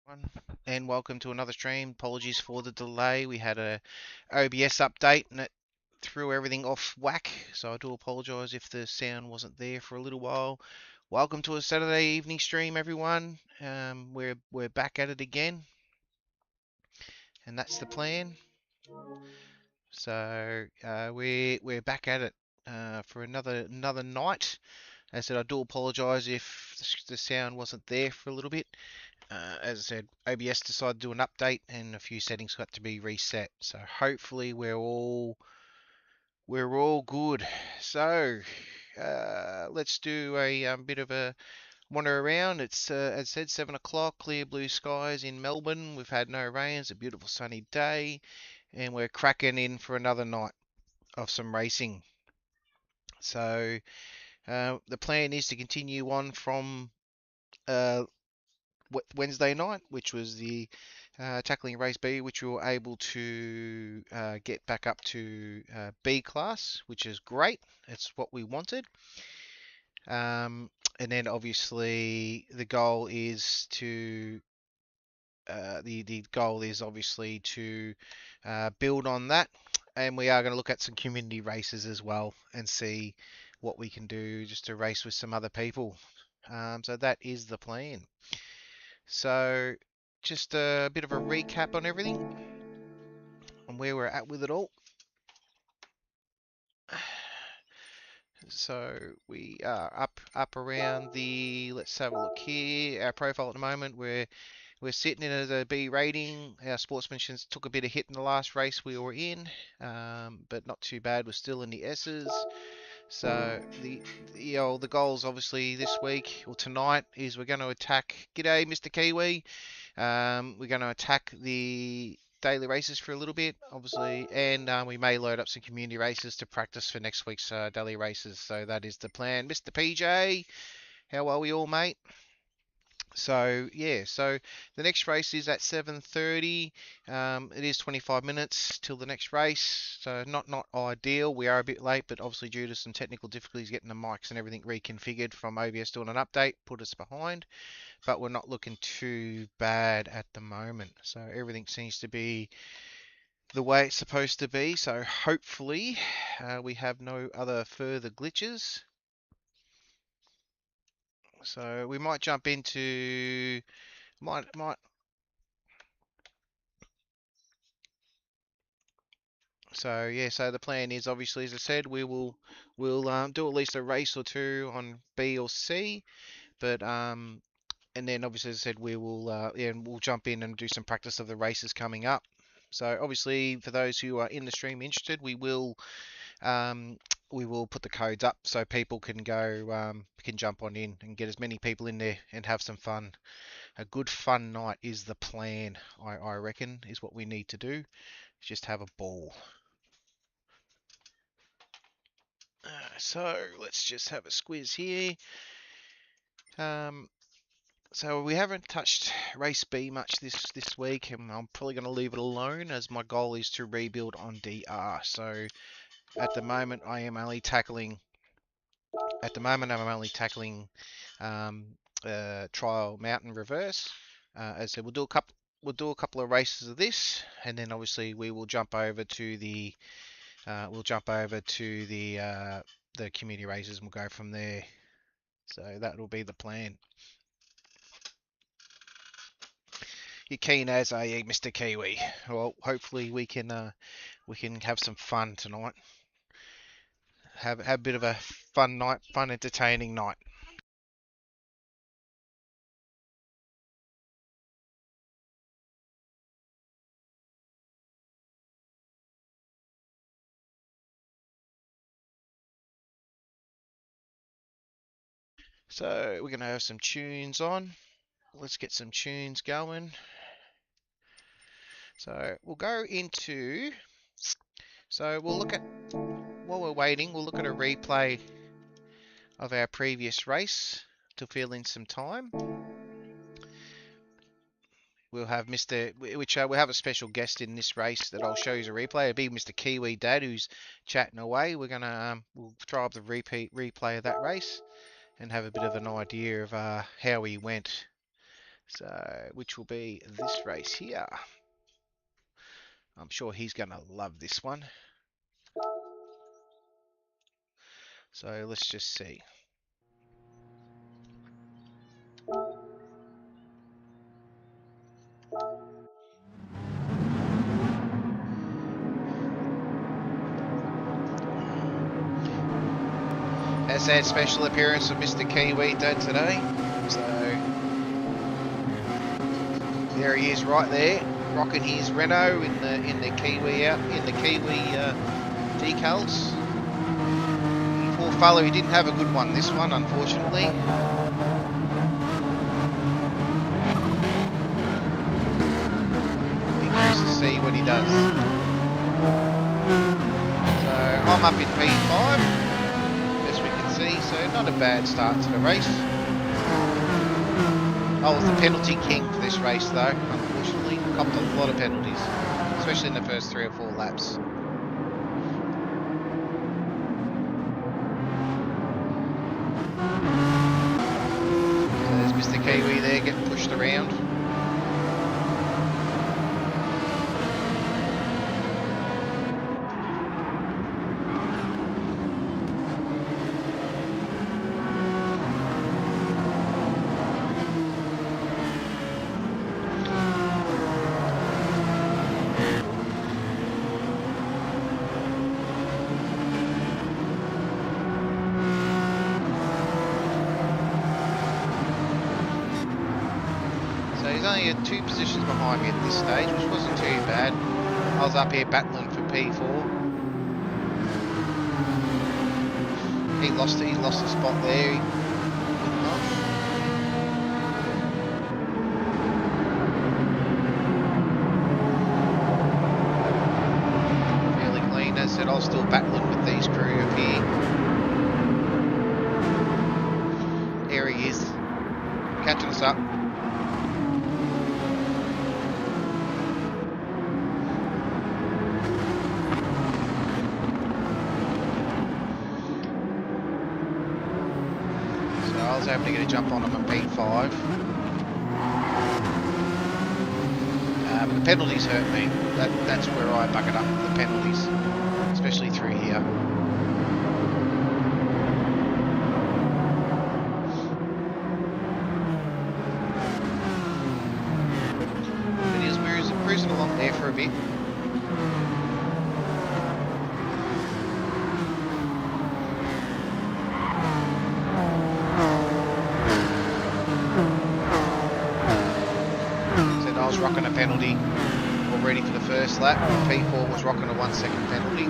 Everyone, and welcome to another stream. Apologies for the delay. We had a OBS update and it threw everything off whack, so I do apologise if the sound wasn't there for a little while. Welcome to a Saturday evening stream, everyone. We're back at it again, and that's the plan. So we're back at it for another night. As I said, I do apologise if the sound wasn't there for a little bit. As I said, OBS decided to do an update and a few settings got to be reset. So hopefully we're all good. So let's do a bit of a wander around. It's as I said, 7 o'clock, clear blue skies in Melbourne. We've had no rain. It's a beautiful sunny day, and we're cracking in for another night of some racing. So the plan is to continue on from uh, Wednesday night, which was the tackling race B, which we were able to get back up to B class, which is great. It's what we wanted. And then obviously the goal is to the goal is obviously to build on that, and we are going to look at some community races as well and see what we can do just to race with some other people. So that is the plan. So, just a bit of a recap on everything and where we're at with it all. So we are up around the. Let's have a look here. Our profile at the moment, we're sitting in at a B rating. Our sportsmanship took a bit of hit in the last race we were in, but not too bad. We're still in the S's. So the goals obviously this week or tonight is we're going to attack. G'day, Mr. Kiwi. We're going to attack the daily races for a little bit, obviously, and we may load up some community races to practice for next week's daily races. So that is the plan. Mr. PJ, how are we all, mate? So yeah, so the next race is at 7:30. It is 25 minutes till the next race, so not ideal. We are a bit late, but obviously due to some technical difficulties getting the mics and everything reconfigured from OBS doing an update, put us behind. But we're not looking too bad at the moment. So everything seems to be the way it's supposed to be. So hopefully we have no other further glitches. So we might jump into might. So yeah, so the plan is obviously, as I said, we'll do at least a race or two on B or C, but and then obviously, as I said, and we'll jump in and do some practice of the races coming up. So obviously, for those who are in the stream interested, um, we will put the codes up so people can jump on in and get as many people in there and have some fun. A good fun night is the plan, I reckon, is what we need to do. Just have a ball. So let's just have a squiz here. So we haven't touched race B much this week, and I'm probably going to leave it alone as my goal is to rebuild on DR. So at the moment, I'm only tackling um, trial mountain reverse. As I said, we'll do a couple of races of this, and then obviously we will jump over to the the community races and we'll go from there. So that will be the plan. You're keen as are you, Mr. Kiwi. Well, hopefully we can have some fun tonight. Have a bit of a fun night, fun entertaining night. So we're gonna have some tunes on. Let's get some tunes going. So we'll go into. So we'll look at while we're waiting. We'll look at a replay of our previous race to fill in some time. We'll have we'll have a special guest in this race that I'll show you as a replay. It'll be Mr. Kiwi Dad who's chatting away. We'll throw up the replay of that race and have a bit of an idea of how he went. So, which will be this race here. I'm sure he's going to love this one. So let's just see. Has had special appearance of Mr. Kiwi done today. So there he is right there, rocking his Renault in the Kiwi decals. Poor fellow, he didn't have a good one this one, unfortunately. Be curious to see what he does. So I'm up in P5, as we can see, so not a bad start to the race. I was the penalty king for this race though, unfortunately. Copped a lot of penalties, especially in the first 3 or 4 laps. So there's Mr. Kiwi there getting pushed around. He's only at 2 positions behind me at this stage, which wasn't too bad. I was up here battling for P4. He lost a spot there. Fairly clean, as I said, I was still battling with these crew up here. There he is, catching us up. I was able to get a jump on him at P5. But the penalties hurt me. That's where I bucket up the penalties, especially through here. But he was cruising along there for a bit. Rocking a penalty already for the first lap. P4 was rocking a 1 second penalty.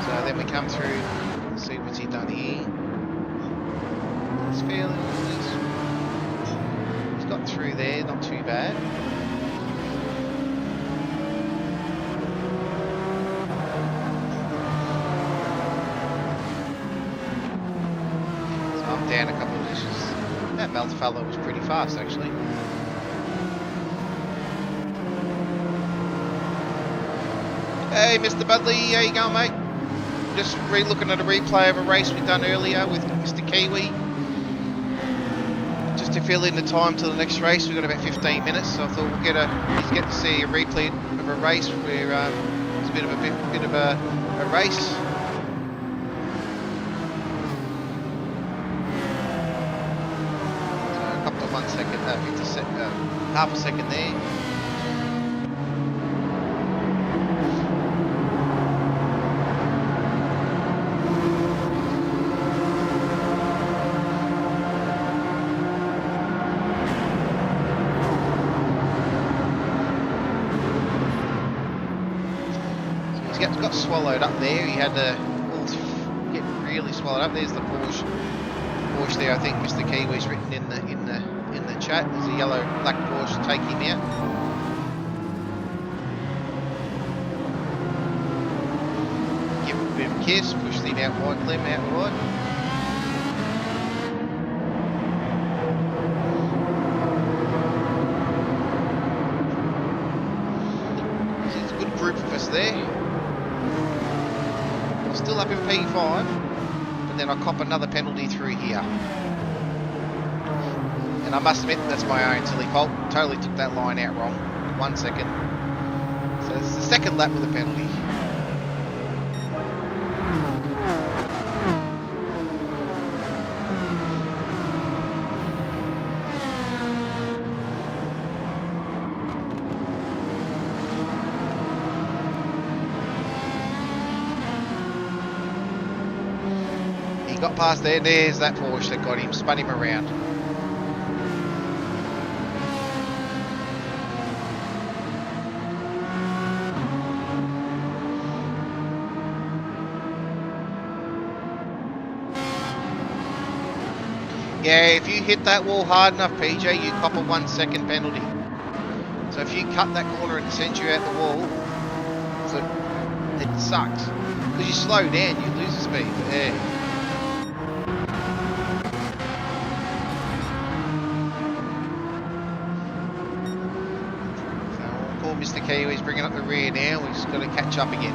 So then we come through, let's see what's he done here. It's fairly nice. He's got through there, not too bad. So I'm down a couple of positions. That Melt fellow was pretty fast actually. Hey Mr. Budley, how you going mate? Just looking at a replay of a race we done earlier with Mr. Kiwi. Just to fill in the time till the next race, we've got about 15 minutes, so I thought we'll get to see a replay of a race where it's a bit of a race. Half a second there. So he's got swallowed up there. He had to get really swallowed up. There's the Porsche there. I think Mr. Kiwi's written in the chat. There's a yellow black Porsche to take him out. Give him a bit of a kiss, push him out wide, Clem out wide. So it's a good group of us there. I'm still up in P5, but then I cop another penalty through here. And I must admit, that's my own silly fault. Totally took that line out wrong. 1 second. So it's the second lap with a penalty. He got past there. There's that Porsche that got him, spun him around. Yeah, if you hit that wall hard enough, PJ, you cop a 1 second penalty. So if you cut that corner and it sends you out the wall, so it sucks. Because you slow down, you lose the speed. Yeah. So poor Mr. Kiwi's bringing up the rear now. We've just got to catch up again.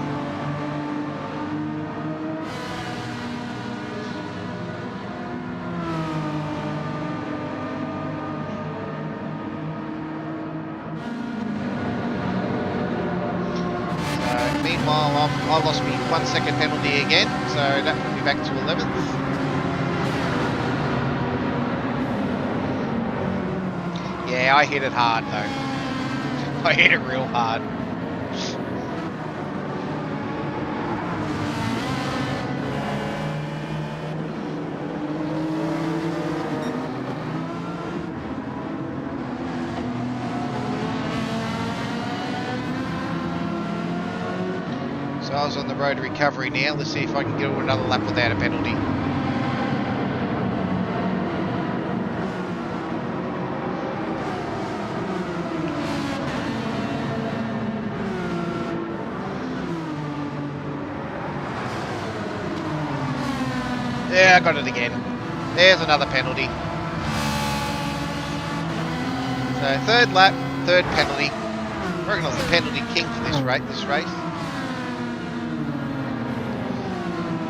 Meanwhile, I lost me 1 second penalty again, so that put me back to 11th. Yeah, I hit it hard though. I hit it real hard. So I was on the road to recovery now. Let's see if I can get another lap without a penalty. Yeah, I got it again. There's another penalty. So third lap, third penalty. I reckon I was the penalty king for this race.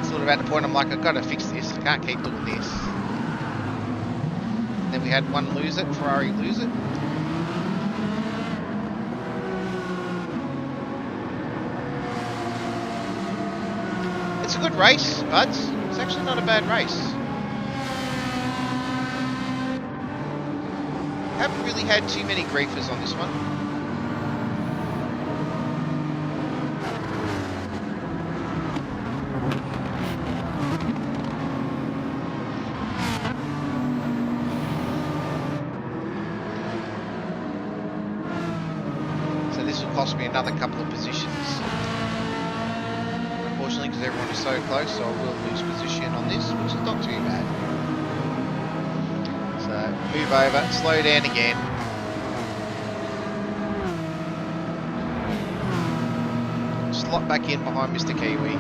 Sort of at the point I'm like, I've got to fix this. I can't keep doing this. Then we had one lose it, Ferrari lose it. It's a good race, buds. It's actually not a bad race. Haven't really had too many griefers on this one. Cost me another couple of positions. Unfortunately, because everyone is so close, so I will lose position on this, which is not too bad. So, move over, slow down again. Slot back in behind Mr. Kiwi.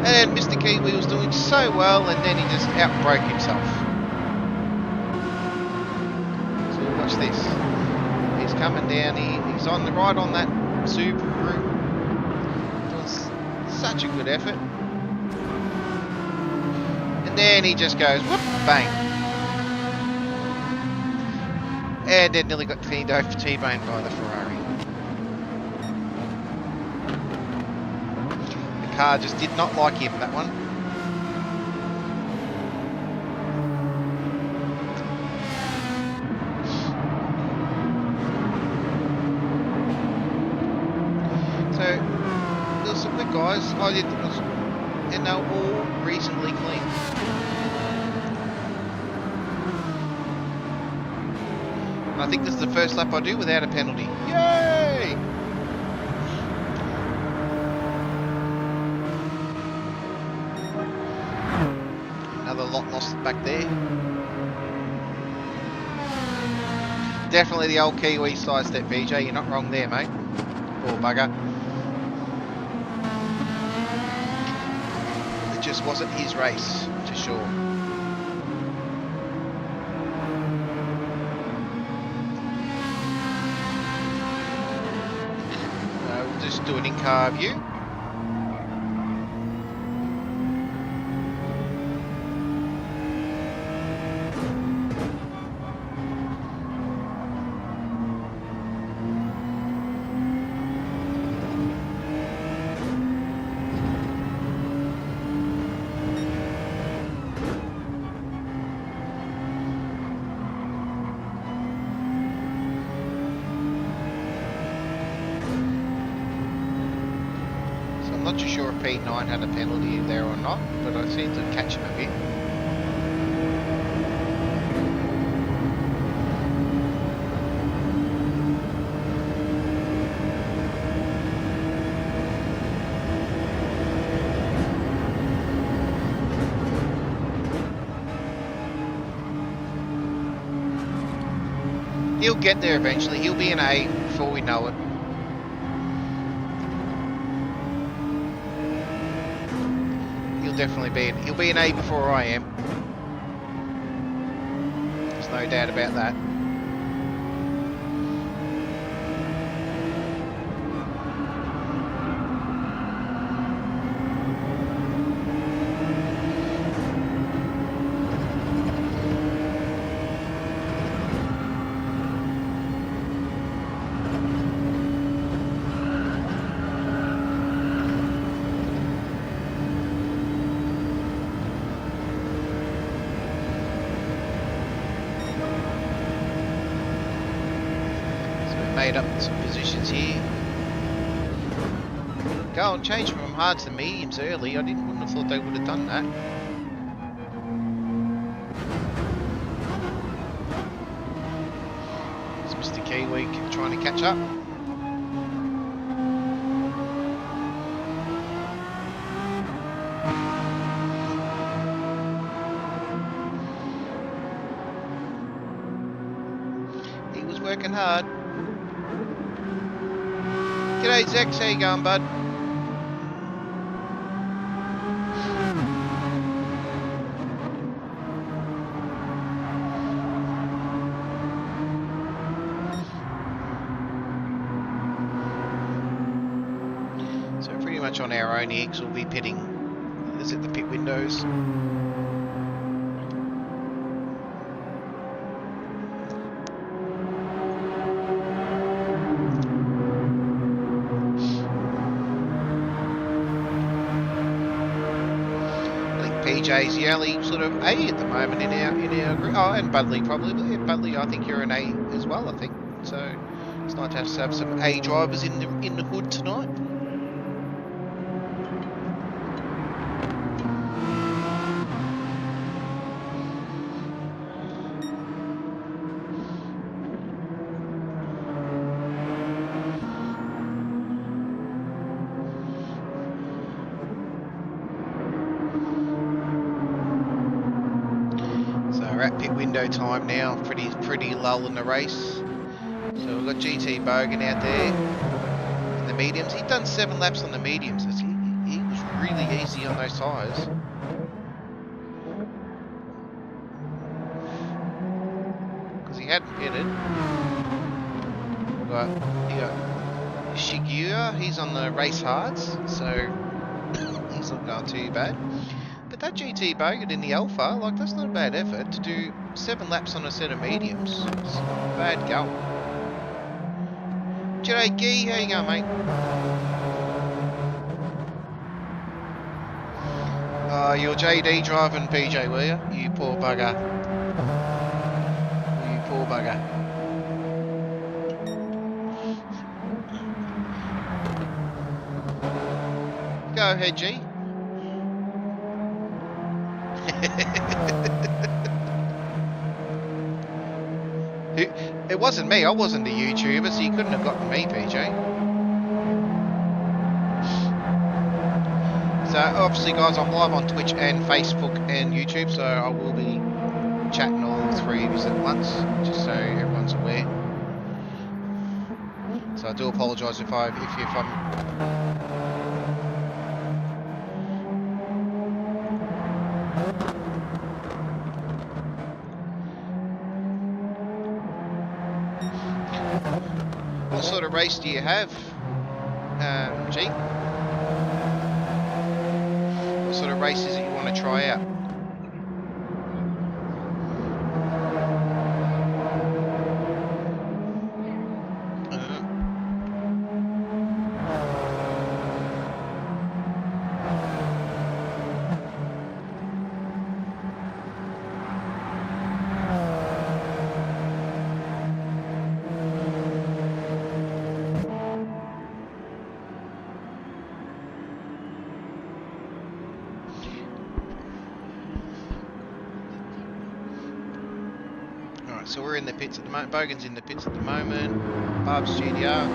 And Mr. Kiwi was doing so well, and then he just outbroke himself. So, watch this. He's coming down, he's on the right on that Subaru, doing such a good effort, and then he just goes whoop, bang, and then nearly got cleaned over, T-boned by the Ferrari. The car just did not like him, that one. Guys, I did, and they were all reasonably clean. And I think this is the first lap I do without a penalty. Yay! Another lot lost back there. Definitely the old Kiwi side step, BJ. You're not wrong there, mate. Poor bugger. Just wasn't his race, for sure. We'll just do an in-car view. I'm not too sure if P9 had a penalty there or not, but I seem to catch him a bit. He'll get there eventually. He'll be an A before we know it. He'll definitely he'll be an A before I am. There's no doubt about that. Made up some positions here. Go and change from hards to mediums early. I wouldn't have thought they would have done that. It's Mr. Kiwi trying to catch up. He was working hard. G'day Zex, how you going, bud? So pretty much on our own X we'll be pitting. Is it the pit windows? PJ's the only sort of A at the moment in our group. Oh, and Budley probably. But yeah, Budley, I think you're an A as well. I think so. It's nice to have some A drivers in the hood tonight. At pit window time now, pretty lull in the race. So we've got GT Bogan out there in the mediums. He'd done 7 laps on the mediums. He was really easy on those tyres. Because he hadn't pitted. But you got Shigeru, he's on the race hards, so he's not going too bad. But that GT Bogan in the Alpha, like, that's not a bad effort to do 7 laps on a set of mediums. It's not bad going. G'day Gee, how you going, mate? You're JD driving PJ, were you? You poor bugger. You poor bugger. Go ahead, G. It wasn't me, I wasn't a YouTuber, so you couldn't have gotten me, PJ. So obviously guys, I'm live on Twitch and Facebook and YouTube, so I will be chatting all 3 of you at once, just so everyone's aware. So I do apologise if I'm What sort of race do you have, G? What sort of races that you want to try out? So we're in the pits at the moment. Bogan's in the pits at the moment. Barb's GDR.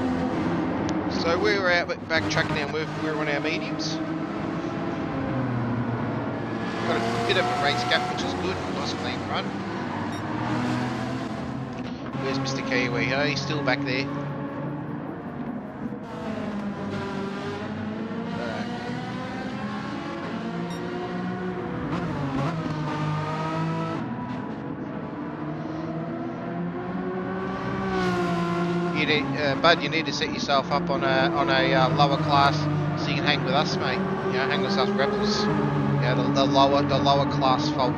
So we were out back tracking down. We're on our mediums. Got a bit of a race gap, which is good. Nice clean run. Where's Mr. Kiwi? Oh, he's still back there. Bud, you need to set yourself up on a lower class so you can hang with us, mate. You know, hang with us rebels. Yeah, the lower class folk.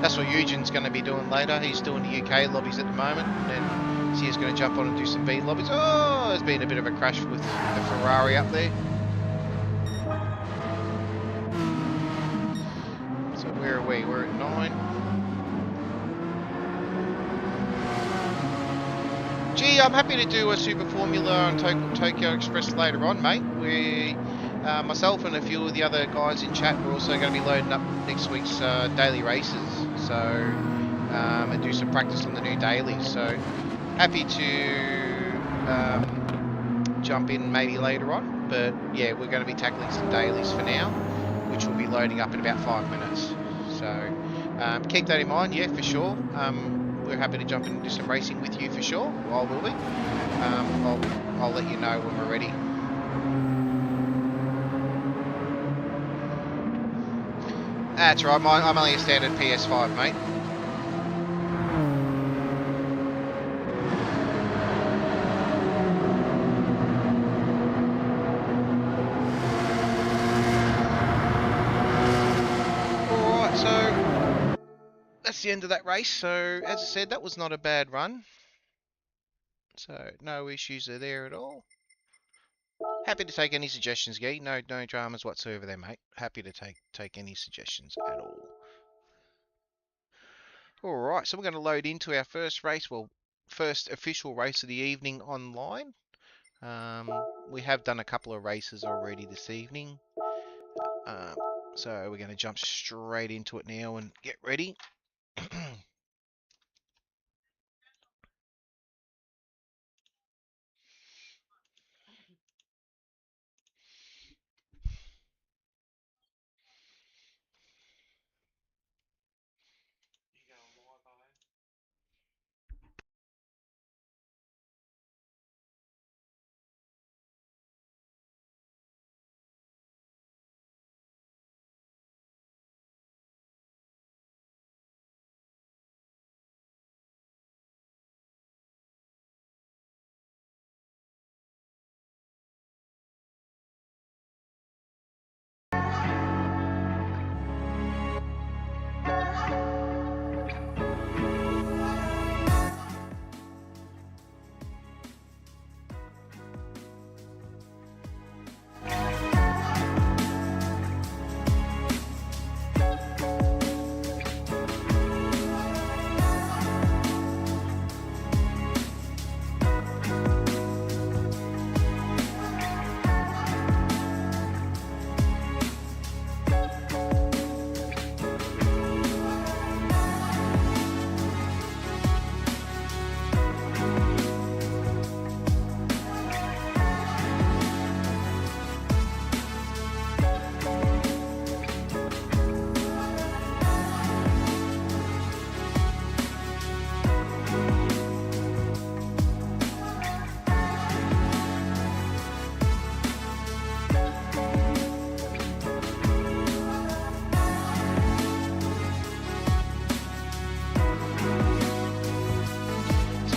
That's what Eugene's going to be doing later. He's doing the UK lobbies at the moment, and then he's going to jump on and do some B lobbies. Oh, there's been a bit of a crash with the Ferrari up there. So where are we? We're at 9. Gee, I'm happy to do a Super Formula on Tokyo Express later on, mate. Myself and a few of the other guys in chat, we're also going to be loading up next week's daily races. So, and do some practice on the new dailies. So, happy to jump in maybe later on. But yeah, we're going to be tackling some dailies for now, which will be loading up in about 5 minutes. So, keep that in mind, yeah, for sure. We're happy to jump in and do some racing with you for sure. I will be. I'll let you know when we're ready. That's right. I'm only a standard PS5, mate. Alright, so that's the end of that race. So, as I said, that was not a bad run. So, no issues are there at all. Happy to take any suggestions, Gee. No dramas whatsoever there, mate. Happy to take any suggestions at all. Alright, so we're going to load into our first race. Well, first official race of the evening online. We have done a couple of races already this evening. So we're going to jump straight into it now and get ready.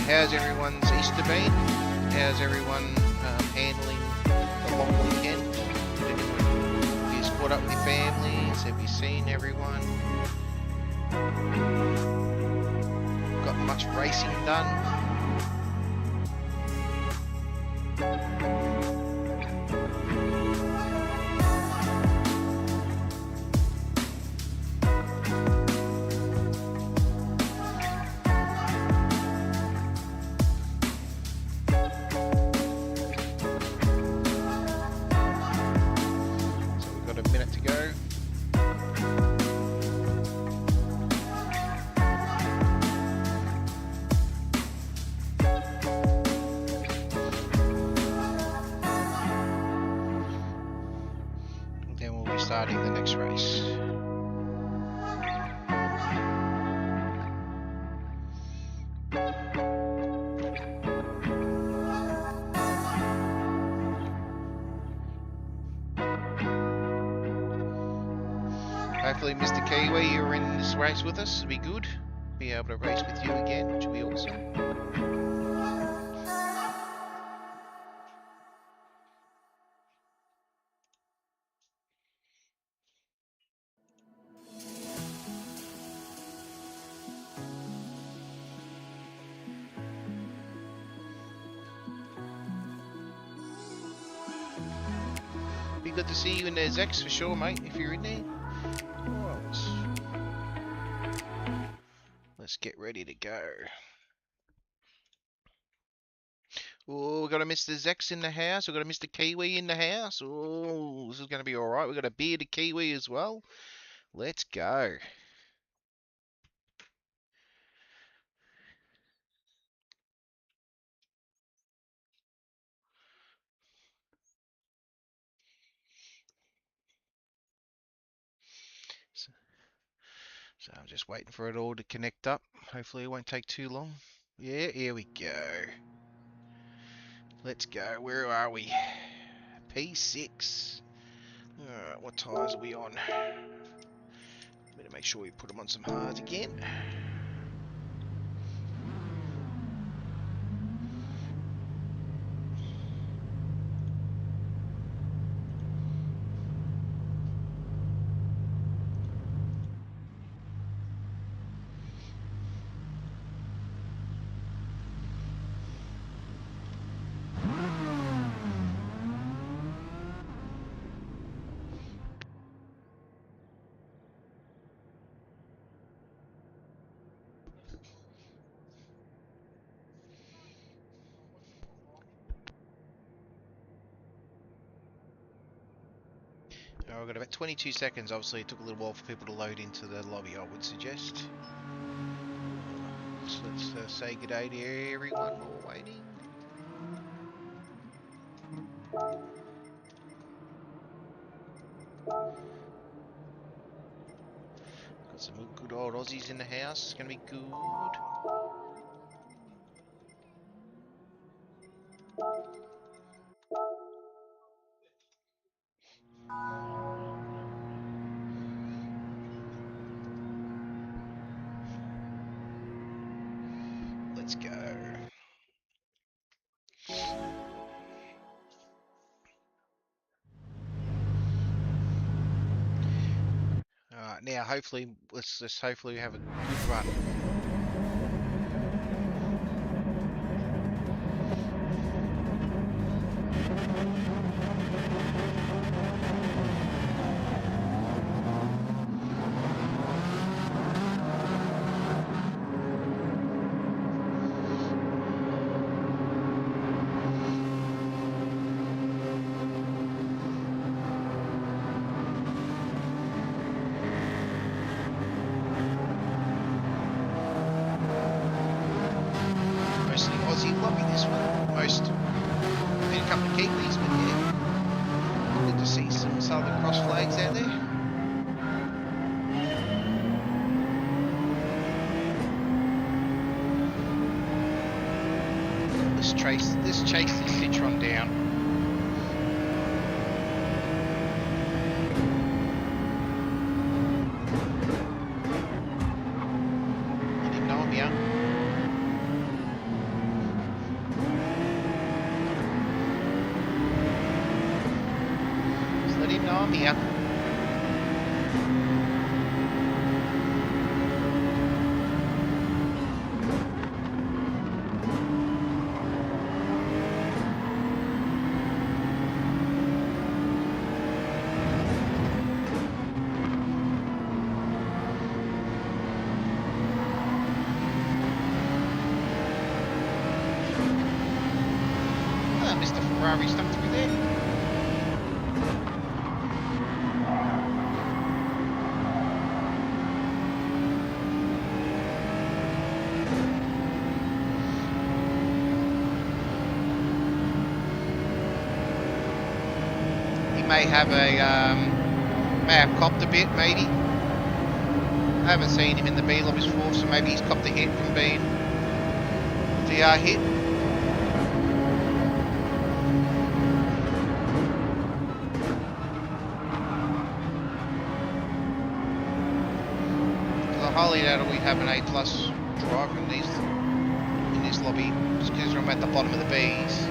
How's everyone's Easter been? How's everyone handling the long weekend? Have you caught up with your families? Have you seen everyone? Got much racing done? starting the next race. Hopefully, Mr. Kiwi, you're in this race with us. It'll be good. Be able to race with you again, which will be awesome. Be good to see you in there, Zex, for sure, mate, if you're in there. Alright. Let's get ready to go. Oh, we've got a Mr. Zex in the house. We've got a Mr. Kiwi in the house. Oh, this is going to be alright. We've got a bearded Kiwi as well. Let's go. So I'm just waiting for it all to connect up. Hopefully it won't take too long. Yeah, here we go. Let's go. Where are we? P6. Alright, what tyres are we on? Better make sure we put them on some hards again. Oh, we've got about 22 seconds. Obviously, it took a little while for people to load into the lobby, I would suggest. So let's say good day to everyone while we're waiting. Got some good old Aussies in the house. It's going to be good. Let's go. Alright, now hopefully, let's hopefully have a good run. Aussie lobby this one. Most, been a couple of Kiwis, but yeah, good to see some Southern Cross flags out there. Let's chase this Citron down. I didn't know him, yeah. I'm here. Ah, Mr. Ferrari stuck through there. May have a May have copped a bit, maybe. I haven't seen him in the B lobbies before, so maybe he's copped a hit from being DR hit. I highly doubt we have an A+ driver in this lobby, just because I'm at the bottom of the Bs.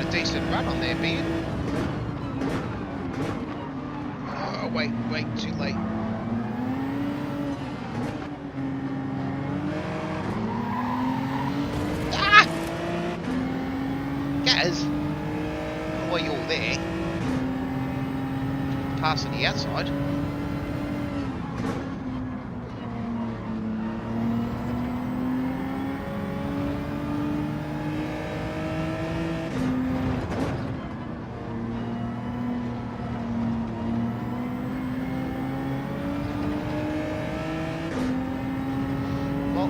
Decent run on there, Beard. Oh, wait, too late. Ah! Gaz! Well, you're there. Passing the outside.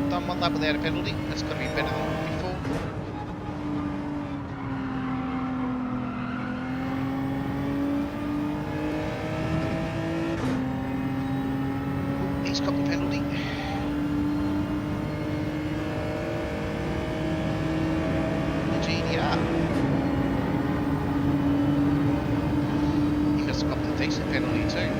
Done one lap without a penalty. That's going to be better than before. He's got the penalty. The GDR. He must have got the decent penalty too.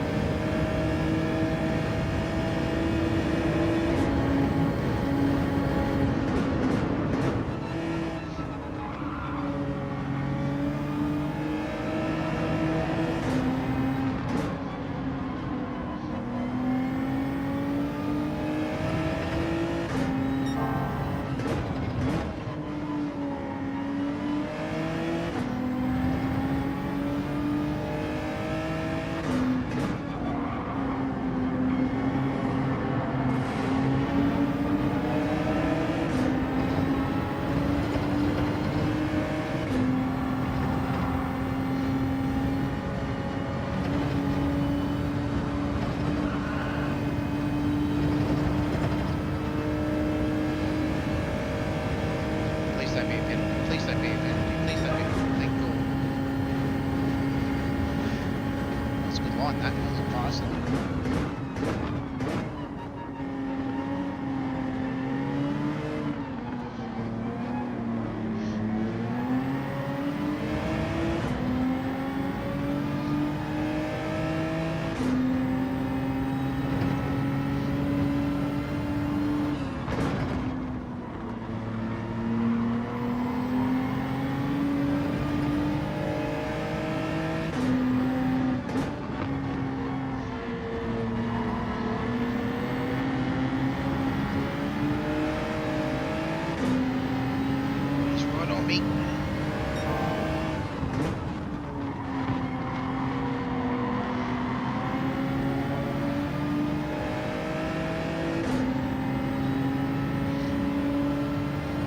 That wasn't fast.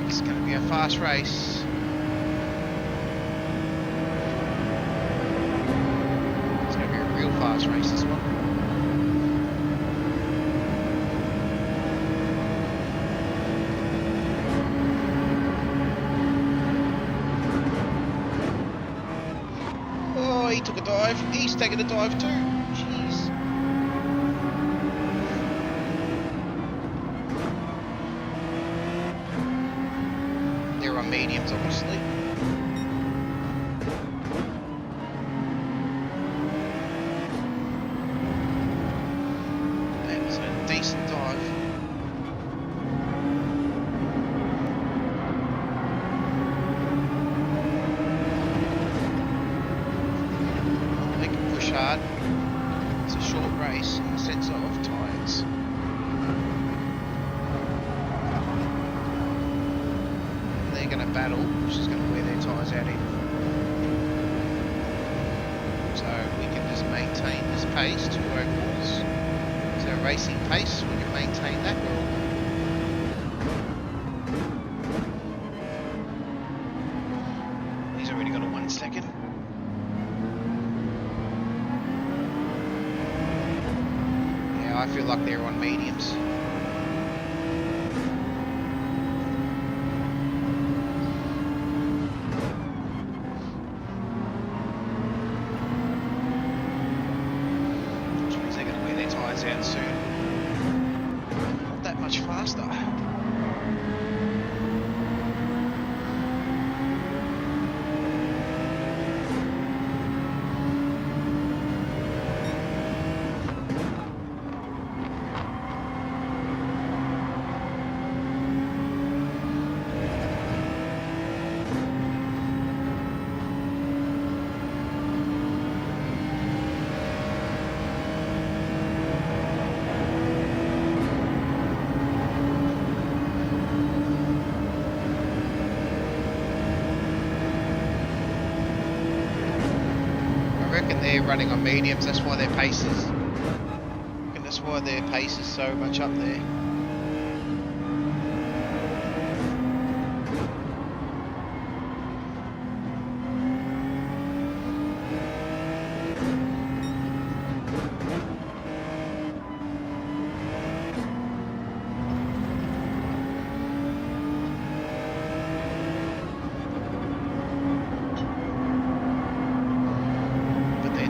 It's going to be a fast race. It's going to be a real fast race, this one. Oh, he took a dive. He's taking a dive too. Jeez. They're on mediums, obviously. That was a decent dive. They can push hard. It's a short race in the sense of tyres. battle, which is going to wear their tyres out in. So we can just maintain this pace, 204s. So racing pace, we can maintain that. We're all he's already got a 1 second. Yeah, I feel like they're on mediums. Out soon. Not that much faster. They're running on mediums, that's why their pace is, and that's why their pace is so much up there.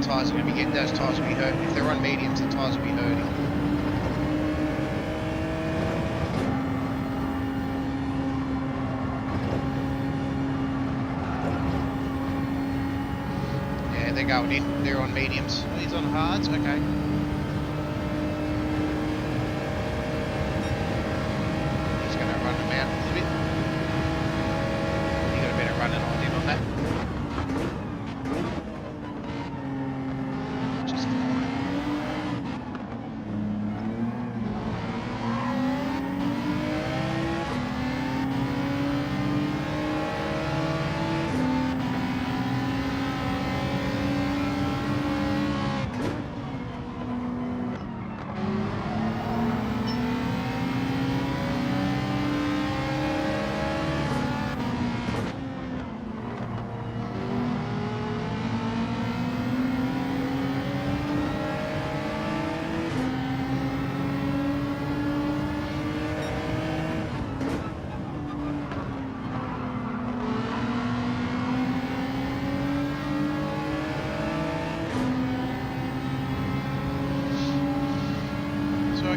Tyres are going to be getting, those tyres will be hurting. If they're on mediums, the tyres will be hurting. Yeah, they're going in. They're on mediums. Oh, he's on hards. Okay. He's going to run them out a little bit. You got a better running on him on that.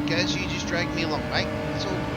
Guys, you just dragged me along, mate. It's all good.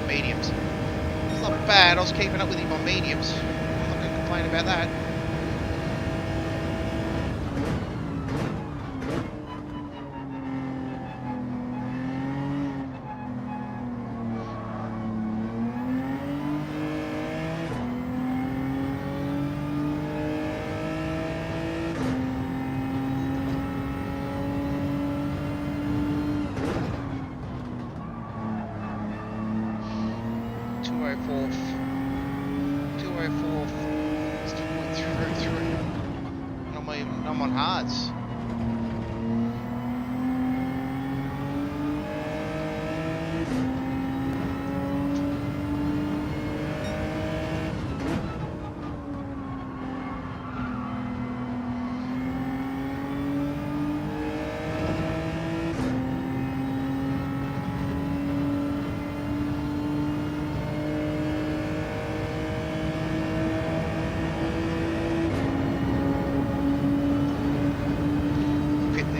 Mediums. It's not bad, I was keeping up with him on mediums. I'm not going to complain about that. I'm on hards.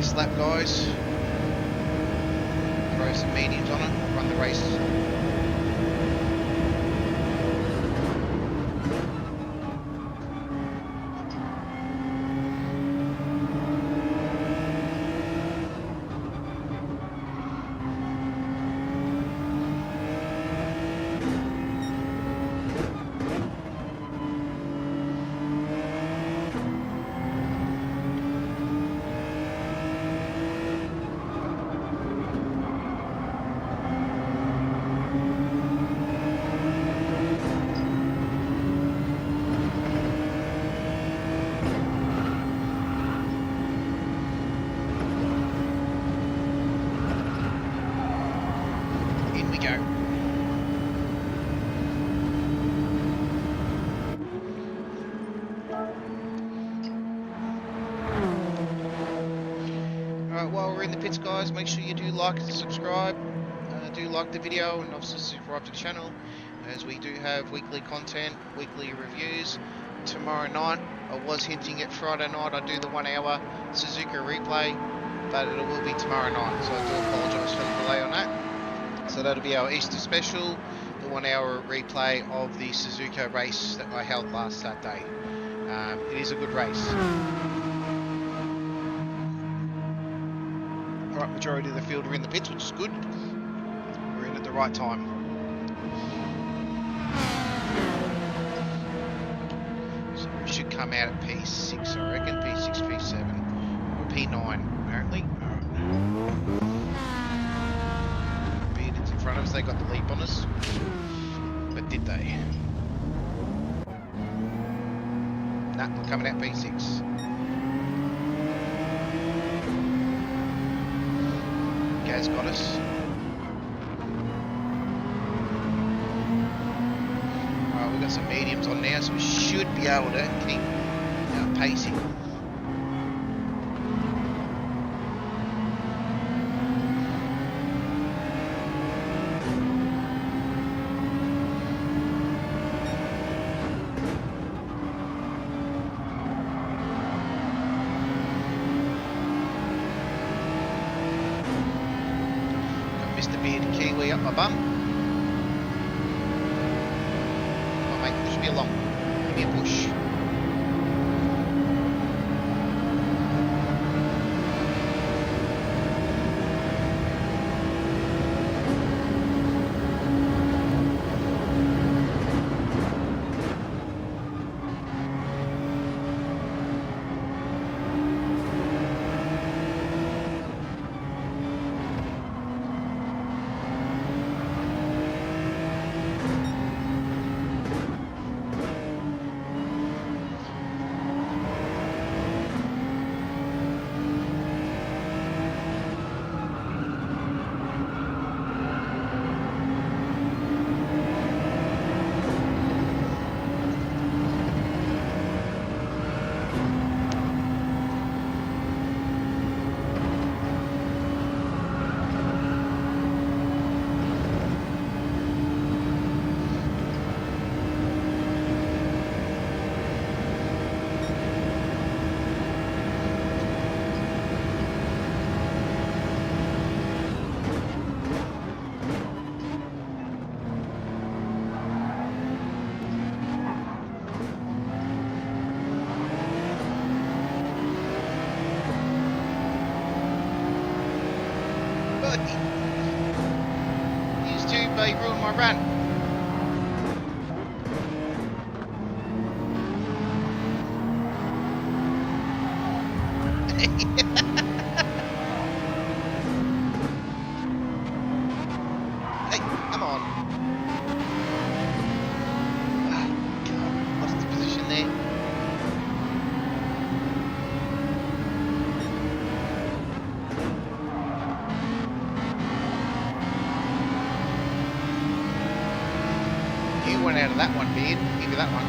this lap, guys. Throw some mediums on it, run the race. While we're in the pits, guys, make sure you do like and subscribe. Do like the video and obviously subscribe to the channel, as we do have weekly content, weekly reviews. Tomorrow night, I was hinting at Friday night I'd do the 1 hour Suzuka replay, but it will be tomorrow night, so I do apologise for the delay on that. So that'll be our Easter special, the 1 hour replay of the Suzuka race that I held last Saturday. It is a good race. Right, majority of the field are in the pits, which is good. We're in at the right time. So we should come out at P6, I reckon. P6, P7, or P9, apparently. Bearded's in front of us, they got the leap on us. But did they? Nah, we're coming out P6. Gaz got us. Alright, we've got some mediums on now, so we should be able to keep pacing. Kiwi up my bum. Come on, mate, push me along. Give me a push. These two may ruin my run. Hey, come on. Oh, God, lost the position there. You went out of that one, Beard. Give you that one.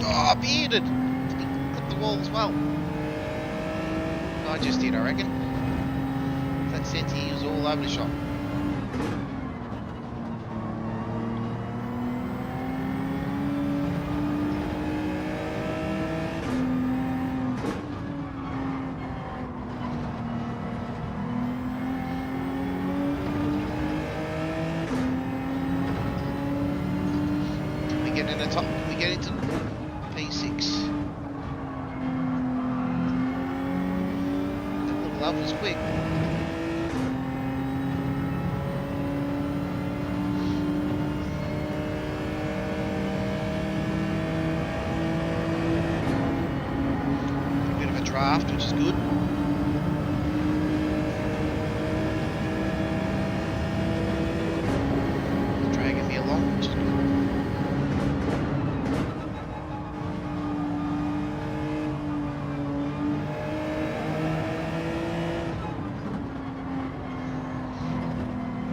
Oh, bearded! Did he clip the wall as well? I just did, I reckon. That Senti was all over the shop. Get in the top, we get into P6. That little love was quick. A bit of a draft, which is good. Dragging me along, which is good.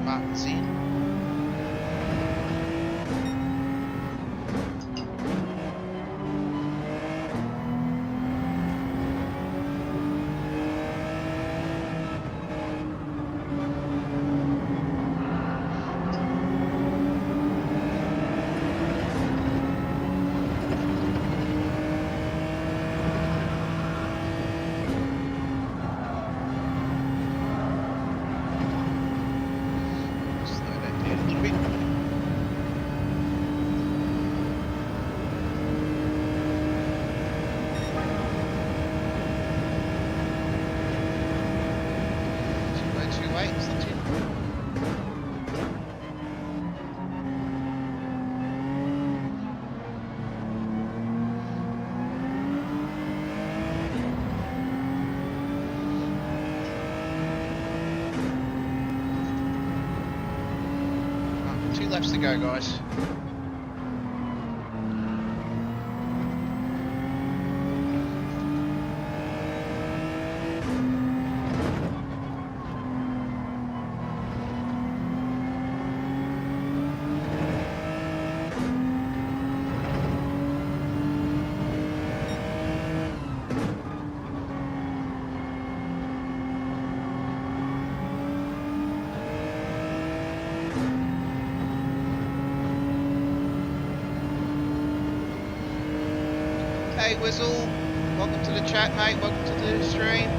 Martin's in. Two laps to go, guys. Hey Whistle, welcome to the chat, mate, welcome to the stream.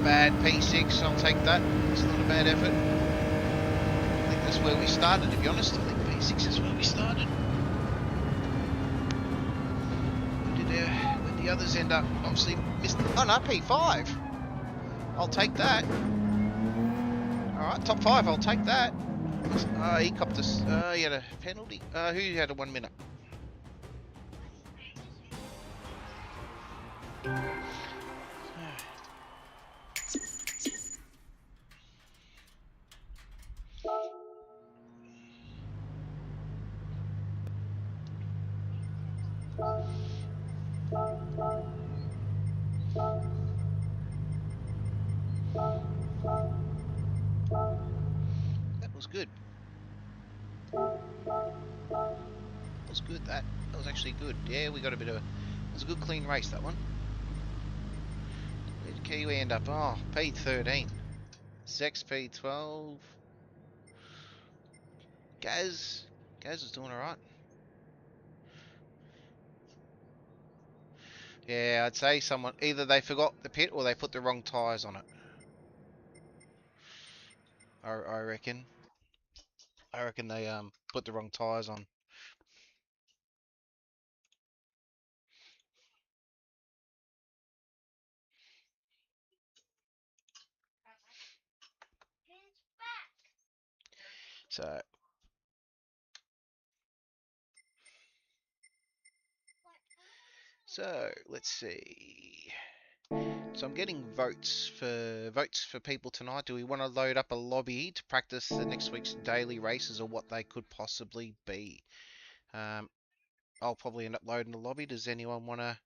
bad. P6, I'll take that. It's not a bad effort. I think that's where we started, to be honest. I think P6 is where we started. Where the others end up, obviously missed. Oh no, P5. I'll take that. Alright, top 5, I'll take that. He copped us. He had a penalty. Who had a 1 minute? That was good. That was good, that was actually good. Yeah, we got a bit of it was a good clean race, that one. Where did Kiwi end up? Oh, P13. Sex P12. Gaz was doing alright. Yeah, I'd say someone, either they forgot the pit or they put the wrong tyres on it. I reckon. I reckon they put the wrong tyres on. So let's see. So I'm getting votes for people tonight. Do we want to load up a lobby to practice the next week's daily races or what they could possibly be? I'll probably end up loading the lobby. Does anyone want to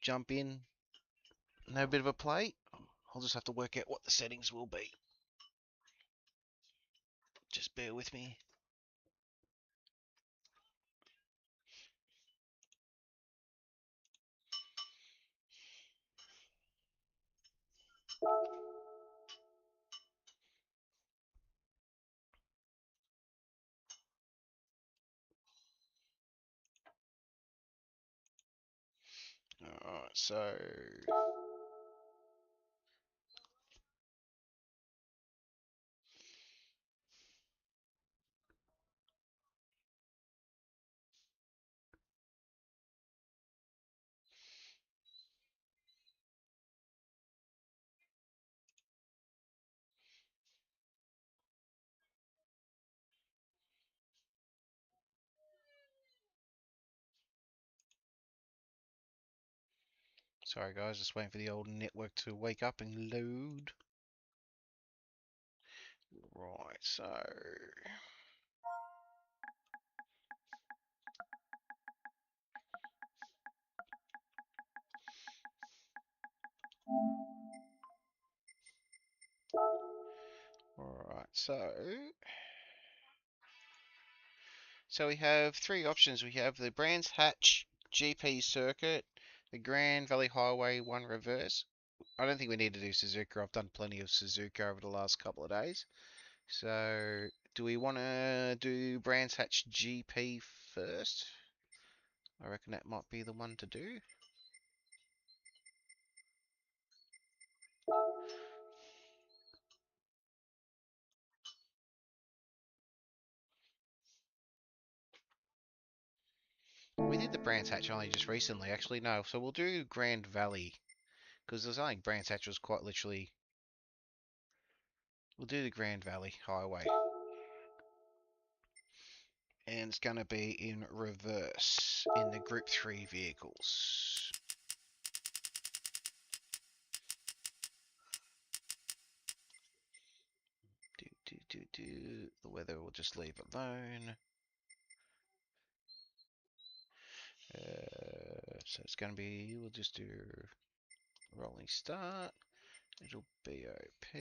jump in and have a bit of a play? I'll just have to work out what the settings will be. Just bear with me. Alright, so sorry guys, just waiting for the old network to wake up and load. Right, so alright, so we have three options. We have the Brands Hatch GP circuit, the Grand Valley Highway 1 reverse. I don't think we need to do Suzuka. I've done plenty of Suzuka over the last couple of days. So, do we want to do Brands Hatch GP first? I reckon that might be the one to do. We did the Brands Hatch only just recently, actually. No, so we'll do Grand Valley. Because I think Brands Hatch was quite literally... We'll do the Grand Valley Highway. And it's going to be in reverse in the Group 3 vehicles. The weather we'll just leave alone. So it's going to be, we'll just do rolling start. It'll be OP.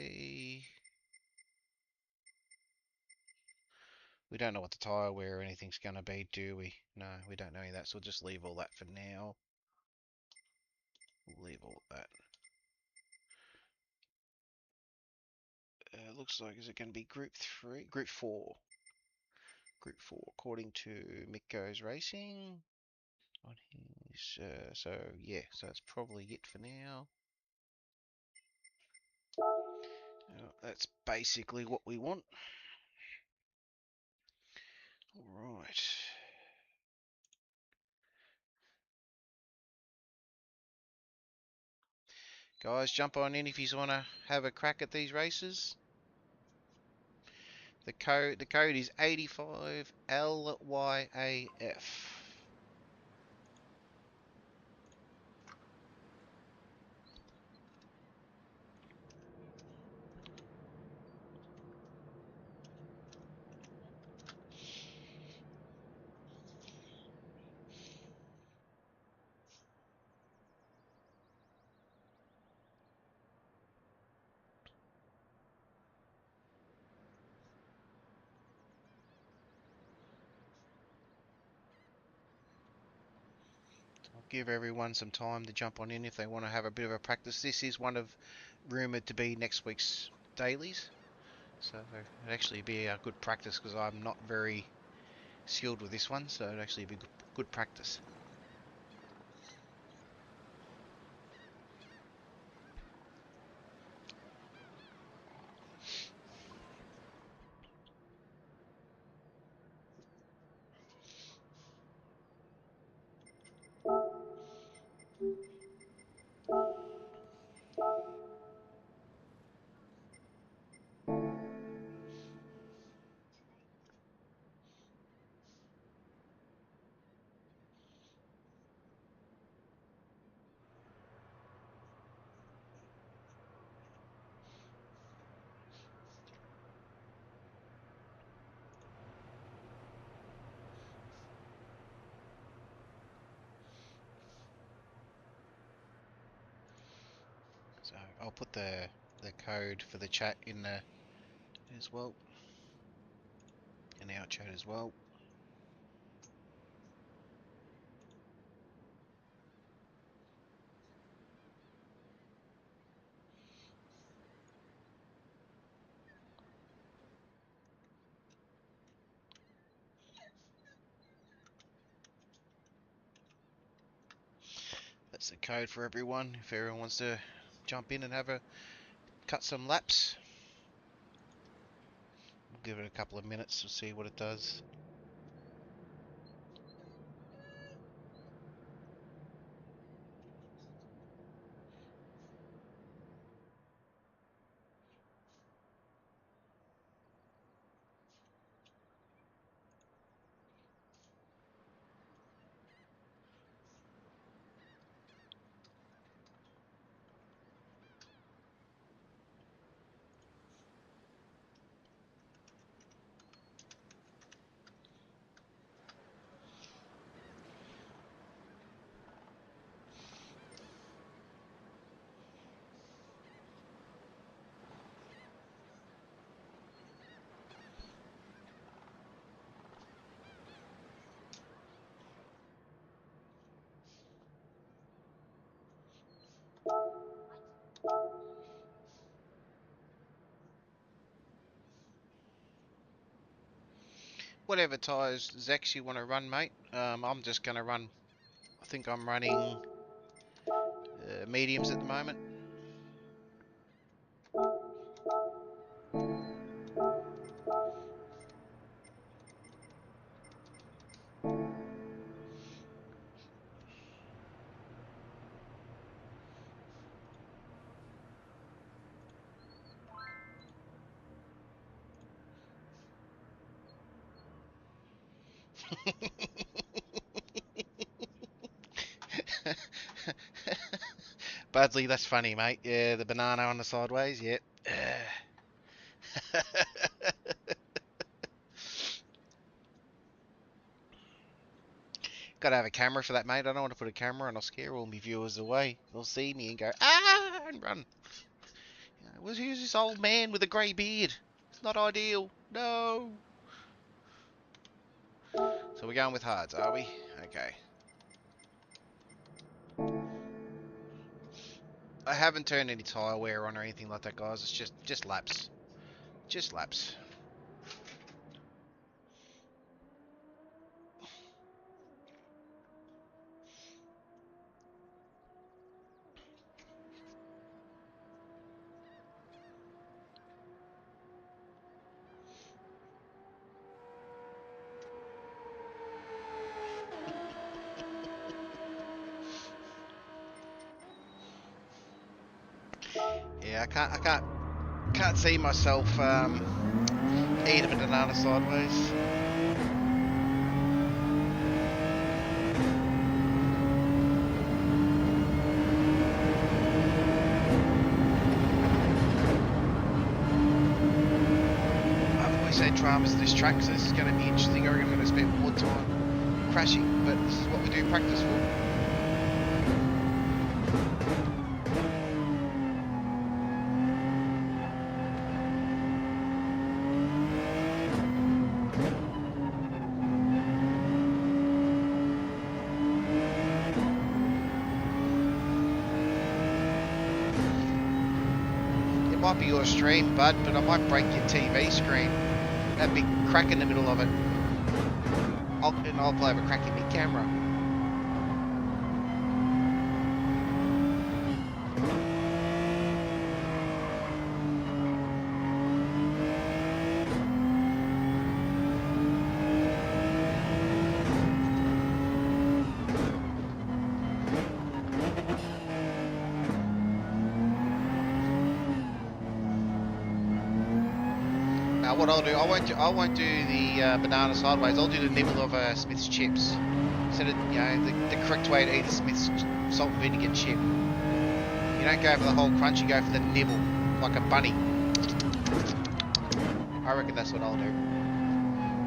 We don't know what the tyre wear or anything's going to be, do we? No, we don't know any of that, so we'll just leave all that for now. We'll leave all that. Looks like, is it going to be Group 3? Group 4. Group 4, according to Mick Goes Racing. On his, so yeah, so that's probably it for now. That's basically what we want. All right. Guys, jump on in if you want to have a crack at these races. The code is 85LYAF. I'll give everyone some time to jump on in if they want to have a bit of a practice. This is one of rumoured to be next week's dailies. So it'd actually be a good practice because I'm not very skilled with this one. So it'd actually be good practice. So I'll put the code for the chat in there as well, in our chat as well. That's the code for everyone. If everyone wants to jump in and have a cut some laps, we'll give it a couple of minutes to see what it does. Whatever tyres, Zex, you want to run, mate. I'm just going to run. I think I'm running mediums at the moment. Budley, that's funny, mate. Yeah, the banana on the sideways, yeah. Gotta have a camera for that, mate. I don't want to put a camera and I'll scare all my viewers away. They'll see me and go, ah, and run. Who's this old man with a grey beard? It's not ideal. No. So we're going with hards, are we? Okay. I haven't turned any tyre wear on or anything like that, guys. It's just laps. Just laps. Yeah, can't see myself eating a banana sideways. I've always had dramas in this track, so this is going to be interesting. I reckon I'm going to spend more time crashing, but this is what we do practice for. Might be your stream, bud, but I might break your TV screen. That big crack in the middle of it. I'll probably have a crack in my camera. What I'll do, I won't do the banana sideways. I'll do the nibble of Smith's chips. Instead of, you know, the correct way to eat a Smith's salt and vinegar chip. You don't go for the whole crunch, you go for the nibble, like a bunny. I reckon that's what I'll do.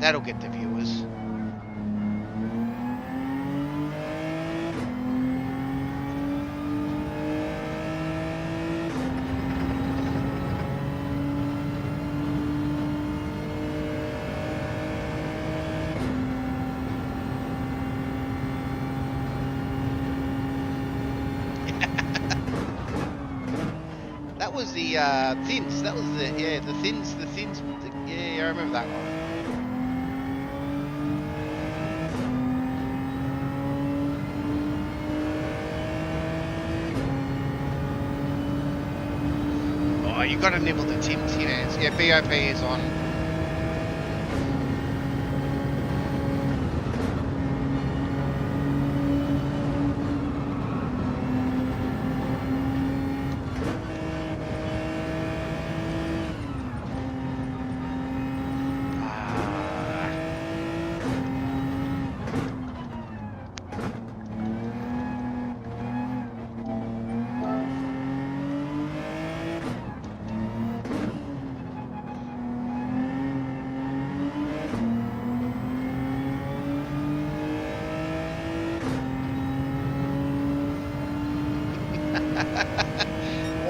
That'll get the viewers. That was the thins. That was the the thins. Yeah, I remember that one. Oh, you got to nibble the Tim's hands. Yeah, BOP is on.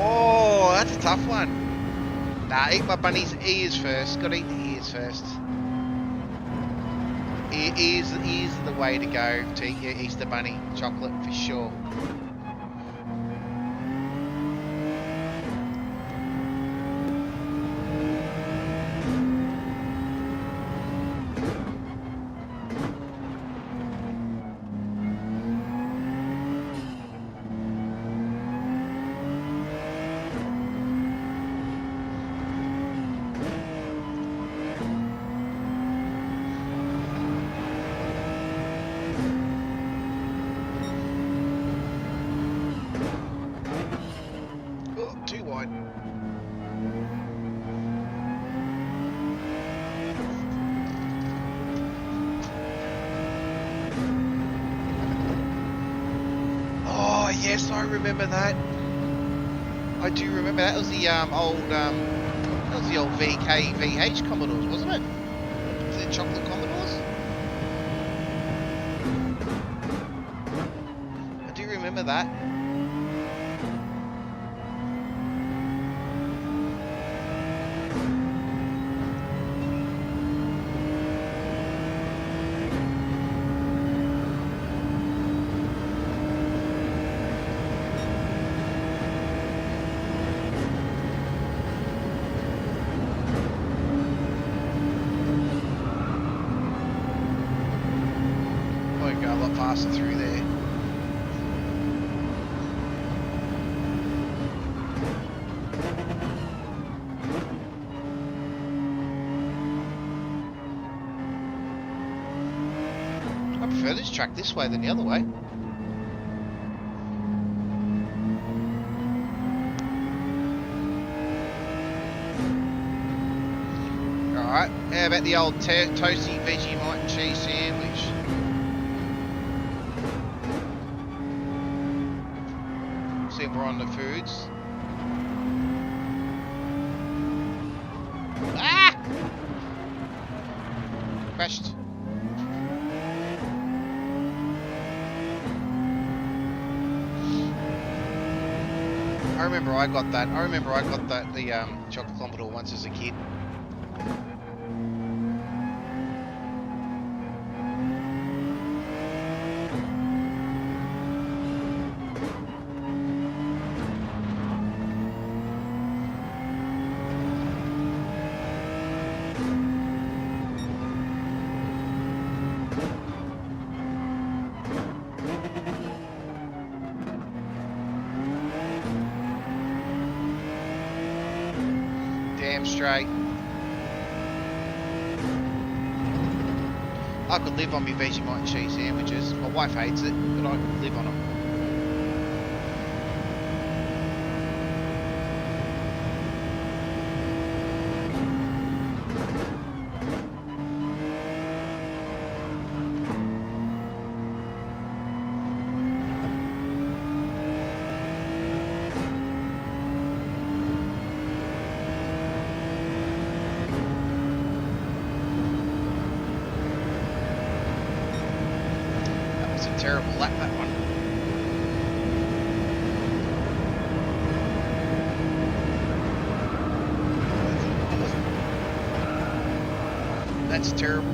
Oh, that's a tough one. Nah, eat my bunny's ears first. Gotta eat the ears first. Ears are the way to go to eat your Easter bunny chocolate for sure. Yes, I remember that. I do remember that. Was the old VK Commodores, wasn't it? The chocolate Commodores. I do remember that. Through there. I prefer this track this way than the other way. How about the old toasty Vegemite and cheese sandwich? See if we're on the foods. Ah! Crashed. I remember I got that. The chocolate Commodore once as a kid. Damn straight. I could live on my Vegemite and cheese sandwiches. My wife hates it, but I could live on them. Terrible lap, that one. That's terrible.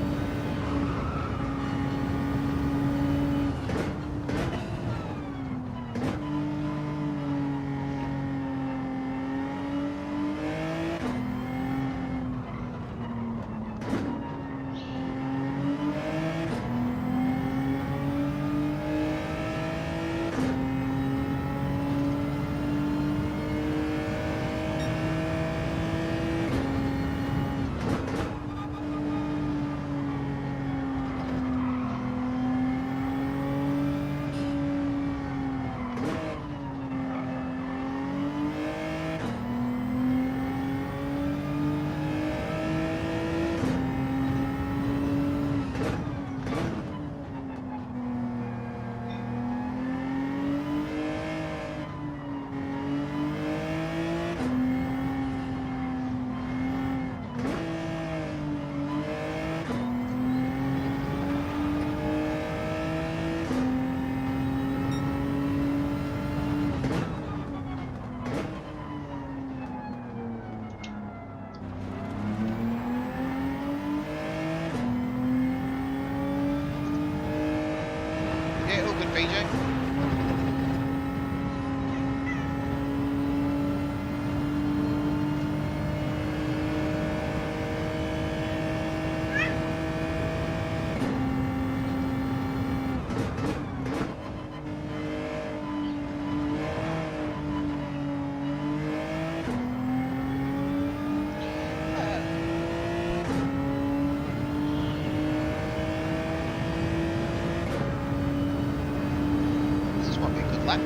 Yeah, all good, BJ. Lap.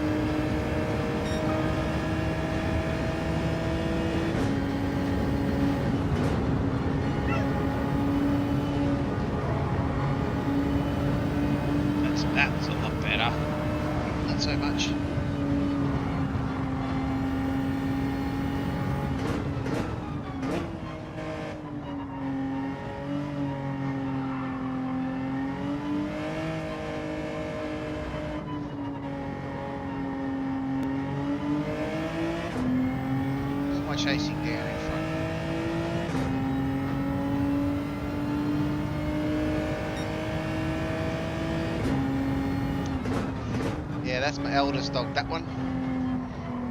That was a lot better. Not so much. Chasing down in front. Yeah, that's my eldest dog, that one.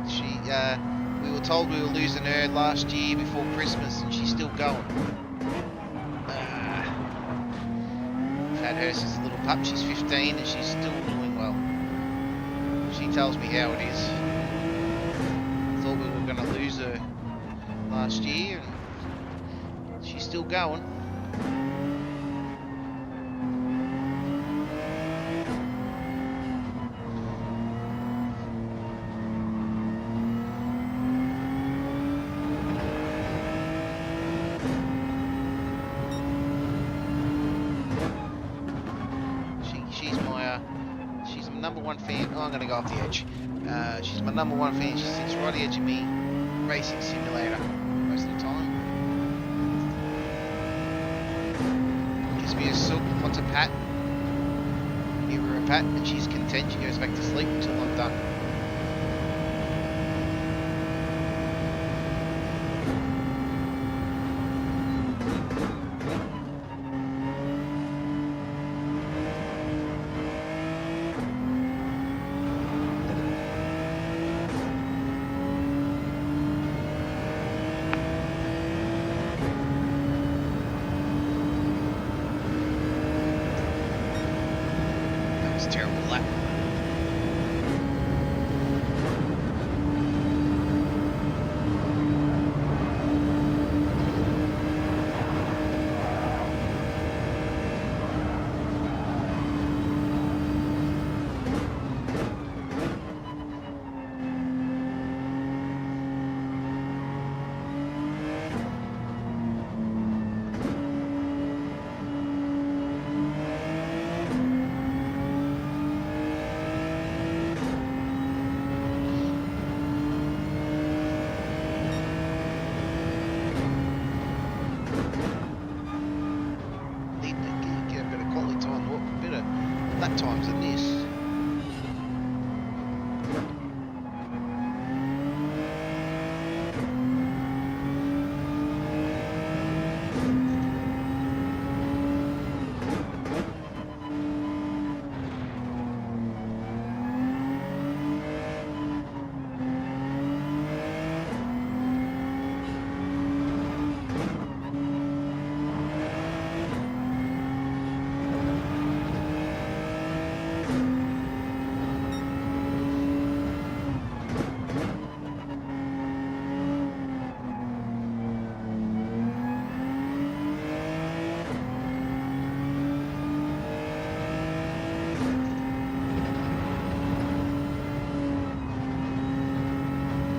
She, we were told we were losing her last year before Christmas and she's still going. I've had her since a little pup, she's 15 and she's still doing well. She tells me how it is. I thought we were going to lose her last year and she's still going. number one fan. Oh, I'm going to go off the edge. She's my number one fan. She sits right on the edge of me. Racing simulator most of the time. Gives me a silk, wants a pat. Give her a pat and she's content. She goes back to sleep until I'm done. Terrible lap. Lap times than this.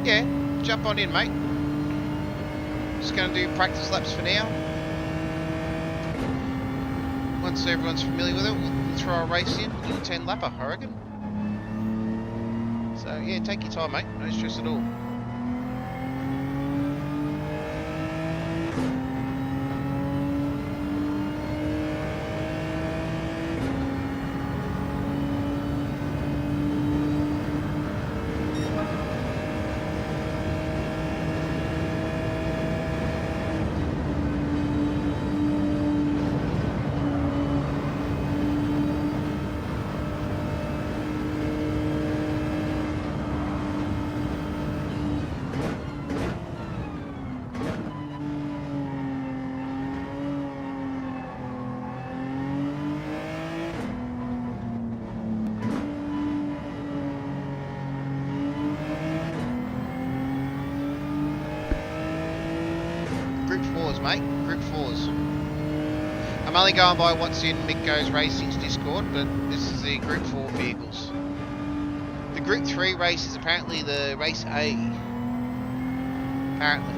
Yeah, jump on in, mate. Just going to do practice laps for now. Once everyone's familiar with it, we'll throw a race in. We'll do a 10 lapper, I reckon. So yeah, take your time, mate. No stress at all. Group 4s, mate. Group 4s. I'm only going by what's in Mick Goes Racing's Discord, but this is the Group 4 vehicles. The Group 3 race is apparently the race A. Apparently.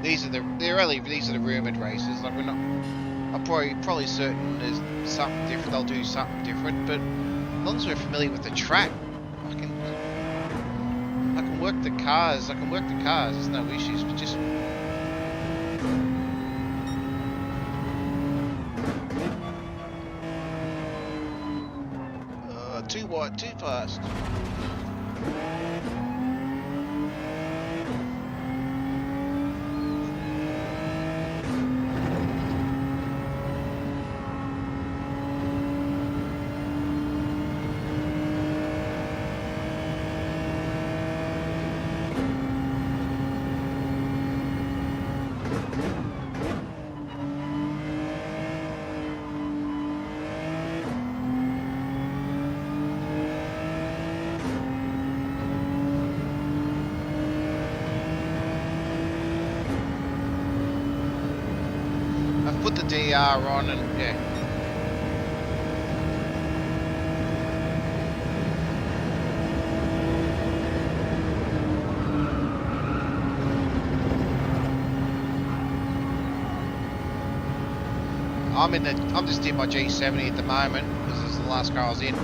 These are the rumoured races. Like, we're not. I'm probably certain there's something different. They'll do something different, but as long as we're familiar with the track, I can work the cars. I can work the cars. There's no issues. But just too wide, too fast. Put the DR on and yeah. I'm just in my G70 at the moment because this is the last car I was in.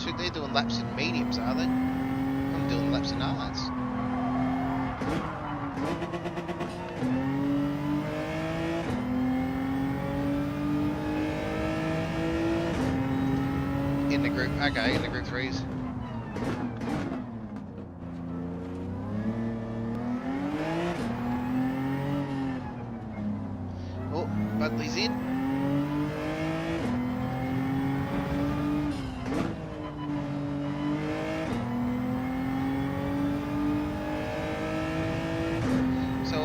But they're doing laps in mediums, are they? I'm doing laps in hards. In the group, okay, in the group 3s. Oh, Budley's in.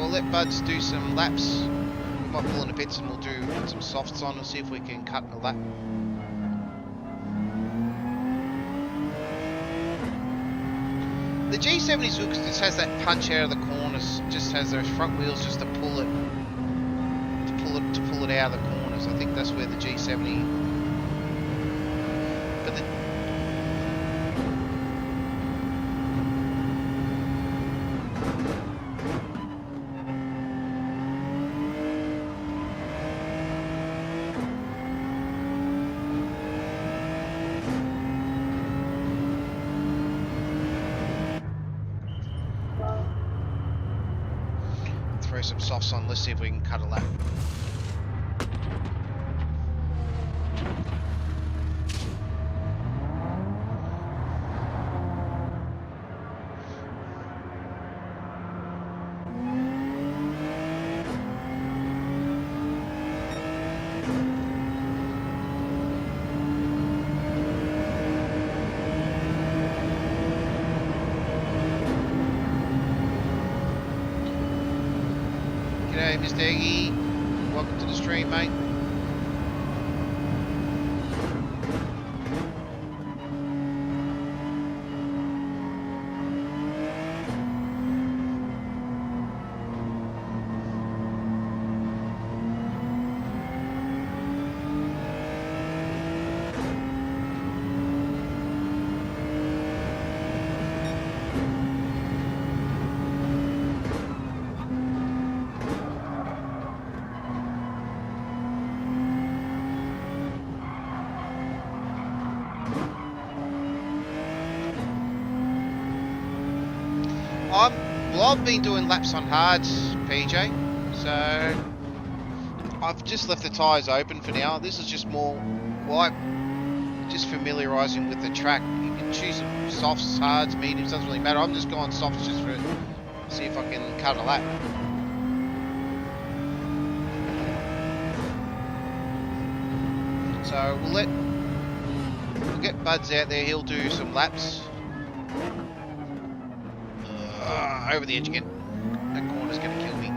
Let Buds do some laps. We might pull in the pits and we'll put some softs on and see if we can cut a lap. The G70's good because it just has that punch out of the corners. Just has those front wheels just to pull it out of the corners. I think that's where the G70. But the throw some softs on, let's see if we can cut a lap. G'day, Mr. Eggy. Welcome to the stream, mate. I've been doing laps on hards, PJ, so I've just left the tyres open for now. This is just more like just familiarising with the track. You can choose some softs, hards, mediums, doesn't really matter. I'm just going softs just for see if I can cut a lap. So we'll get Buds out there. He'll do some laps. Over the edge again. That corner's going to kill me.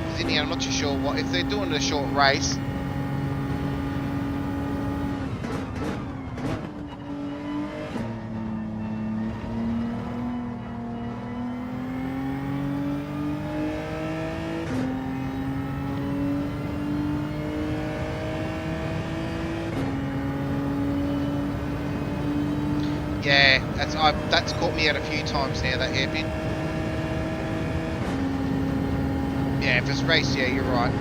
Because in the end, I'm not too sure what if they're doing a short race. Yeah, that's caught me out a few times now, that hairpin. Yeah, if it's race, yeah, you're right.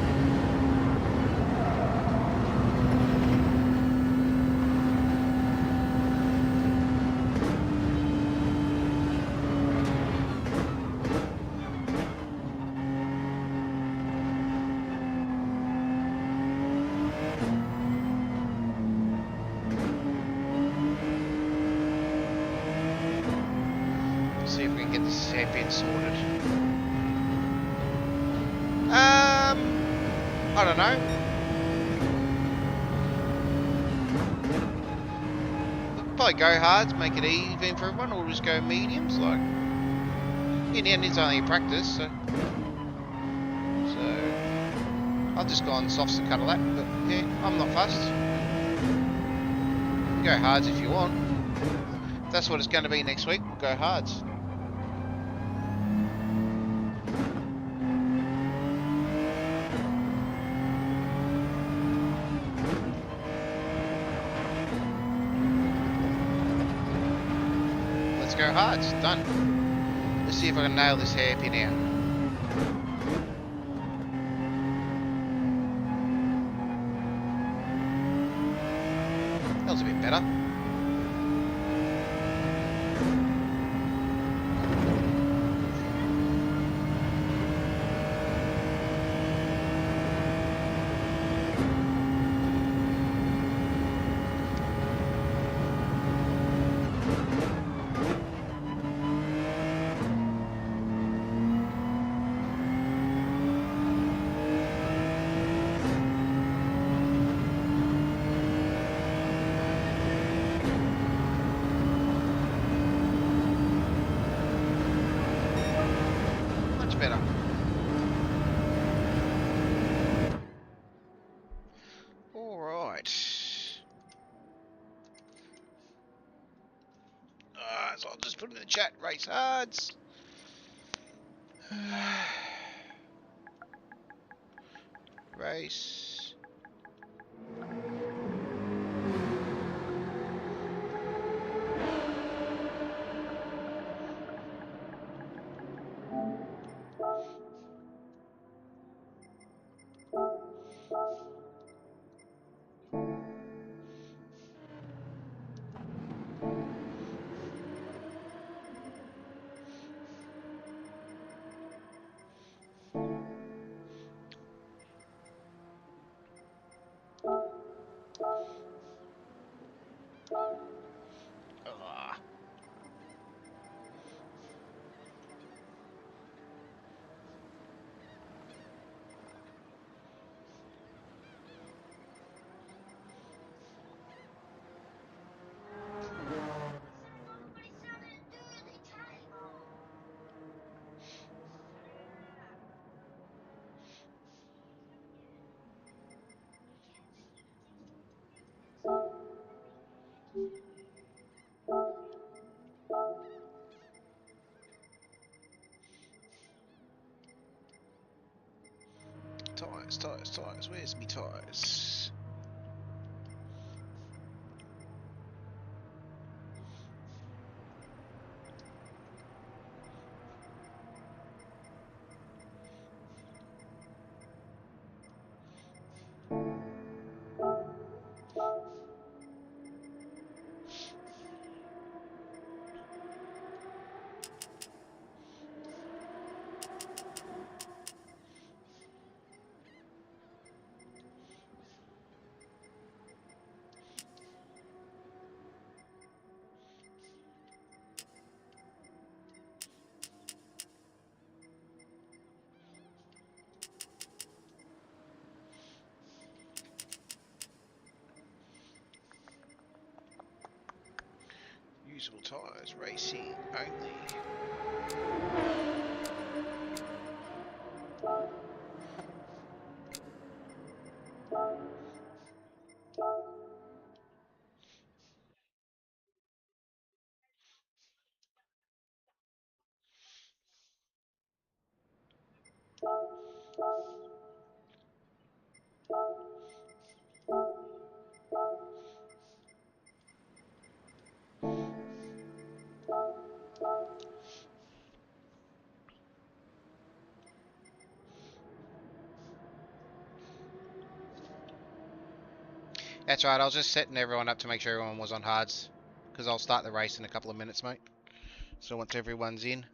See if we can get this hairpin sorted. I don't know. probably go hard, make it even for everyone, or just go mediums. Like, in the end, it's only a practice, so I'll just go on softs and cut a lap. But yeah, I'm not fussed. You go hards if you want. If that's what it's going to be next week, we'll go hards. Let's go hards. Done. Let's see if I can nail this hairpin out. That was a bit better. Better. All right. So I'll just put in the chat, race hards. Race. Tires. Where's me tires? Usable tires, racing only. That's right, I was just setting everyone up to make sure everyone was on hards. Because I'll start the race in a couple of minutes, mate. So once everyone's in.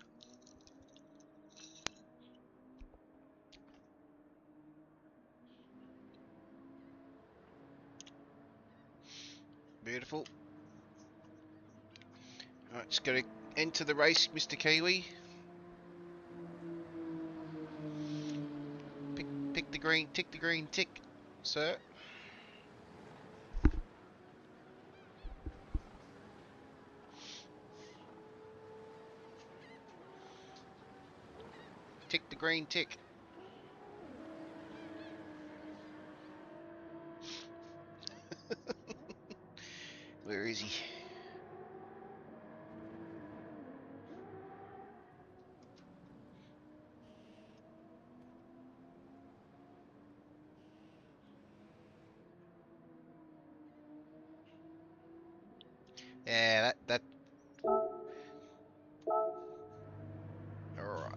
Beautiful. Alright, just gotta enter the race, Mr. Kiwi. Pick the green, tick the green, tick, sir. green tick. Where is he? Yeah, that. All right.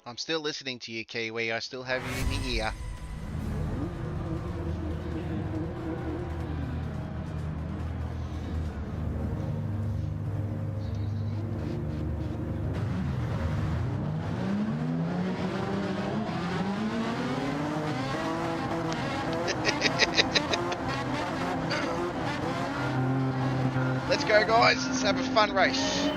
I'm still listening to you, Kiwi. I still have you in the ear. Let's go, guys. Let's have a fun race.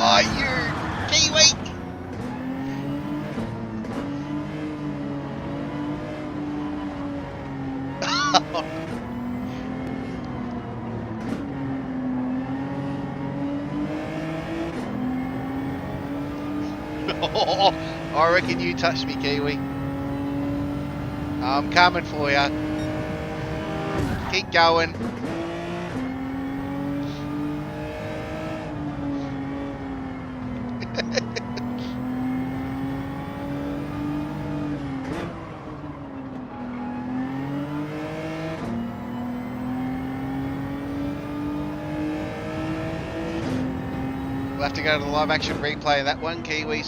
Oh, you Kiwi! I reckon you touched me, Kiwi. I'm coming for you. Keep going. We'll have to go to the live action replay of that one. Kiwi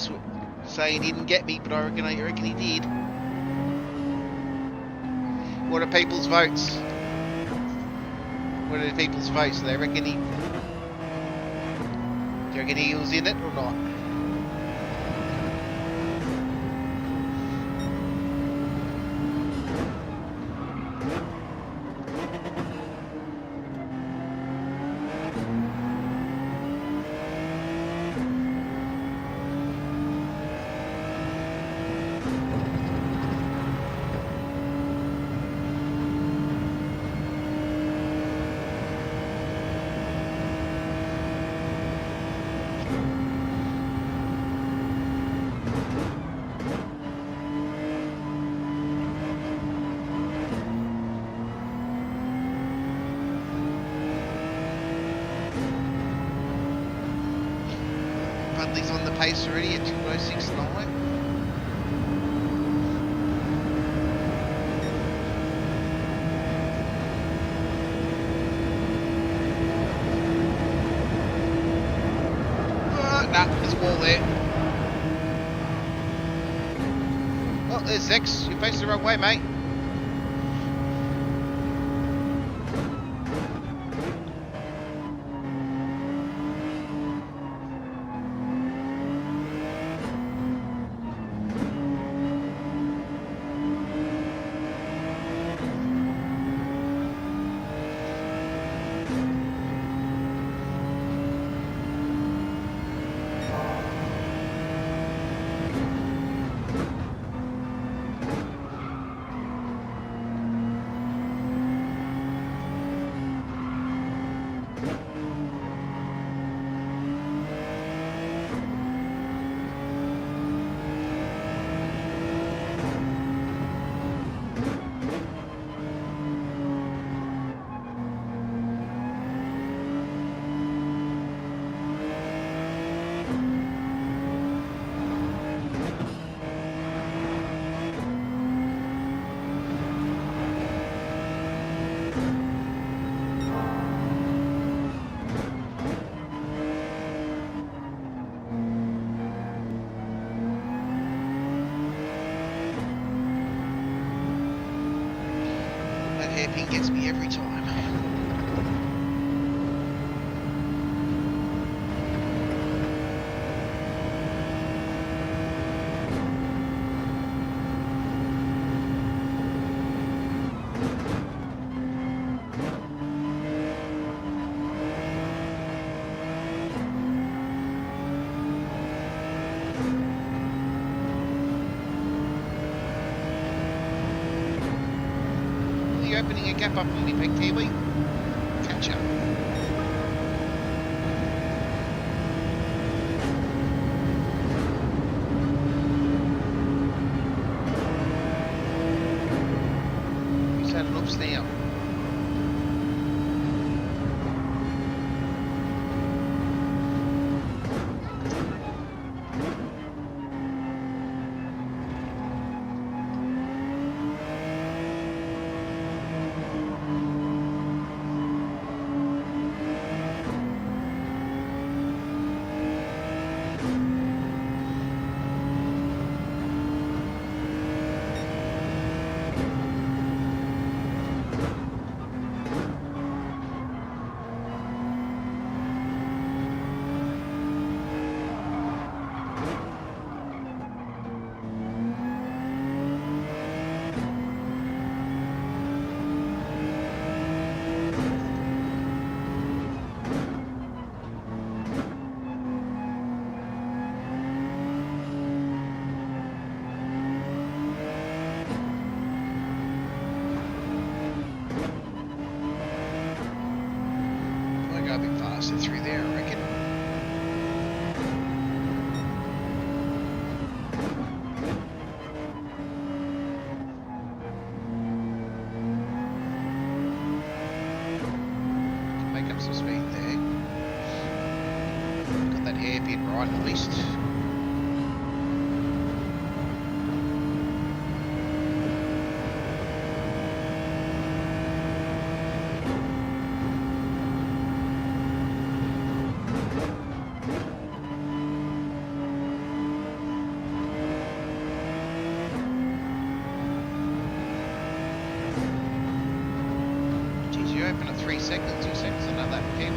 saying he didn't get me, but I reckon he did. What are people's votes? What are the people's votes? Do they reckon he... Do you reckon he was in it or not? Budley's on the pace already at 2:06.9. Nah, there's a wall there. Oh, there's Zex. You're facing the wrong way, mate. That hairpin gets me every time. a gap up on me, Big Kiwi. Catch up. He's had an ups now. A bit faster through there, I reckon. Make up some speed there. Got that air bit right at least. Open at 3 seconds, 2 seconds on that lap, Kiwi.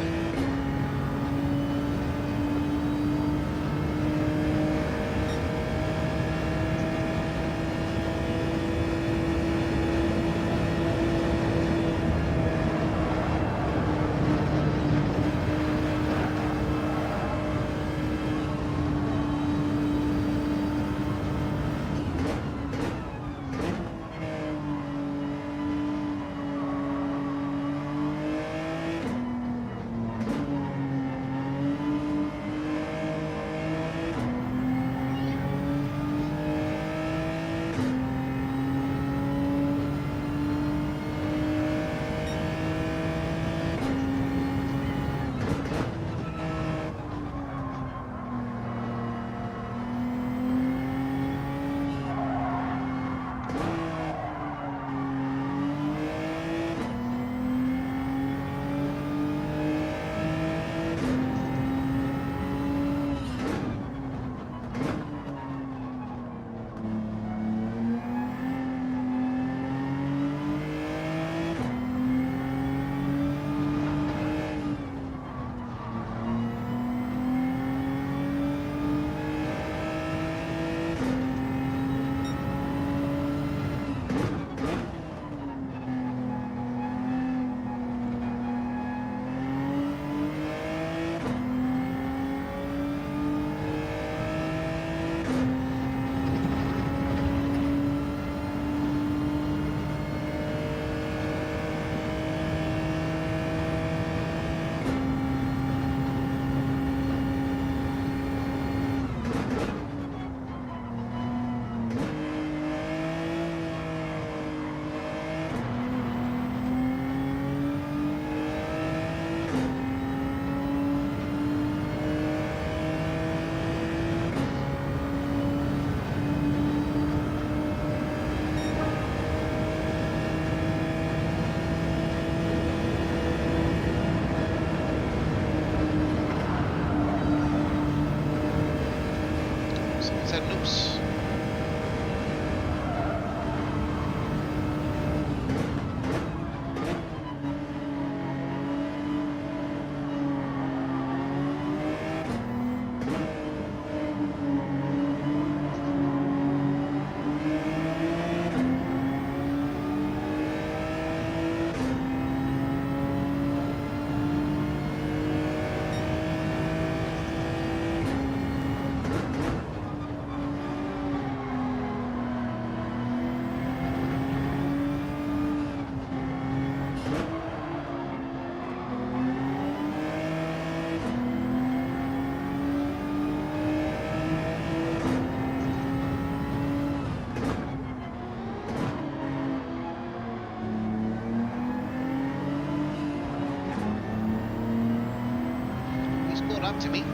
up to me.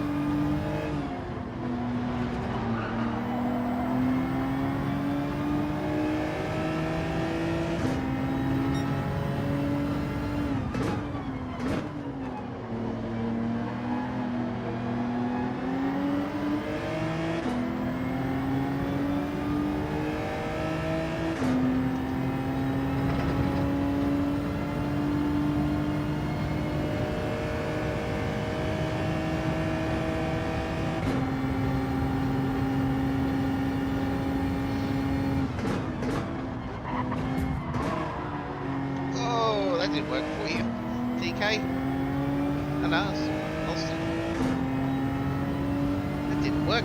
That didn't work for you, DK. And us, Austin. That didn't work.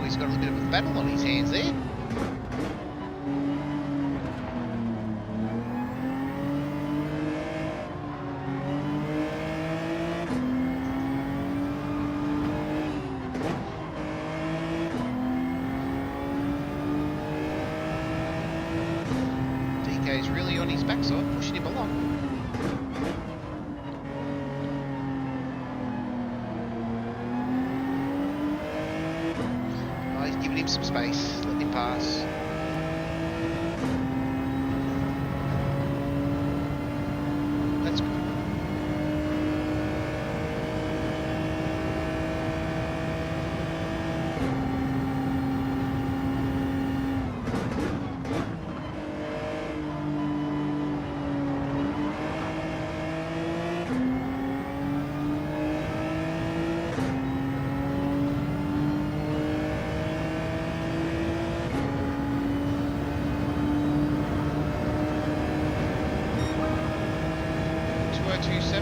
He's got a little bit of a battle on his hands there. DK's really on his backside, pushing him along. Giving him some space, letting him pass. That's good.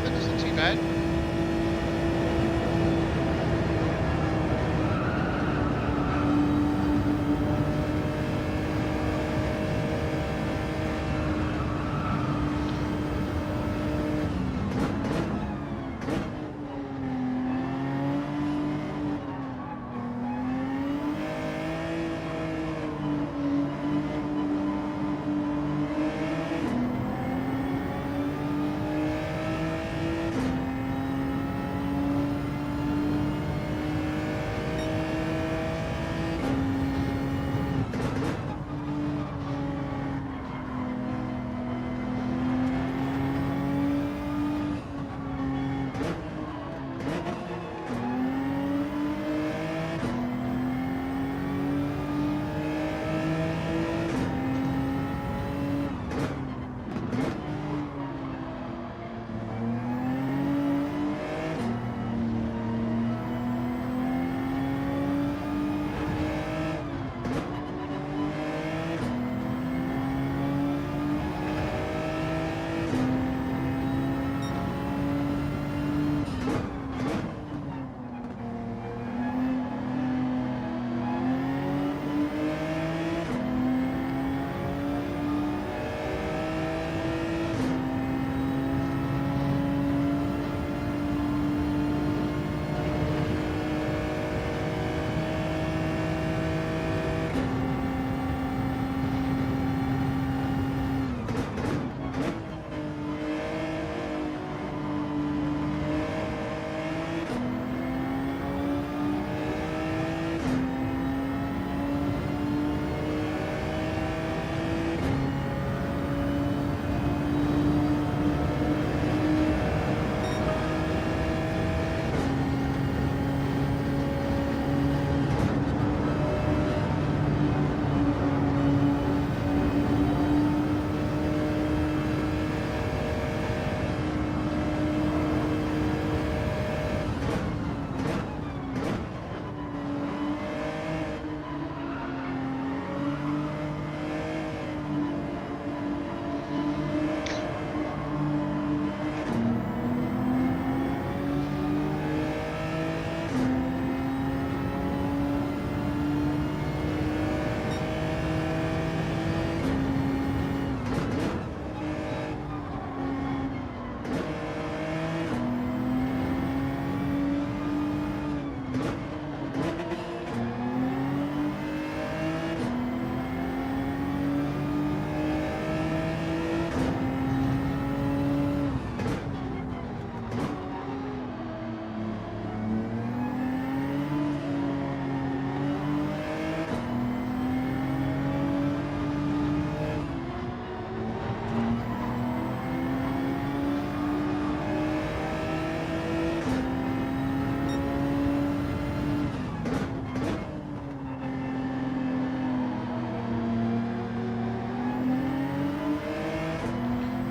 Isn't too bad.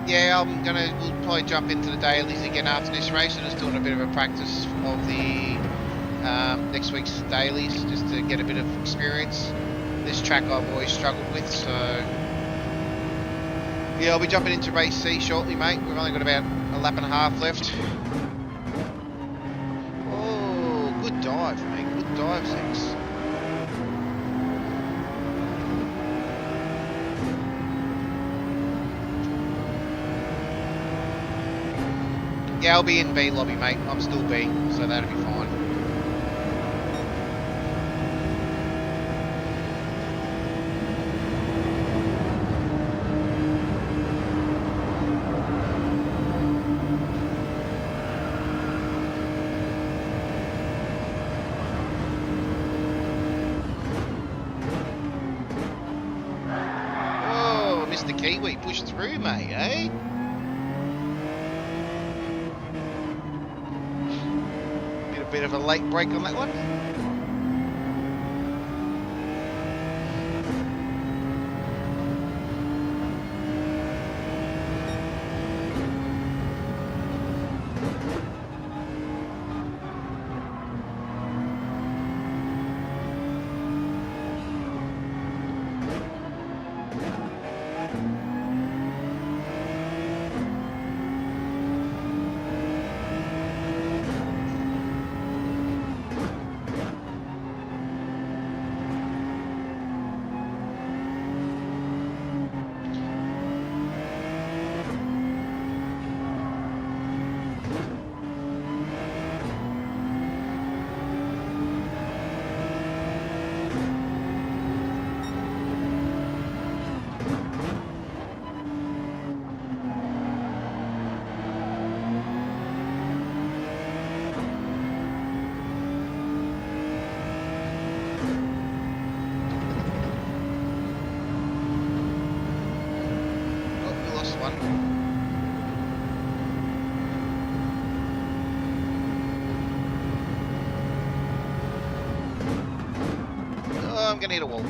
Yeah, we'll probably jump into the dailies again after this race. I'm just doing a bit of a practice of the next week's dailies, just to get a bit of experience. This track I've always struggled with, so yeah, I'll be jumping into race C shortly, mate. We've only got about a lap and a half left. Oh, good dive, mate. Good dive, Zex. Yeah, I'll be in B lobby, mate. I'm still B, so that'll be fine. Oh, Mr. Kiwi pushed through, mate, eh? Bit of a late break on that one. Oh, I'm gonna hit a wall.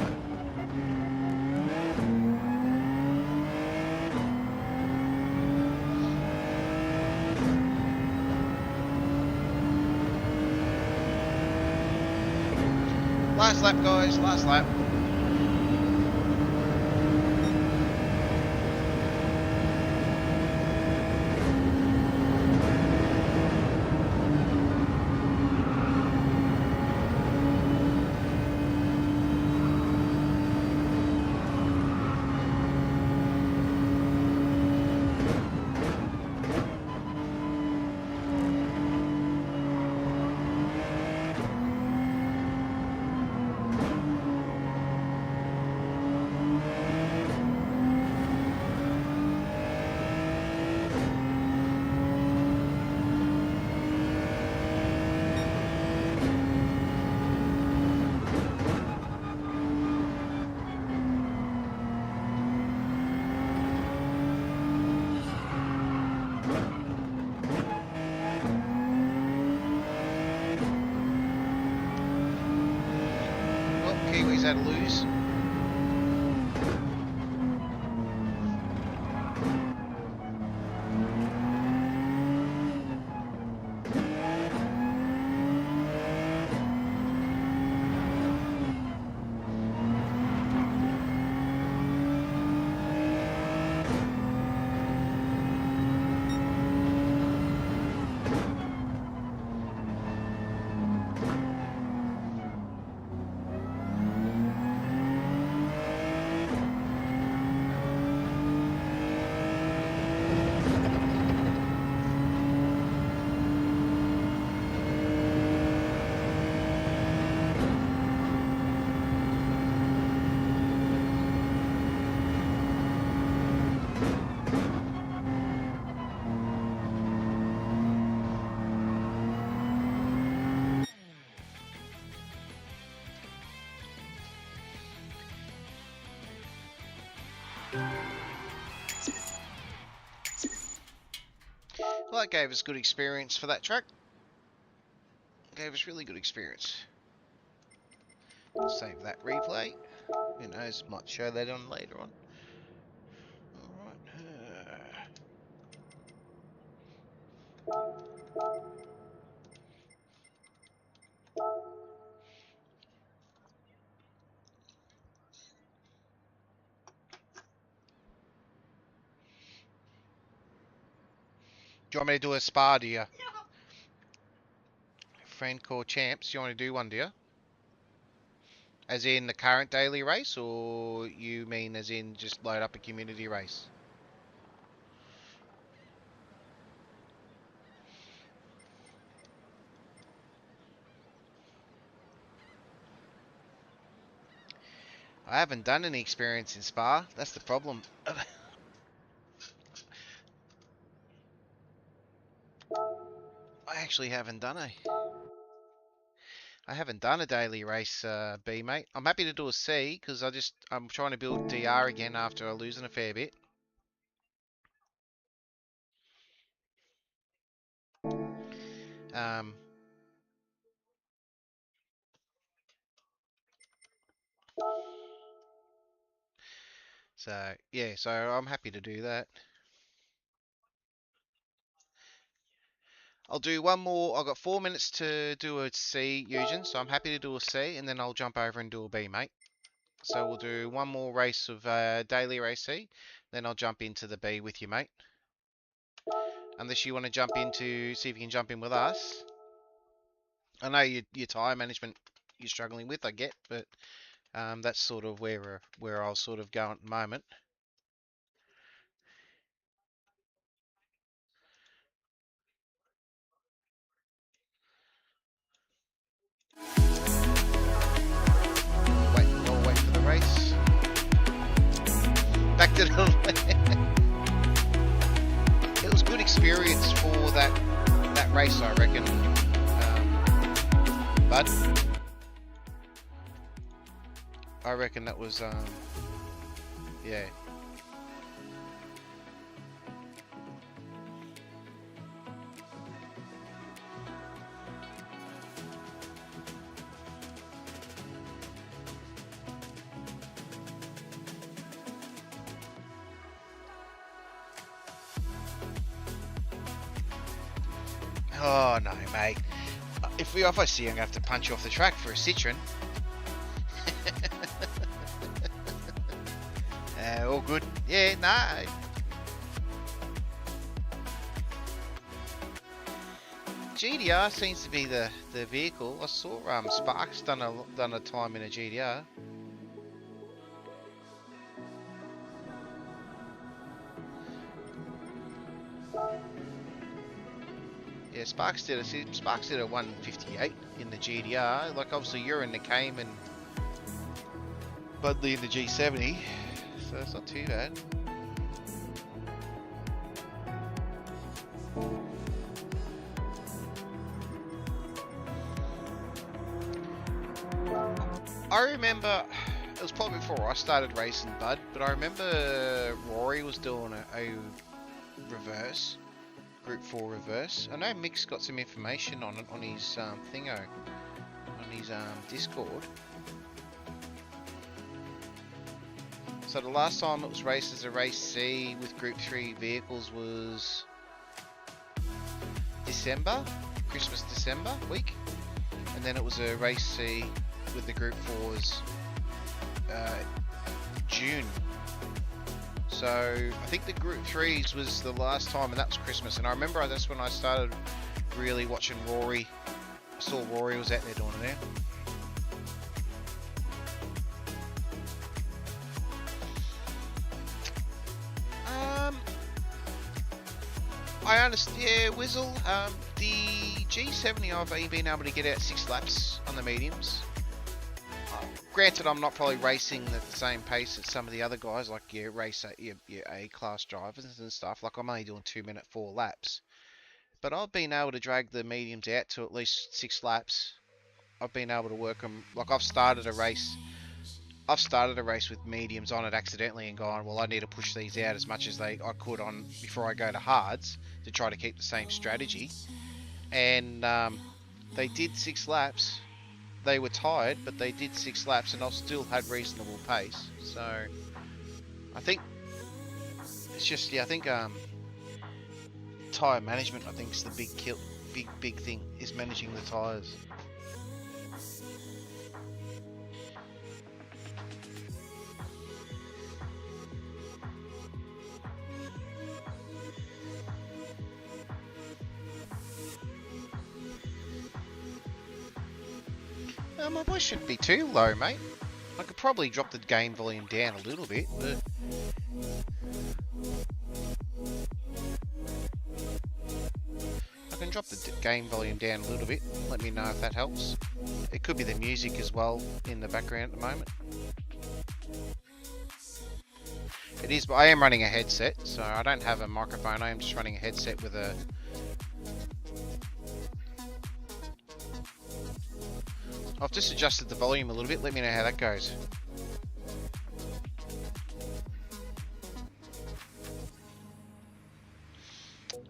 Last lap, guys. Last lap. Kiwis had to lose. Well, that gave us good experience for that track. Gave us really good experience. Save that replay. Who knows, might show that on later on. Alright. Do you want me to do a spa, do you? Friend called Champs, do you want to do one, do you? As in the current daily race, or you mean as in just load up a community race? I haven't done any experience in Spa. That's the problem. I actually haven't done a. I haven't done a daily race, B, mate. I'm happy to do a C because I'm trying to build DR again after losing a fair bit. Um, so yeah, so I'm happy to do that. I'll do one more. I've got 4 minutes to do a C, Eugen, so I'm happy to do a C, and then I'll jump over and do a B, mate. So we'll do one more race of daily race C, then I'll jump into the B with you, mate. Unless you want to jump into, see if you can jump in with us. I know your tyre management you're struggling with, I get, but that's sort of where I'll sort of go at the moment. We'll wait for the race. Back to the It was good experience for that race, I reckon. But I reckon that was yeah. Oh no, mate. If I see you, I'm gonna have to punch you off the track for a Citroen. All good. Yeah, nah. GDR seems to be the vehicle. I saw Sparks done a time in a GDR. Yeah, Sparks did a 158 in the GDR. Like obviously you're in the Cayman, Budley in the G70, so it's not too bad. I remember it was probably before I started racing, Bud, but I remember Rory was doing a reverse. Group 4 reverse. I know Mick's got some information on it on his thingo, on his Discord. So the last time it was raced as a race C with Group 3 vehicles was December, Christmas December week, and then it was a race C with the Group 4s June. So I think the Group 3s was the last time, and that was Christmas. And I remember that's when I started really watching Rory. I saw Rory was out there doing it now. I understand. Yeah, Wizzle. The G70 I've been able to get out 6 laps on the mediums. Granted, I'm not probably racing at the same pace as some of the other guys, like your A-class drivers and stuff. Like I'm only doing 2-minute 4 laps, but I've been able to drag the mediums out to at least 6 laps. I've been able to work them. Like I've started a race with mediums on it accidentally and gone, well, I need to push these out as much as I could on before I go to hards to try to keep the same strategy. And they did 6 laps. They were tired, but they did 6 laps, and I still had reasonable pace. So I think it's just I think tyre management I think is the big big thing is managing the tyres. My voice shouldn't be too low, mate. I could probably drop the gain volume down a little bit, but I can drop the gain volume down a little bit. Let me know if that helps. It could be the music as well in the background at the moment. It is, but I am running a headset, so I don't have a microphone. I am just running a headset with a... I've just adjusted the volume a little bit. Let me know how that goes.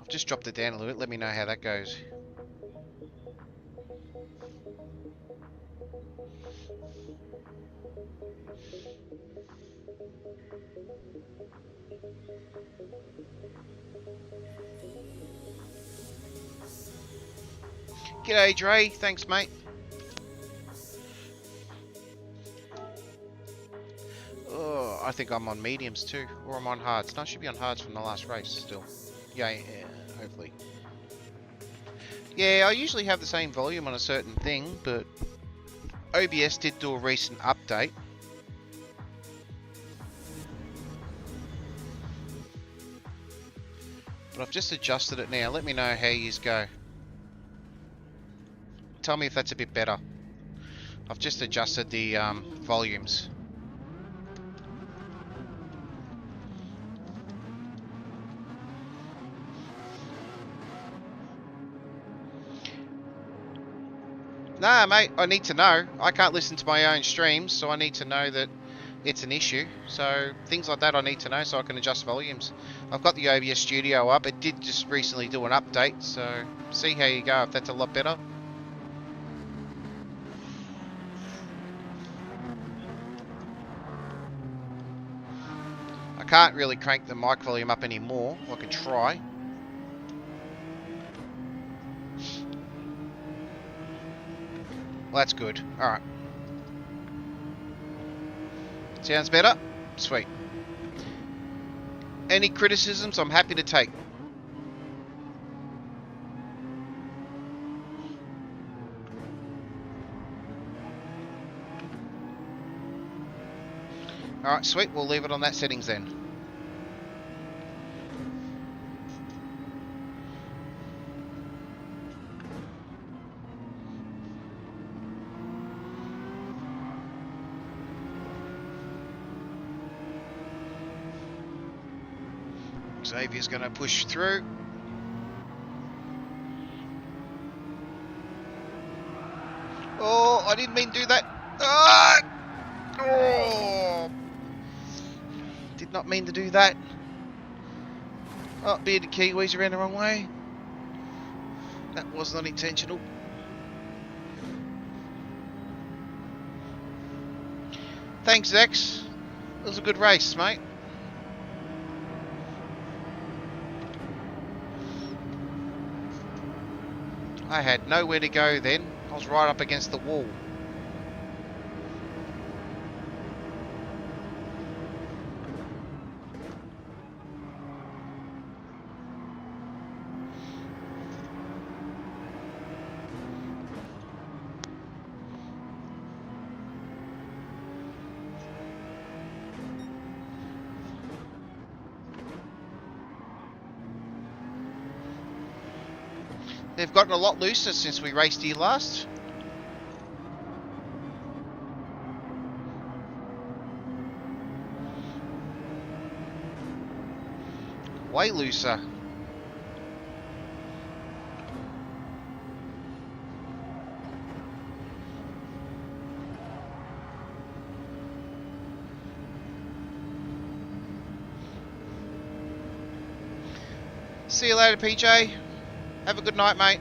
I've just dropped it down a little bit. Let me know how that goes. G'day, Dre. Thanks, mate. Oh, I think I'm on mediums too, or I'm on hards. No, I should be on hards from the last race still. Yeah, hopefully. Yeah, I usually have the same volume on a certain thing, but OBS did do a recent update. But I've just adjusted it now. Let me know how yous go. Tell me if that's a bit better. I've just adjusted the volumes. Nah, mate, I need to know. I can't listen to my own streams, so I need to know that it's an issue. So things like that I need to know so I can adjust volumes. I've got the OBS Studio up. It did just recently do an update, so see how you go if that's a lot better. I can't really crank the mic volume up anymore. I can try. Well, that's good. Alright. Sounds better? Sweet. Any criticisms, I'm happy to take. Alright, sweet. We'll leave it on that settings then. Xavier's going to push through. Oh, I didn't mean to do that. Ah! Oh! Did not mean to do that. Oh, bearded Kiwis around the wrong way. That was not intentional. Thanks, Zex. It was a good race, mate. I had nowhere to go then. I was right up against the wall. They've gotten a lot looser since we raced here last. Way looser. See you later, PJ. Have a good night, mate.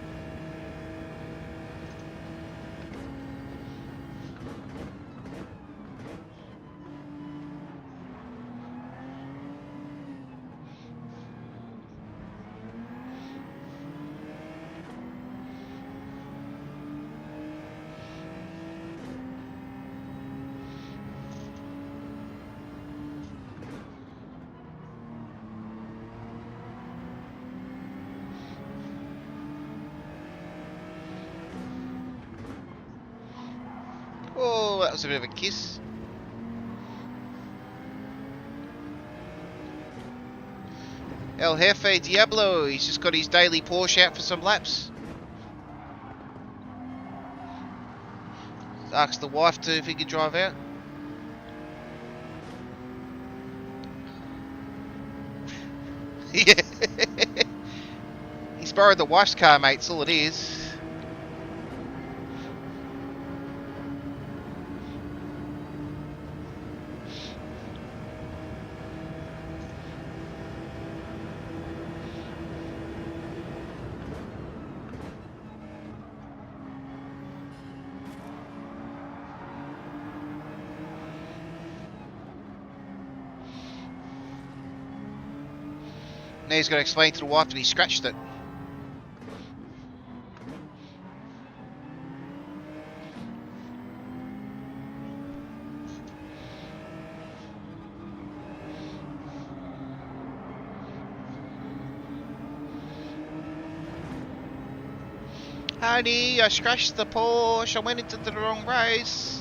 was a bit of a kiss. El Jefe Diablo, he's just got his daily Porsche out for some laps. Asked the wife to if he could drive out. Yeah. He's borrowed the wife's car, mate, that's all it is. Now he's got to explain to the wife that he scratched it. Honey, I scratched the Porsche. I went into the wrong race.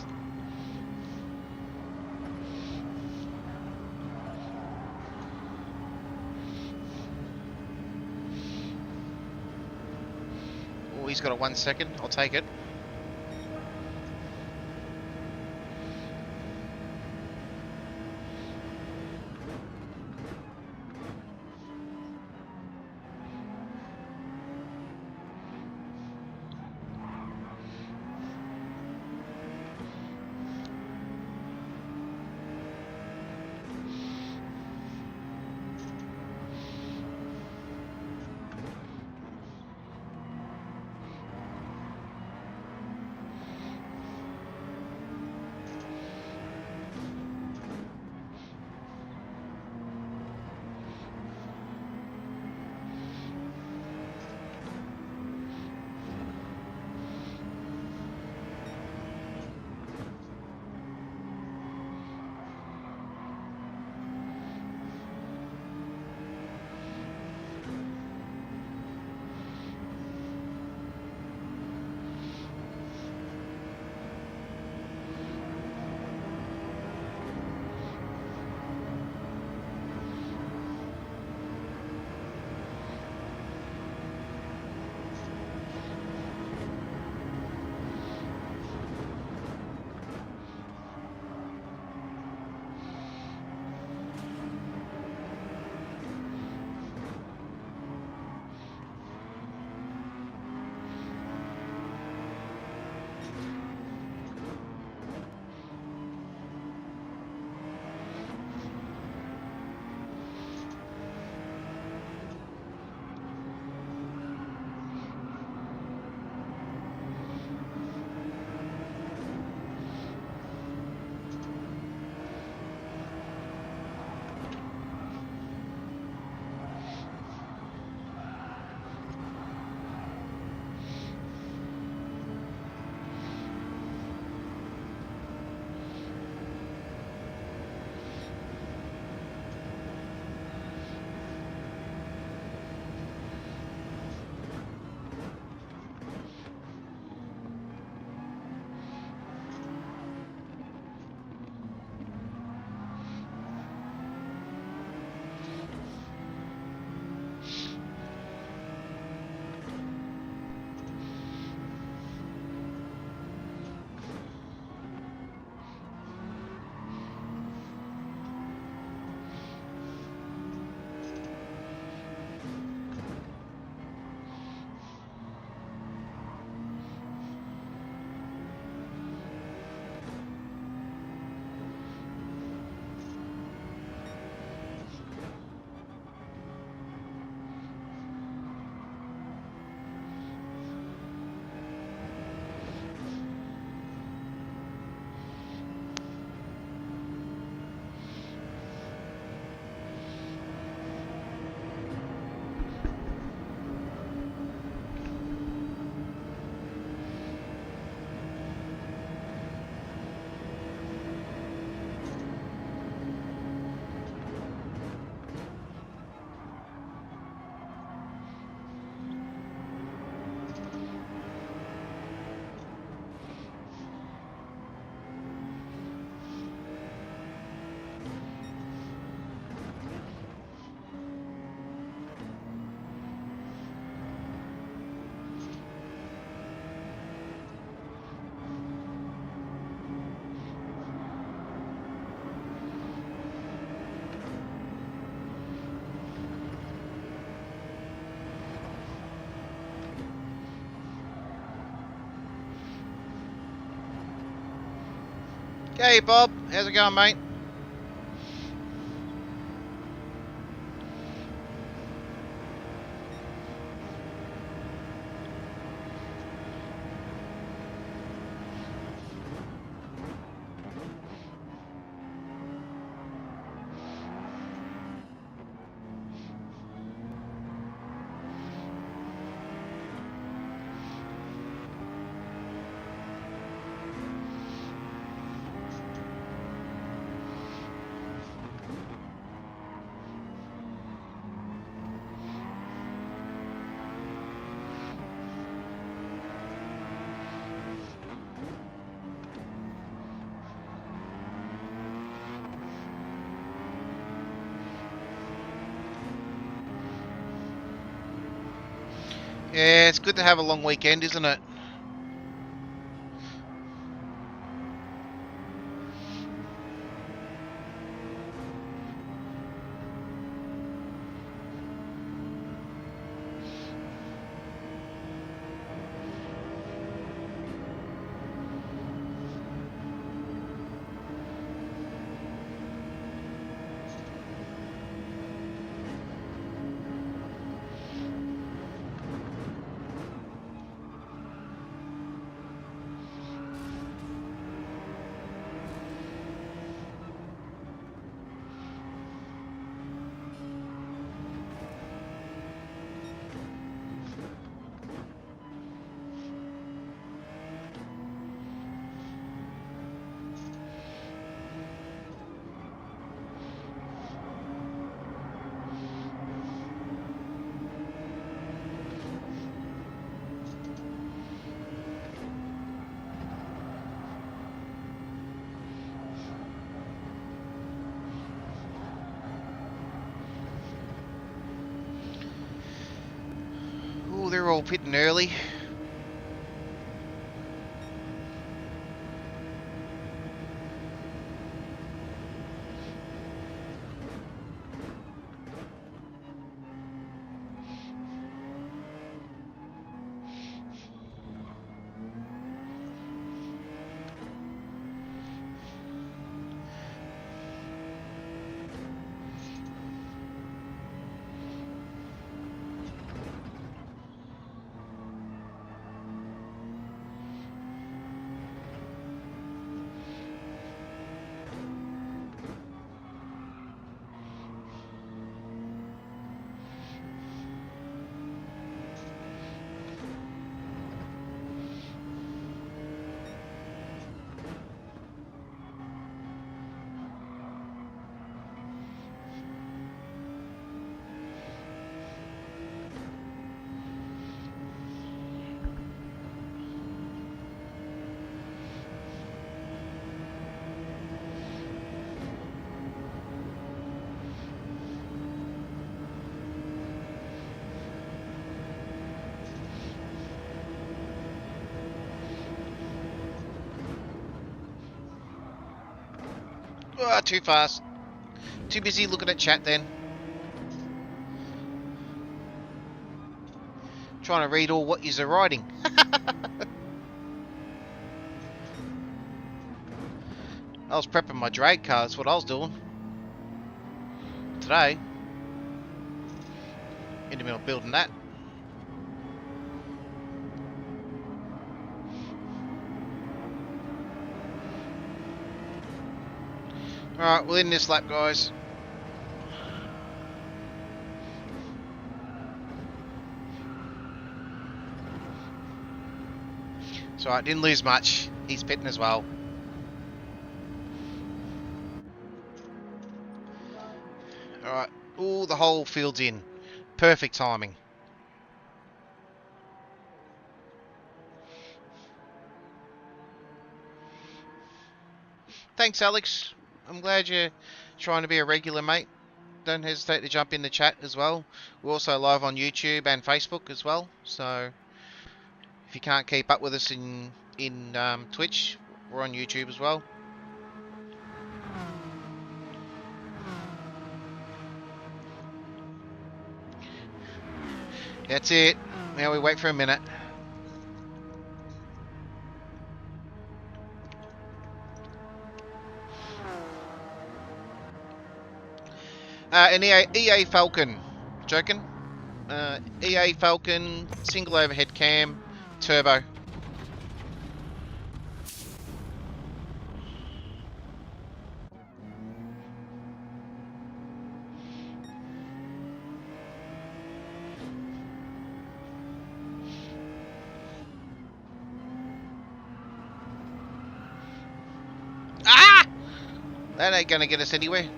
Oh, he's got a 1 second. I'll take it. Hey Bob, how's it going, mate? Yeah, it's good to have a long weekend, isn't it? Ooh, they're all pitting early. Ah, too fast. Too busy looking at chat then. Trying to read all what you're writing. I was prepping my drag car, that's what I was doing. Today. In the middle of building that. Alright, we'll end this lap, guys. It's alright, didn't lose much. He's pitting as well. Alright. Ooh, the whole field's in. Perfect timing. Thanks, Alex. I'm glad you're trying to be a regular, mate. Don't hesitate to jump in the chat as well. We're also live on YouTube and Facebook as well. So if you can't keep up with us in Twitch, we're on YouTube as well. That's it. Now we wait for a minute. An EA Falcon. Joking? EA Falcon, single overhead cam, turbo. Ah! That ain't gonna get us anywhere.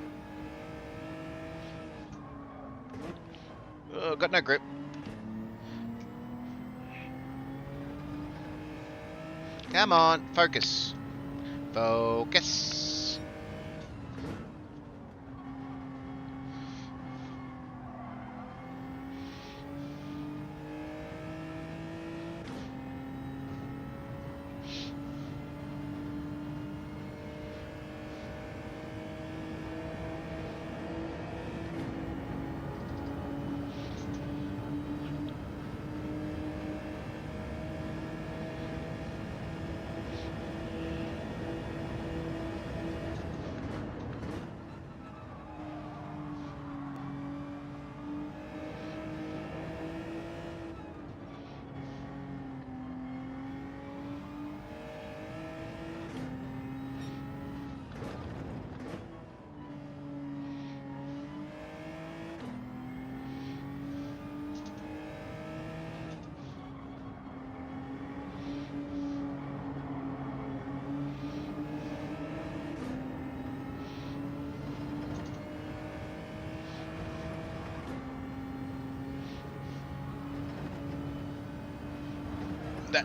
Oh, got no grip. Come on, focus. Focus.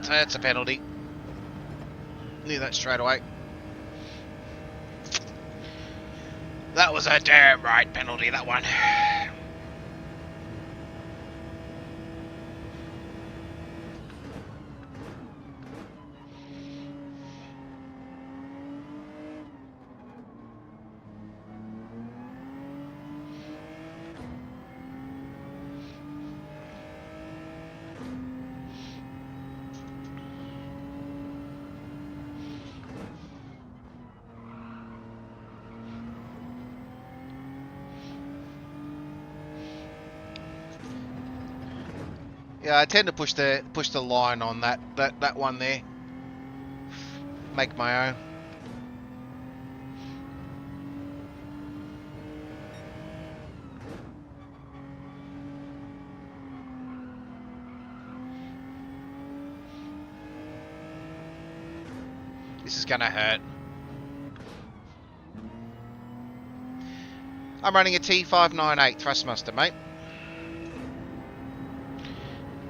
That's a penalty. Knew that straight away. That was a damn right penalty, that one. Yeah, I tend to push the line on that one there. Make my own. This is gonna hurt. I'm running a T598 Thrustmaster, mate.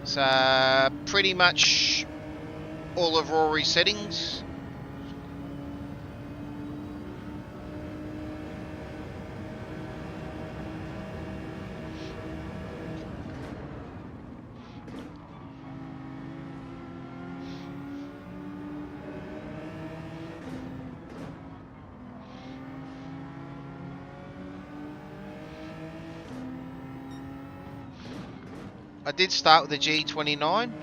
So pretty much all of Rory's settings. I did start with the G29. And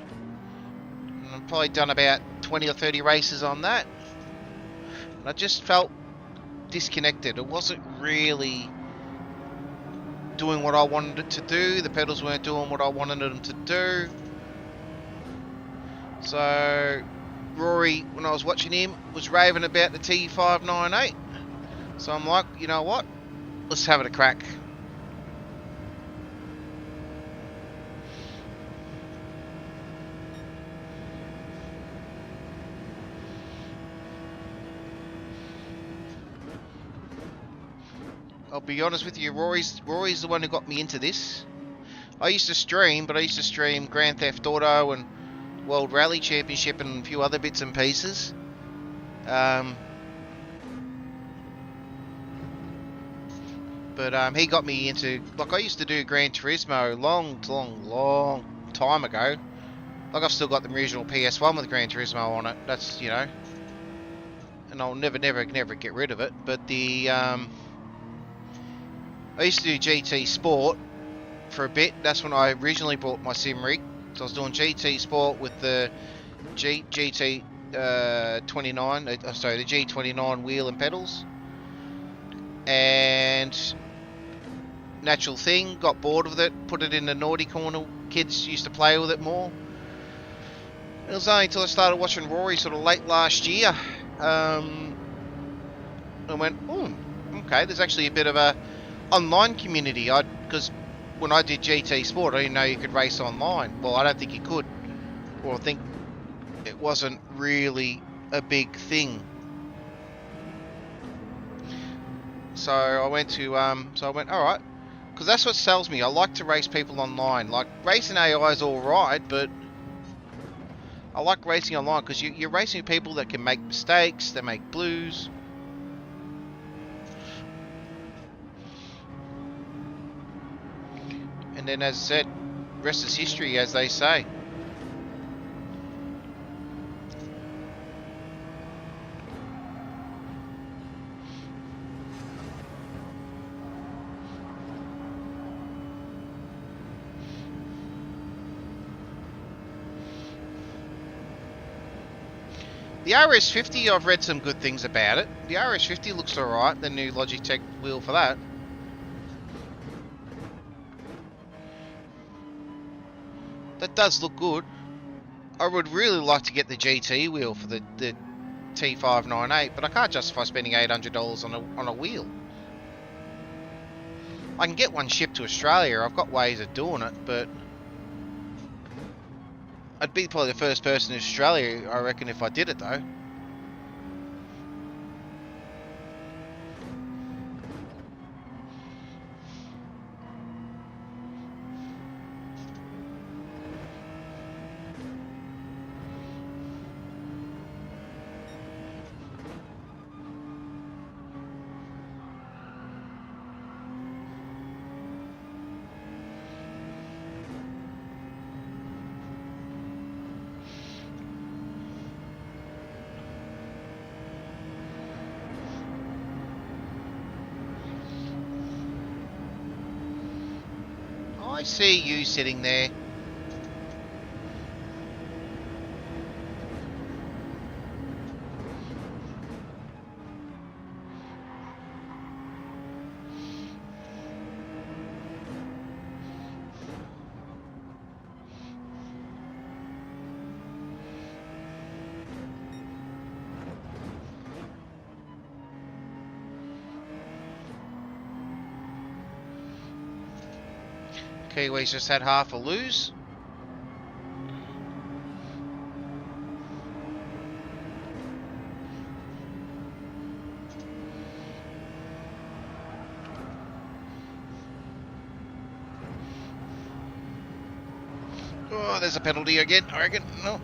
I've probably done about 20 or 30 races on that. And I just felt disconnected. It wasn't really doing what I wanted it to do. The pedals weren't doing what I wanted them to do. So Rory, when I was watching him, was raving about the T598. So I'm like, you know what? Let's have it a crack. I'll be honest with you, Rory's the one who got me into this. I used to stream, but I used to stream Grand Theft Auto and World Rally Championship and a few other bits and pieces. But he got me into, like, I used to do Gran Turismo long time ago. Like, I've still got the original PS1 with Gran Turismo on it. That's, you know, and I'll never get rid of it. But the I used to do GT Sport for a bit. That's when I originally bought my sim rig. So I was doing GT Sport with the GT 29, sorry, the G29 wheel and pedals. And natural thing. Got bored with it, put it in the naughty corner. Kids used to play with it more. It was only until I started watching Rory sort of late last year. I went, oh, okay, there's actually a bit of a online community. Because when I did GT Sport, I didn't know you could race online. Well, I don't think you could. Or I think it wasn't really a big thing. So I went, alright. Because that's what sells me. I like to race people online. Like, racing AI is alright, but I like racing online because you're racing people that can make mistakes, they make blues. And then, as I said, rest is history, as they say. The RS50, I've read some good things about it. The RS50 looks alright, the new Logitech wheel for that. That does look good. I would really like to get the GT wheel for the T598, but I can't justify spending $800 on a wheel. I can get one shipped to Australia. I've got ways of doing it, but I'd be probably the first person in Australia, I reckon, if I did it though. I see you sitting there. Kiwis just had half a lose. Oh, there's a penalty again, I reckon. No.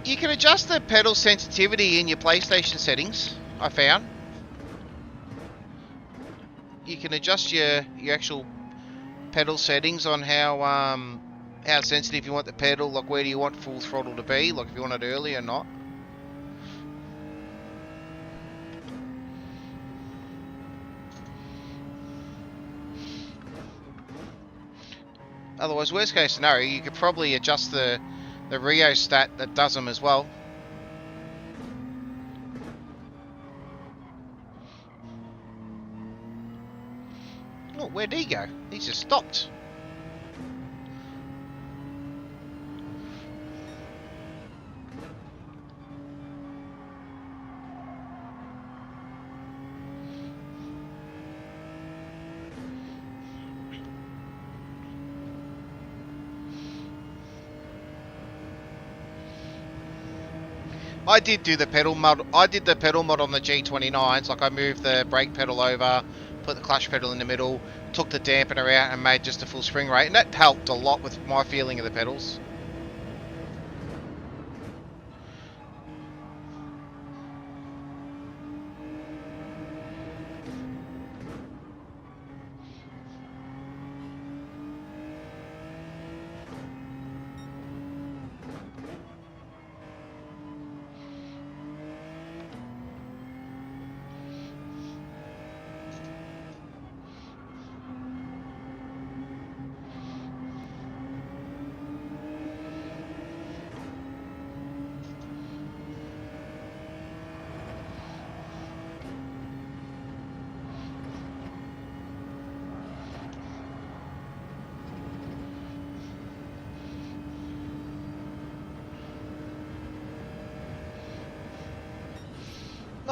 You can adjust the pedal sensitivity in your PlayStation settings, I found. You can adjust your actual pedal settings on how sensitive you want the pedal, like where do you want full throttle to be, like if you want it early or not. Otherwise, worst case scenario, you could probably adjust the rheostat that does them as well. Oh, where'd he go? He's just stopped. I did do the pedal mod. I did the pedal mod on the G29s. Like I moved the brake pedal over, put the clutch pedal in the middle, took the dampener out, and made just a full spring rate, and that helped a lot with my feeling of the pedals.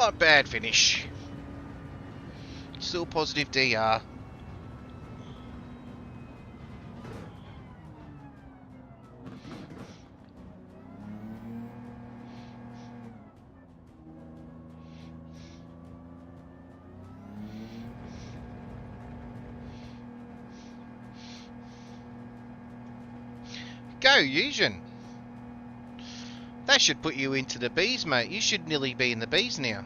Not bad finish. Still positive DR. Go, Eugen. That should put you into the Bs, mate. You should nearly be in the Bs now.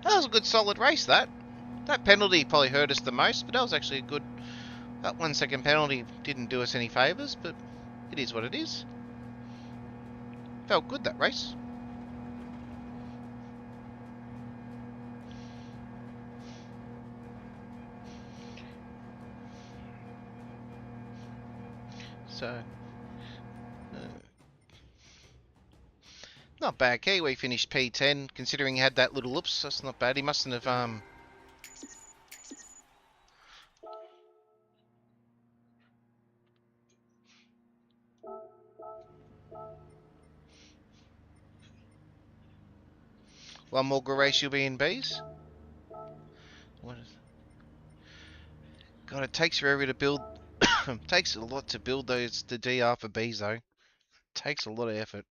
That was a good solid race, that. That penalty probably hurt us the most, but that was actually a good... That 1 second penalty didn't do us any favours, but it is what it is. Felt good, that race. So... not bad. Kiwi finished P10, considering he had that little oops. That's not bad. He mustn't have... One more good race, you'll be in Bs. What is... God, it takes forever to build... takes a lot to build those the DR for Bs, though. Takes a lot of effort.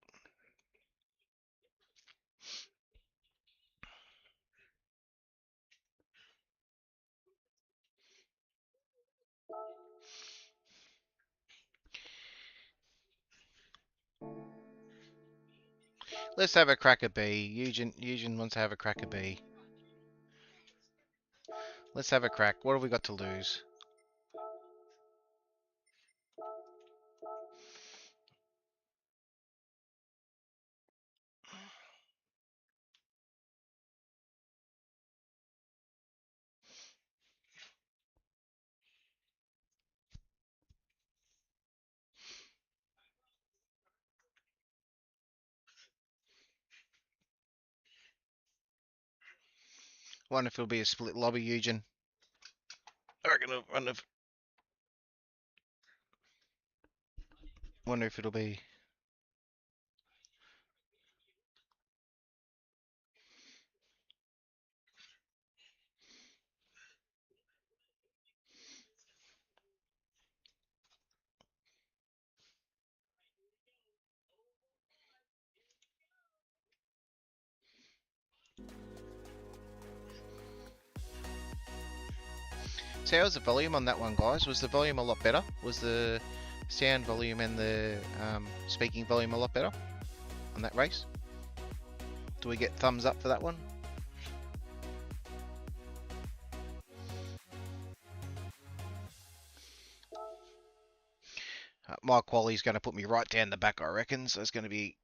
Let's have a crack at B. Eugen wants to have a crack at B. Let's have a crack. What have we got to lose? Wonder if it'll be a split lobby, Eugen. Wonder if it'll be... So how's the volume on that one, guys? Was the volume a lot better? Was the sound volume and the speaking volume a lot better on that race? Do we get thumbs up for that one? My quality's going to put me right down the back, I reckon. So it's going to be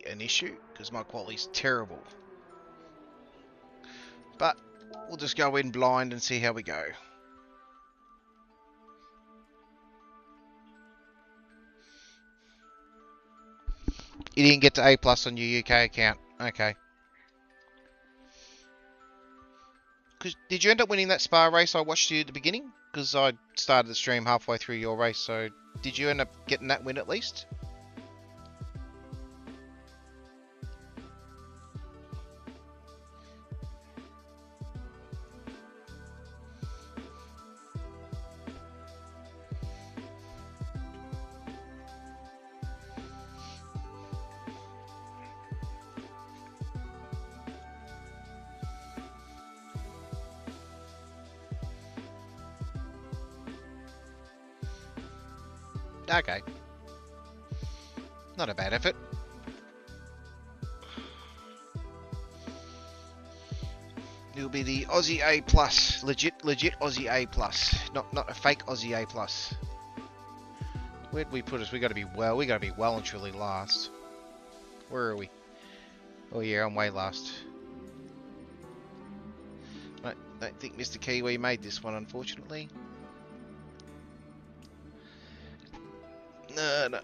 an issue because my quality's terrible. But we'll just go in blind and see how we go. You didn't get to A+ on your UK account. Okay. Did you end up winning that Spa race I watched you at the beginning? Because I started the stream halfway through your race, so did you end up getting that win at least? Okay. Not a bad effort. It'll be the Aussie A+, legit Aussie A+, not a fake Aussie A+. Where'd we put us? We gotta be well and truly last. Where are we? Oh yeah, I'm way last. I don't think Mr. Kiwi made this one, unfortunately. No.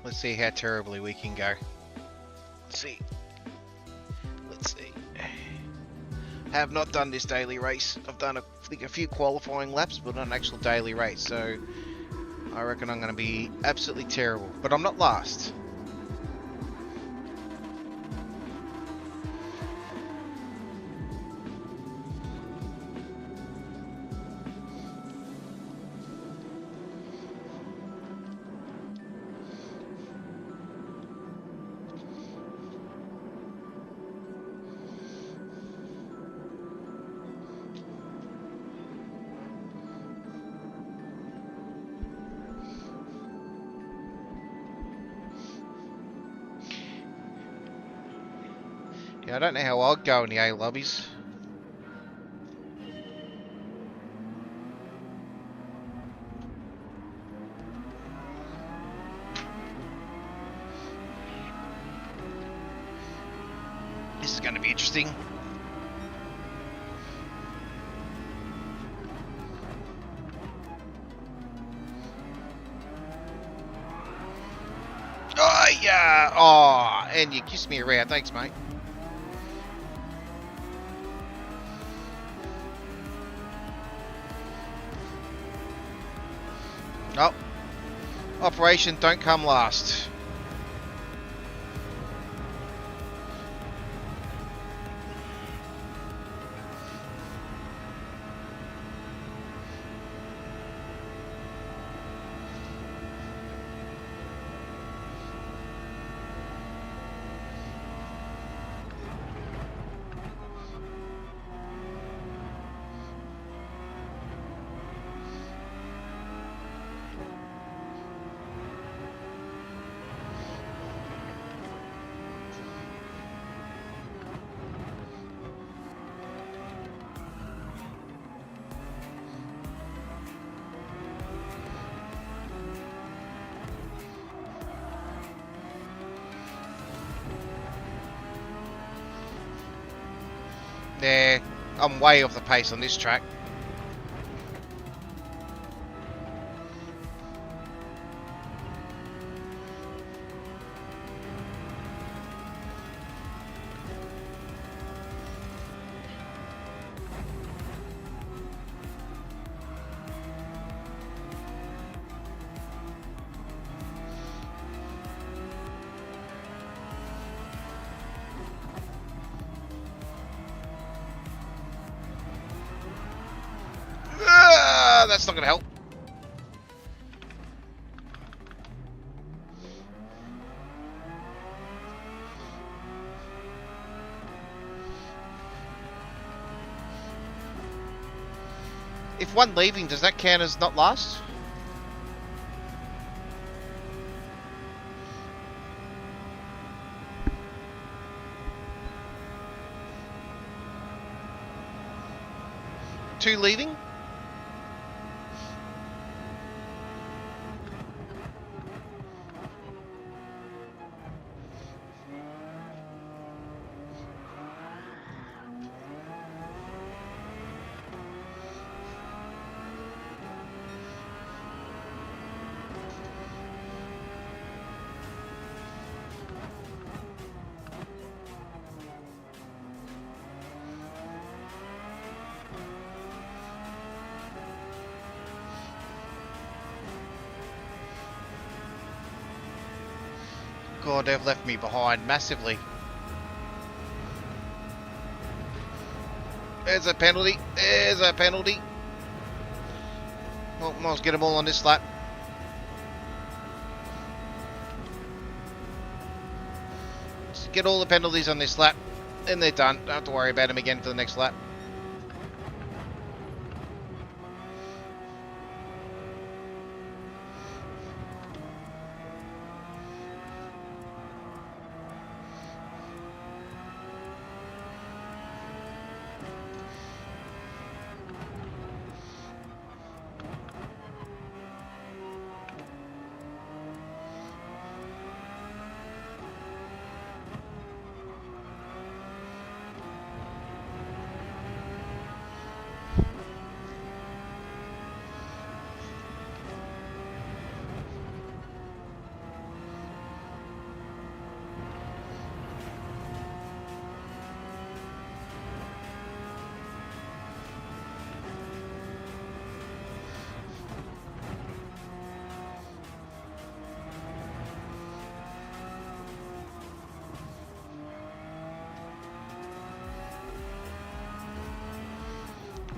Let's see how terribly we can go. Let's see. Have not done this daily race. I've done, I think, a few qualifying laps, but not an actual daily race. So I reckon I'm going to be absolutely terrible. But I'm not last. Yeah, I don't know how I'd go in the A lobbies. This is going to be interesting. Oh, yeah. Oh, and you kissed me around. Thanks, mate. Oh, Operation Don't Come Last. There, I'm way off the pace on this track. That's not going to help. If one leaving, does that count as not last? Two leaving? God, they've left me behind massively. There's a penalty. There's a penalty. Well, might as well get them all on this lap. Just get all the penalties on this lap. Then they're done. Don't have to worry about them again for the next lap.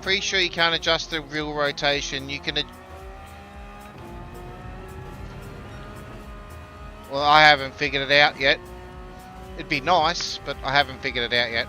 Pretty sure you can't adjust the wheel rotation. You can. Well, I haven't figured it out yet. It'd be nice, but I haven't figured it out yet.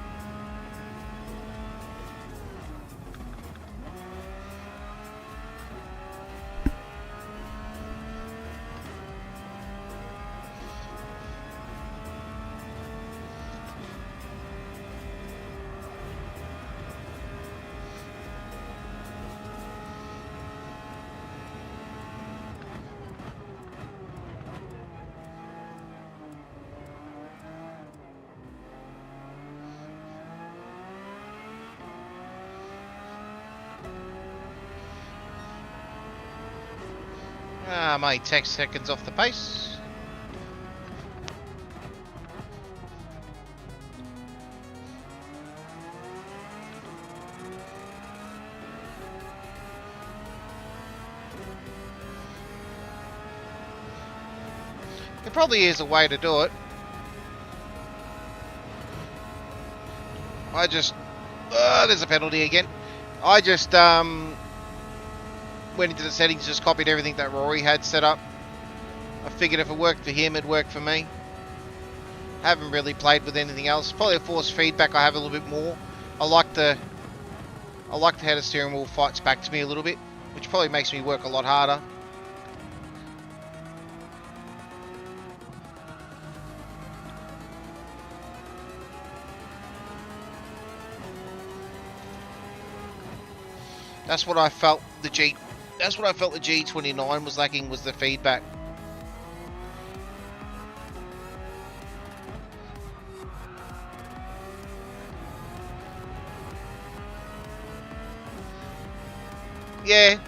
I'm only 10 seconds off the pace. There probably is a way to do it. I just... there's a penalty again. I just went into the settings, just copied everything that Rory had set up. I figured if it worked for him, it'd work for me. Haven't really played with anything else. Probably a force feedback I have a little bit more. I like how the steering wheel fights back to me a little bit, which probably makes me work a lot harder. That's what I felt the G29 was lacking, was the feedback. Yeah.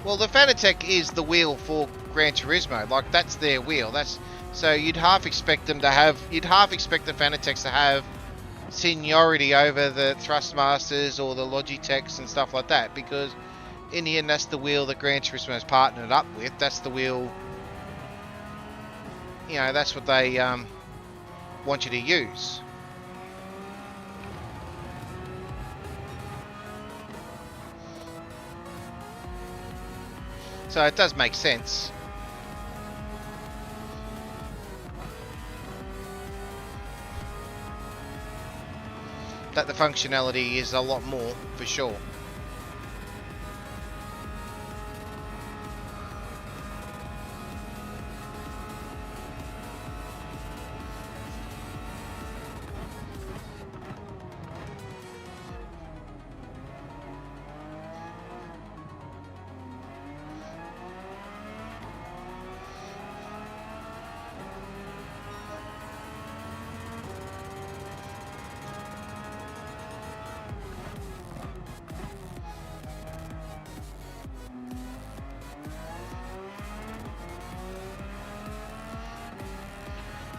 Well, the Fanatec is the wheel for Gran Turismo. Like, that's their wheel. So you'd half expect the Fanatecs to have seniority over the Thrustmasters or the Logitechs and stuff like that, because in the end, that's the wheel that Gran Turismo is partnered up with. That's the wheel, you know, that's what they want you to use. So it does make sense. That the functionality is a lot more, for sure.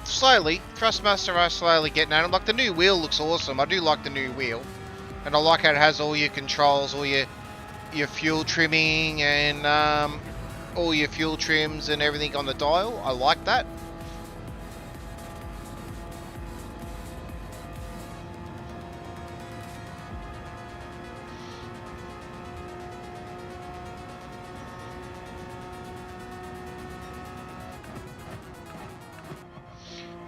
Slowly, Thrustmaster are slowly getting at it. Like, the new wheel looks awesome. I do like the new wheel, and I like how it has all your controls, all your fuel trimming, and all your fuel trims and everything on the dial. I like that.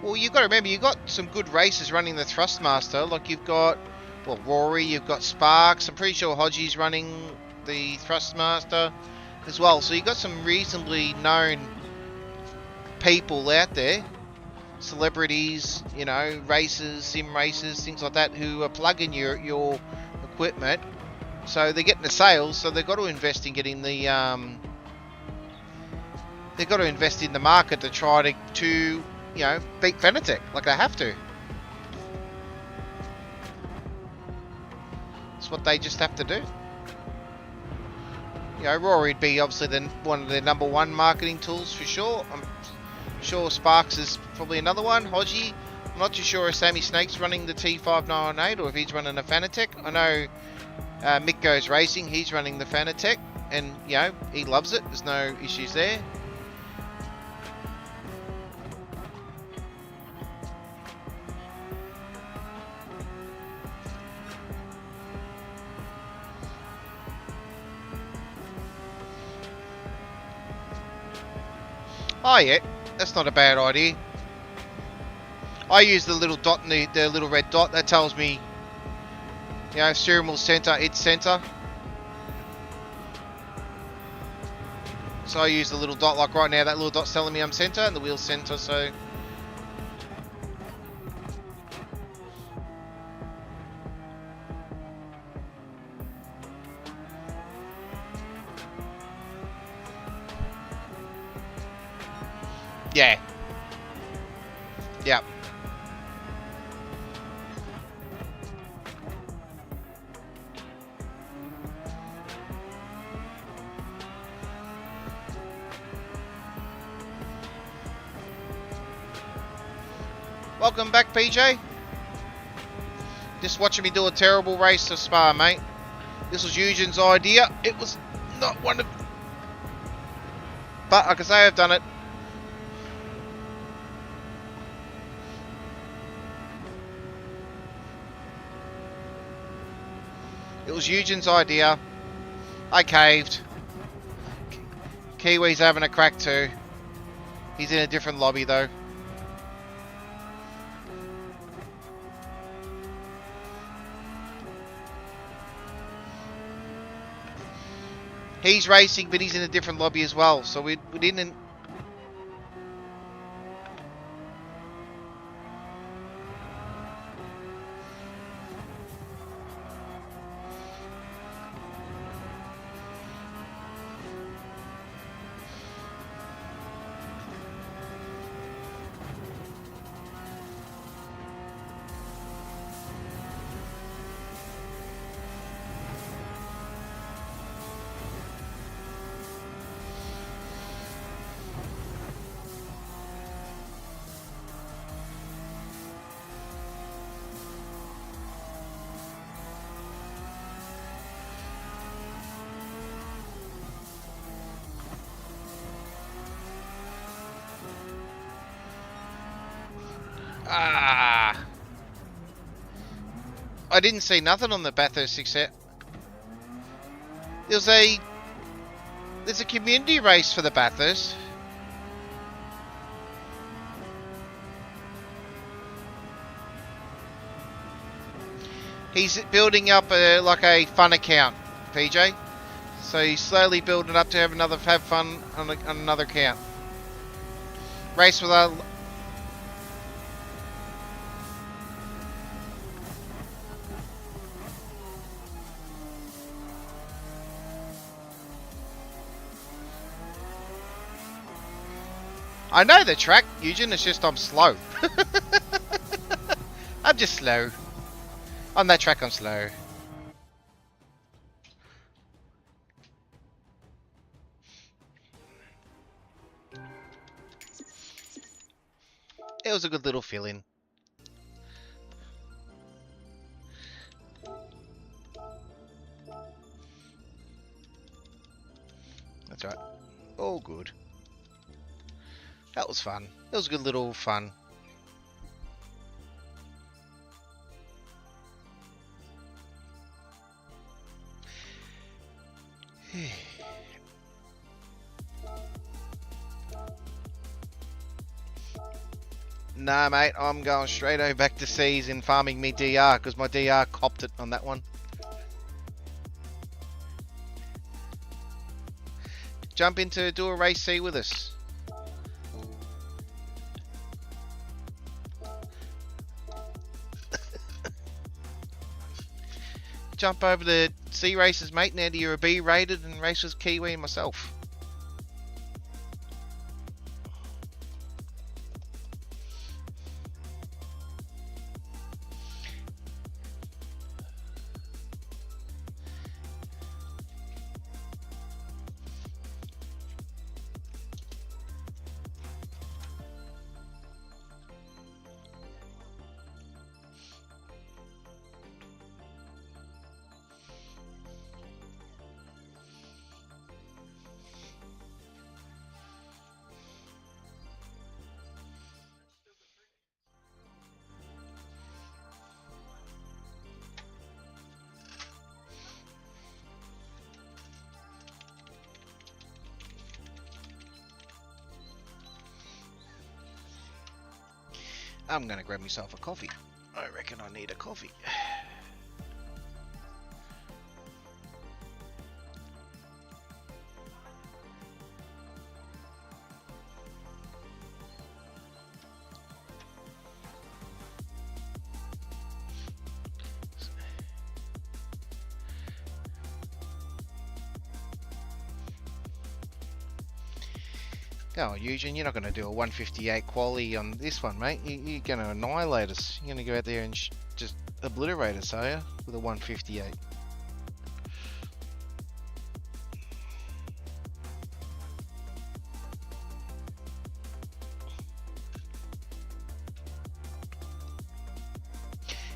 Well, you've got to remember, you've got some good races running the Thrustmaster. Like, you've got, well, Rory, you've got Sparks. I'm pretty sure Hodgie's running the Thrustmaster as well. So you've got some reasonably known people out there, celebrities, you know, racers, sim racers, things like that, who are plugging your equipment. So they're getting the sales, so they've got to invest in getting the, they've got to invest in the market to try to you know, beat Fanatec, like they have to. It's what they just have to do. You know, Rory'd be obviously one of their #1 marketing tools for sure. I'm sure Sparks is probably another one. Hodgie, I'm not too sure if Sammy Snake's running the T5998 or if he's running a Fanatec. I know Mick Goes Racing, he's running the Fanatec, and you know, he loves it. There's no issues there. Oh yeah, that's not a bad idea. I use the little dot in the little red dot. That tells me, you know, steering wheel center, it's center. So I use the little dot, like right now, that little dot's telling me I'm center and the wheel's center, so... Yeah. Yep. Welcome back, PJ. Just watching me do a terrible race to Spa, mate. This was Eugen's idea. It was not one of... But I can say I've done it. It was Eugen's idea. I caved. Kiwi's having a crack too. He's in a different lobby though. He's racing, but he's in a different lobby as well. So we didn't... I didn't see nothing on the Bathurst 6 set. There's a community race for the Bathurst. He's building up like a fun account, PJ. So he's slowly building up to have fun on another account. Race with a... I know the track, Eugen, it's just I'm slow. I'm just slow. On that track I'm slow. It was a good little fill-in. That's right. All good. That was fun. It was a good little fun. Nah, mate, I'm going straight over back to C's and farming me DR because my DR copped it on that one. Jump into do a race C with us. Jump over to C races, mate. Now you're a B rated and race with Kiwi and myself. I'm gonna grab myself a coffee. I reckon I need a coffee. Go on, Eugene, you're not going to do a 158 quali on this one, mate. You're going to annihilate us. You're going to go out there and just obliterate us, are you? With a 158.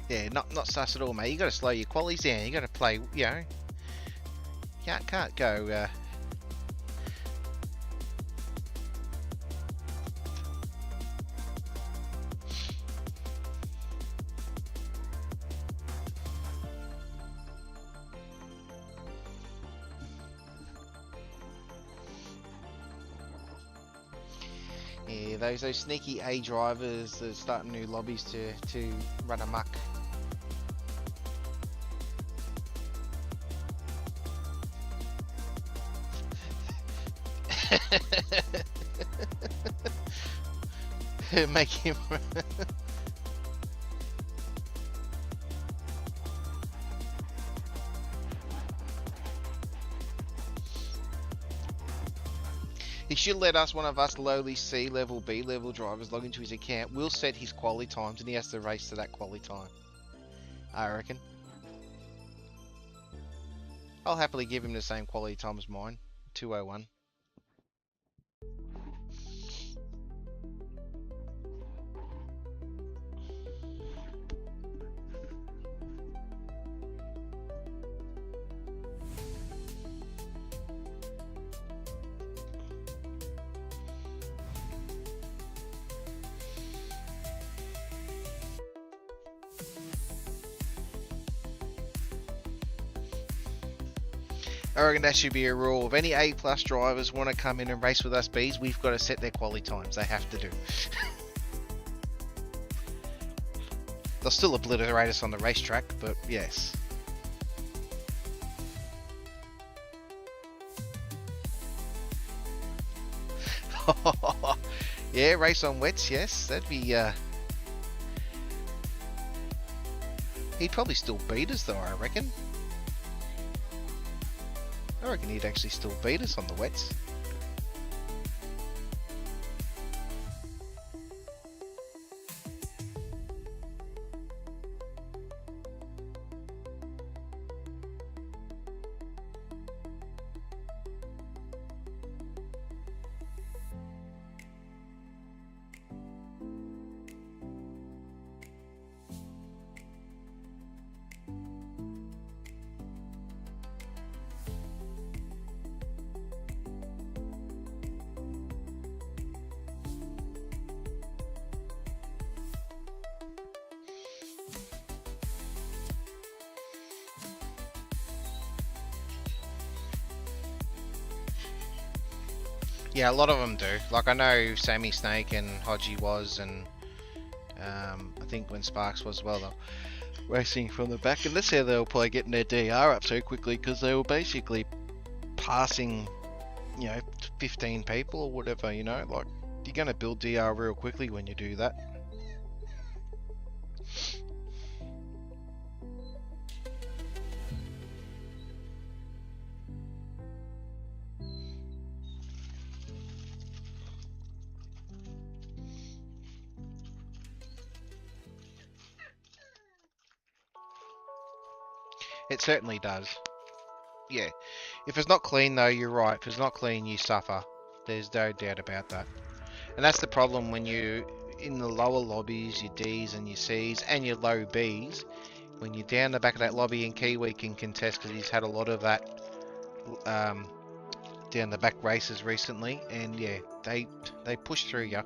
Yeah, not sus at all, mate. You got to slow your qualies down. You got to play, you know. Can't go. Yeah, those sneaky A drivers that are starting new lobbies to run amok. Make him. He should let one of us lowly C level, B level drivers log into his account. We'll set his quali times and he has to race to that quali time. I reckon. I'll happily give him the same quality time as mine. 201. I reckon that should be a rule. If any A+ drivers want to come in and race with us Bs, we've got to set their quali times. They have to do. They'll still obliterate us on the racetrack, but yes. Yeah, race on wets, yes. That'd be... He'd probably still beat us though, I reckon. I reckon he'd actually still beat us on the wets. Yeah, a lot of them do. Like I know Sammy Snake and Hodgie was, and I think when Sparks was as well, though, racing from the back, and that's how they were probably getting their DR up so quickly, because they were basically passing, 15 people or whatever. Like you're going to build DR real quickly when you do that. It certainly does. Yeah. If it's not clean though, you're right. If it's not clean, you suffer. There's no doubt about that. And that's the problem when you in the lower lobbies, your Ds and your Cs and your low Bs. When you're down the back of that lobby, and Kiwi can contest because he's had a lot of that down the back races recently, and yeah, they push through you.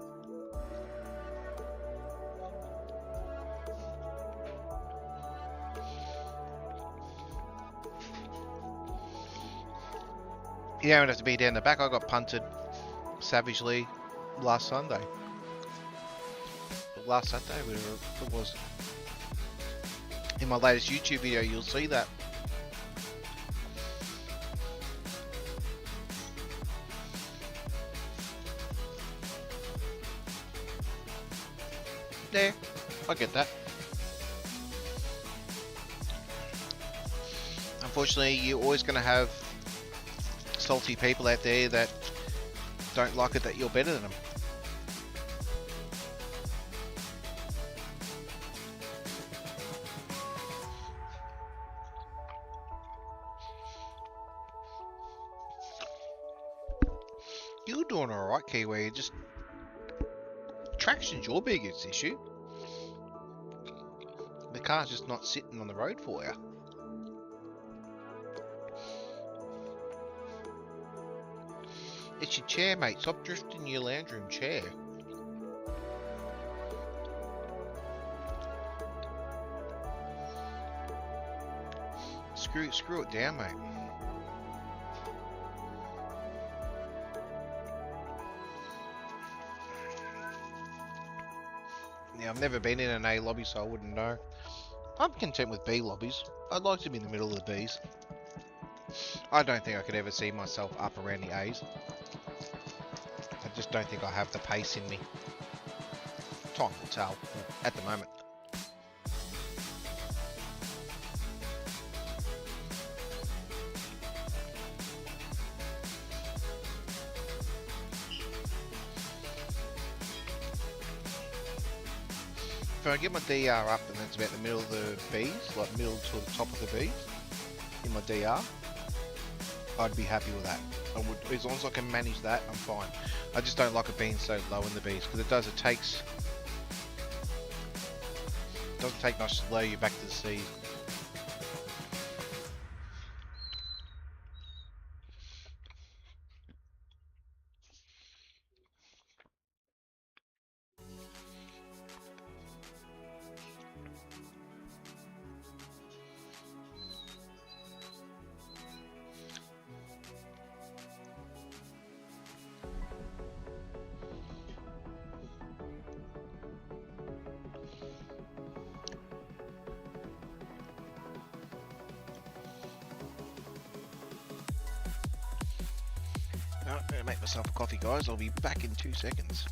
You don't have to be down the back. I got punted savagely last Sunday. last Saturday, whatever it was. In my latest YouTube video, you'll see that. There, I get that. Unfortunately, you're always going to have salty people out there that don't like it that you're better than them. You're doing alright, Kiwi. Just traction's your biggest issue. The car's just not sitting on the road for you. It's your chair, mate. Stop drifting your lounge room chair. Screw it down, mate. Yeah, I've never been in an A lobby, so I wouldn't know. I'm content with B lobbies. I'd like to be in the middle of the Bs. I don't think I could ever see myself up around the A's. I just don't think I have the pace in me. Time will tell at the moment. If I get my DR up and it's about the middle of the Bs, like middle to the top of the Bs, in my DR, I'd be happy with that. I would, as long as I can manage that, I'm fine. I just don't like it being so low in the Bs, because it doesn't take much to lower you back to the Cs. I'm going to make myself a coffee, guys. I'll be back in 2 seconds.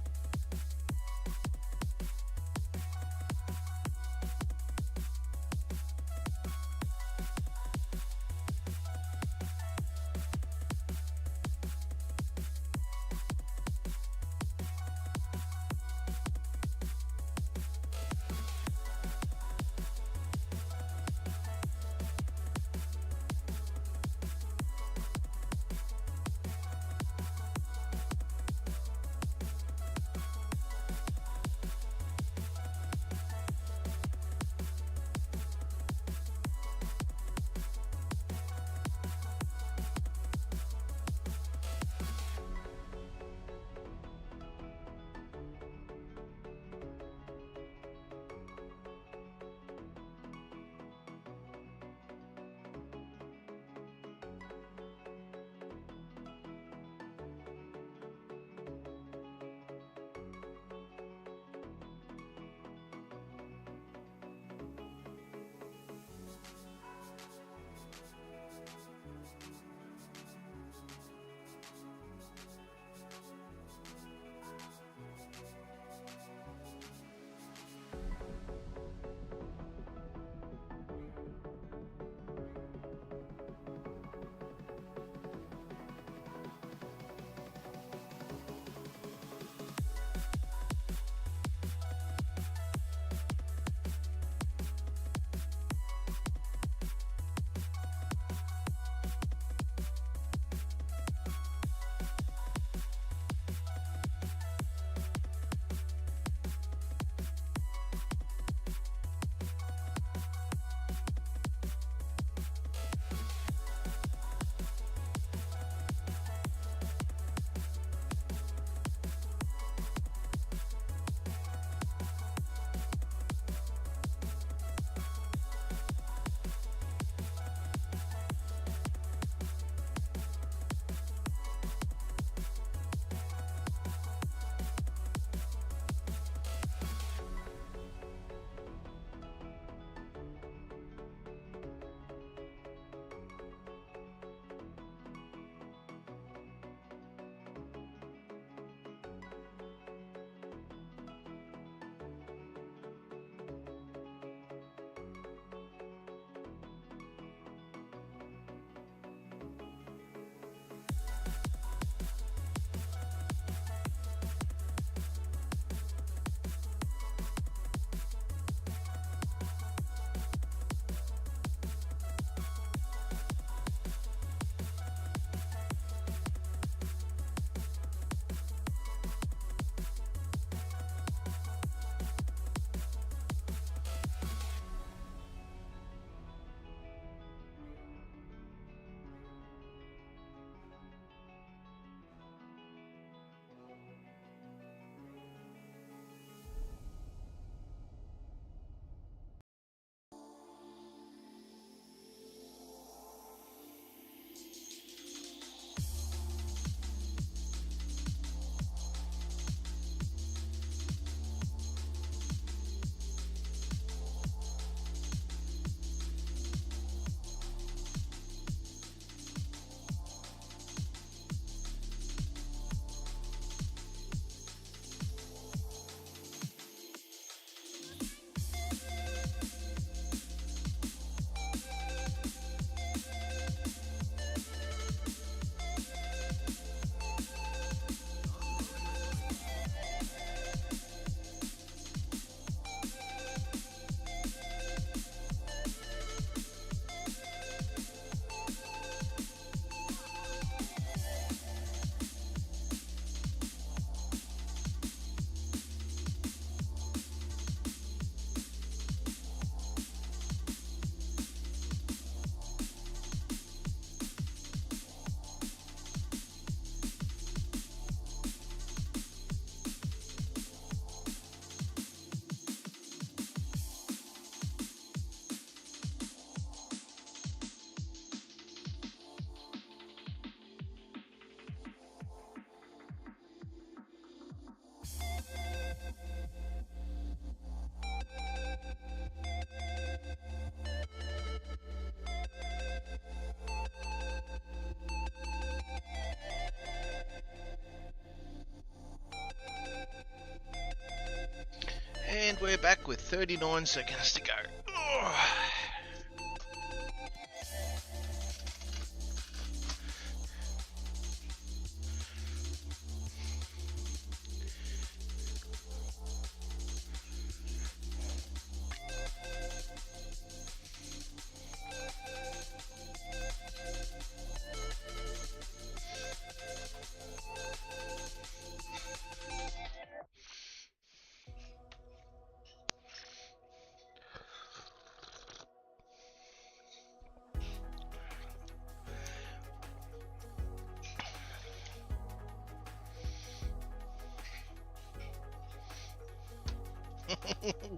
And we're back with 39 seconds to go. Oh.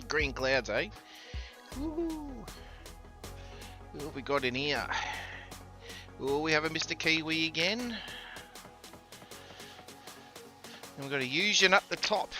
Green clouds, eh? Ooh. What have we got in here? Oh, we have a Mr. Kiwi again. And we've got a Fusion up the top.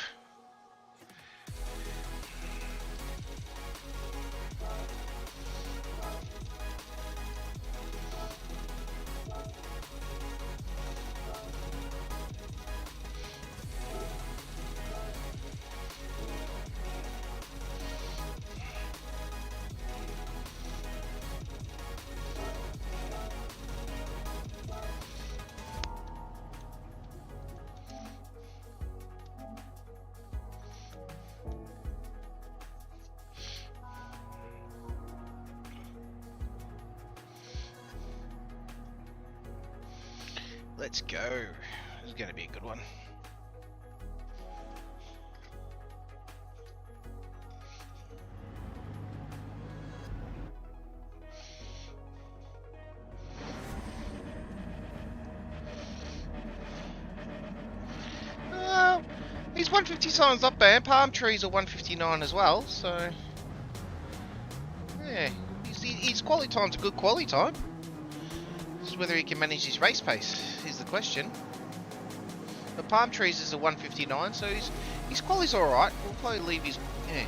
Let's go. This is going to be a good one. He's 150 signs not bad. Palm trees are 159 as well, so yeah, his quality time's a good quality time. Just whether he can manage his race pace is the question. But palm trees is a 159, so his quality's all right. We'll probably leave his yeah.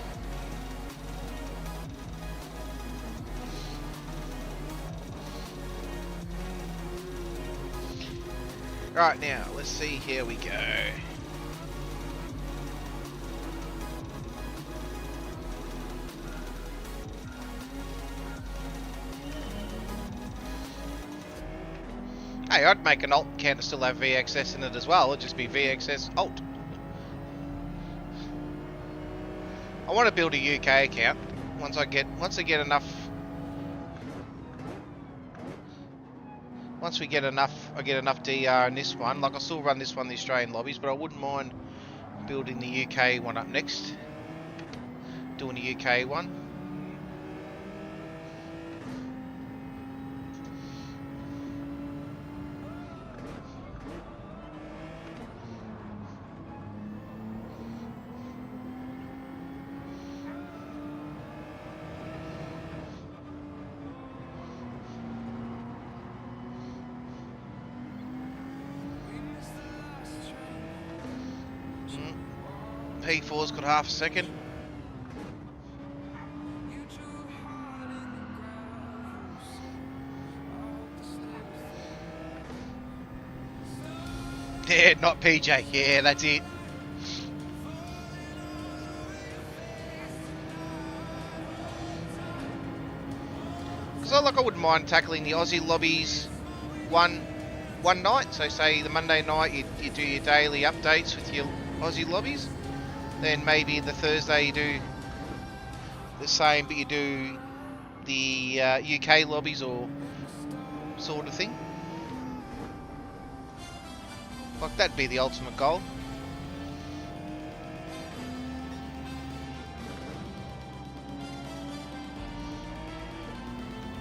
Right now, let's see. Here we go. Hey, I'd make an alt account to still have VXS in it as well. It'd just be VXS alt. I want to build a UK account once I get enough. Once we get enough, I get enough DR in this one. Like I still run this one, the Australian lobbies, but I wouldn't mind building the UK one up next. Doing the UK one. P4's got half a second. Yeah, not PJ. Yeah, that's it. Because I wouldn't mind tackling the Aussie lobbies one night. So say the Monday night you do your daily updates with your Aussie lobbies. Then maybe the Thursday you do the same, but you do the UK lobbies or sort of thing. Like that'd be the ultimate goal.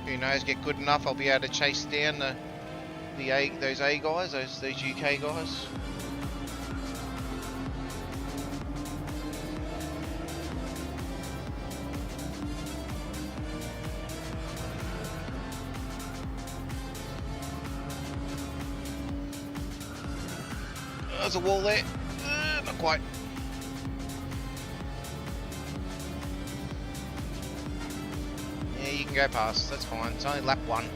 Who knows? Get good enough, I'll be able to chase down those A guys, those UK guys. There's a wall there. Not quite. Yeah, you can go past. That's fine. It's only lap one.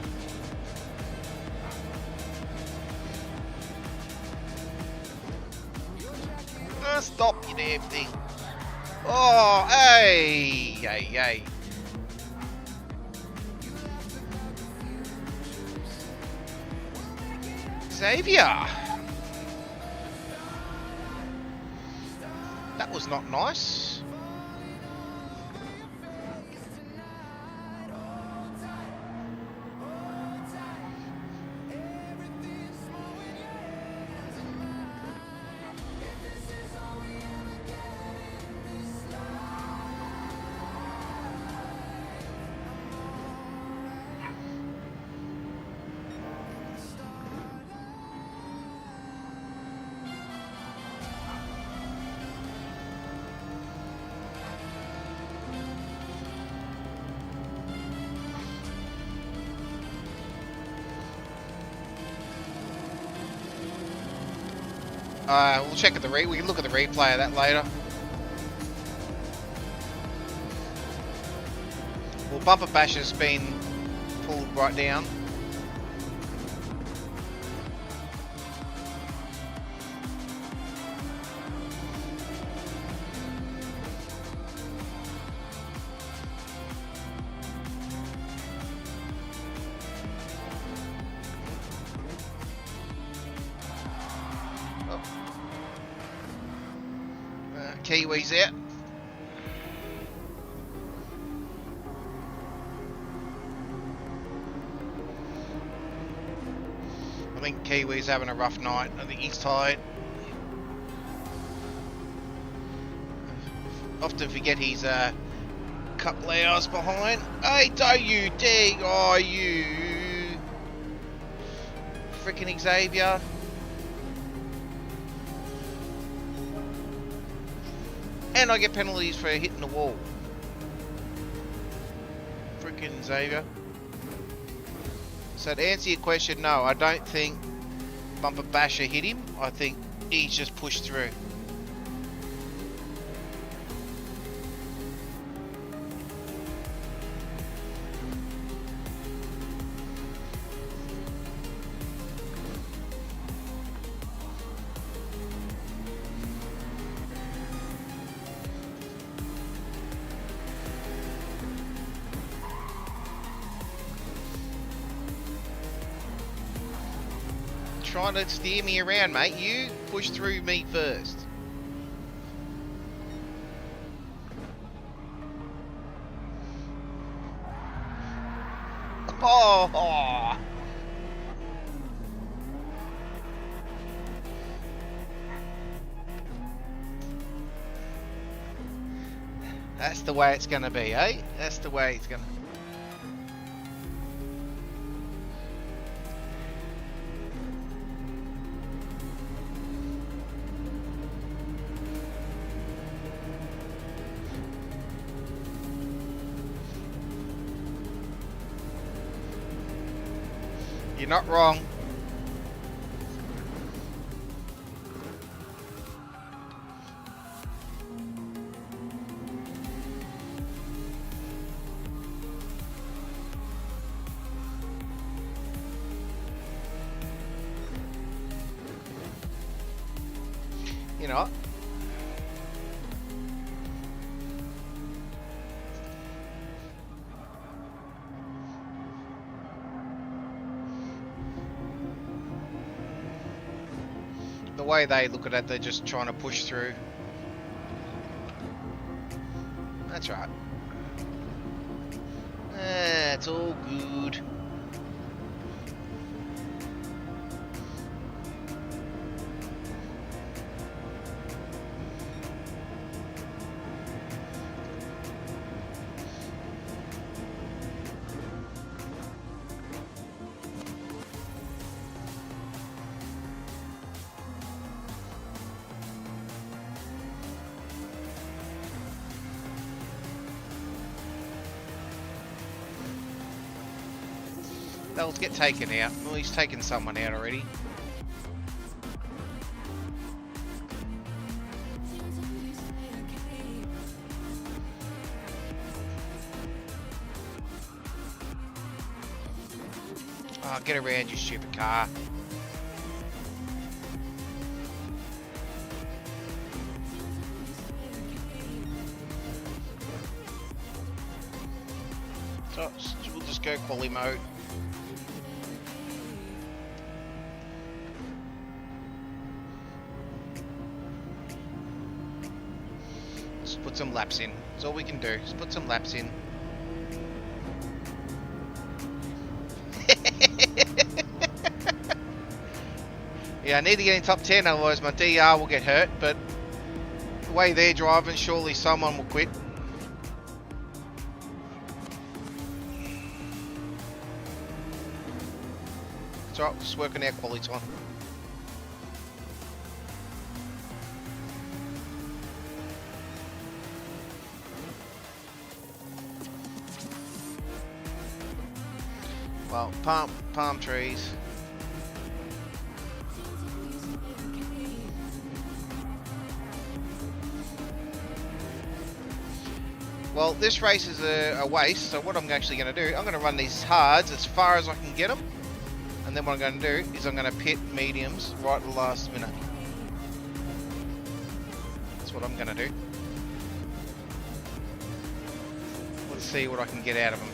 Stop, you damn thing. Oh, hey, hey, hey. Xavier. That was not nice. We'll check at the we can look at the replay of that later. Well, Bumper Bash has been pulled right down. Kiwi's out. I think Kiwi's having a rough night. I think he's tired. Often forget he's a couple of hours behind. Hey, don't you dig? Oh, you freaking Xavier. And I get penalties for hitting the wall. Freaking Xavier. So to answer your question, no, I don't think Bumper Basher hit him. I think he's just pushed through. Trying to steer me around, mate. You push through me first. Oh. That's the way it's gonna be, eh? That's the way it's gonna. You're not wrong. You know. The way they look at it, they're just trying to push through. That's right. It's all good. They'll get taken out. Well, he's taken someone out already. Oh, get around, you stupid car. So we'll just go quali mode. Just put some laps in. That's all we can do. Just put some laps in. Yeah, I need to get in top 10, otherwise my DR will get hurt, but the way they're driving, surely someone will quit. It's alright, just working our quality time. Well, palm trees. Well, this race is a waste, so what I'm actually going to do, I'm going to run these hards as far as I can get them, and then what I'm going to do is I'm going to pit mediums right at the last minute. That's what I'm going to do. Let's see what I can get out of them.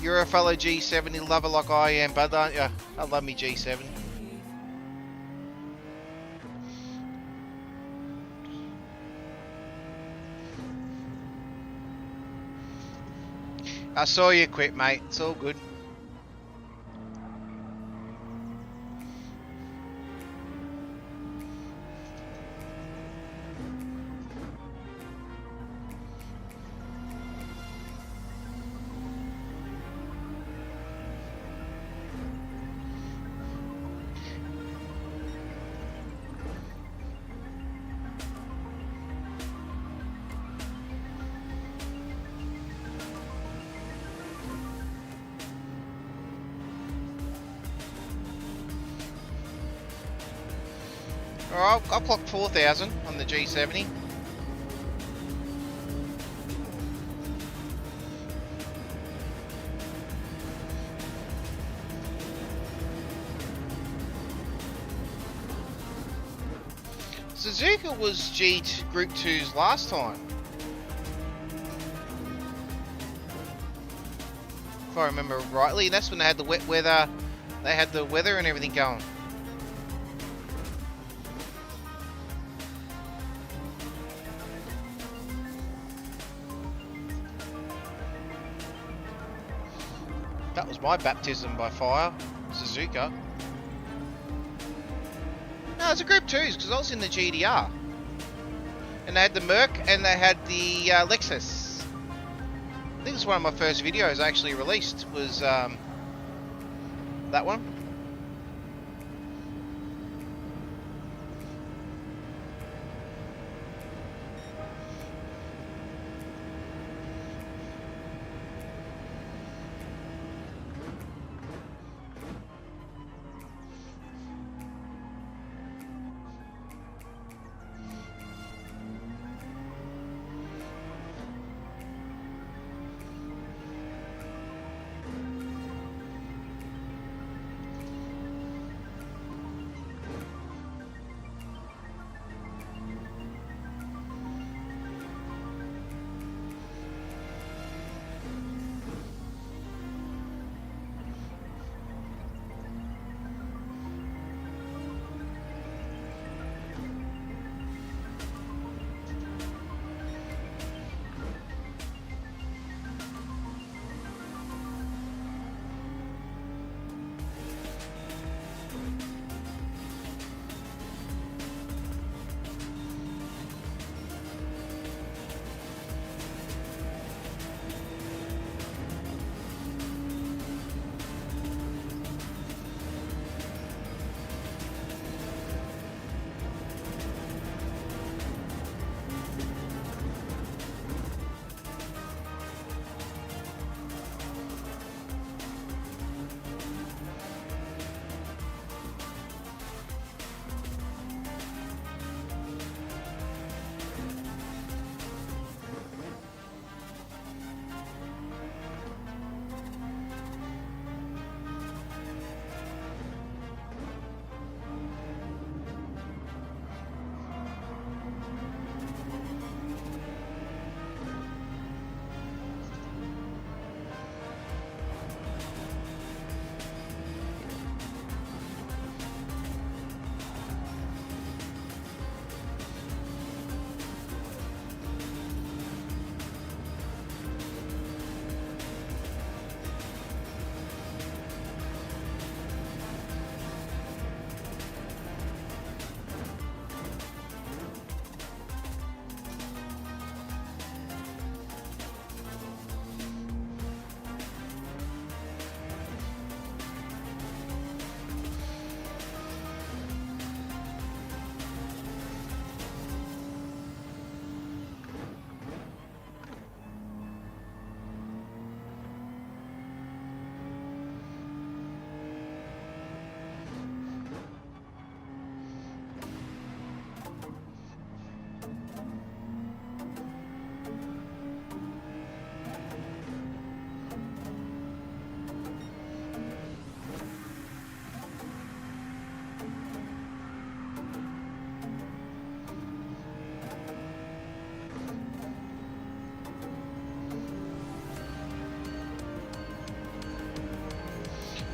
You're a fellow G70 lover like I am, bud, aren't you? I love me G7. I saw you quit, mate. It's all good. Alright, I've clocked 4,000 on the G70. Suzuka was Group 2's last time, if I remember rightly. That's when they had the wet weather, they had the weather and everything going. That was my baptism by fire, Suzuka. No, it's a Group 2s because I was in the GDR. And they had the Merc and they had the Lexus. I think it's one of my first videos I actually released was that one.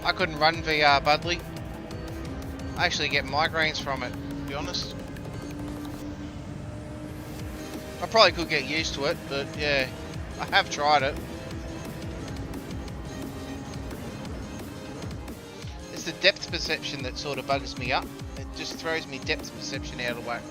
I couldn't run VR, Budley. I actually get migraines from it, to be honest. I probably could get used to it, but yeah, I have tried it. It's the depth perception that sort of bugs me up. It just throws me depth perception out of whack.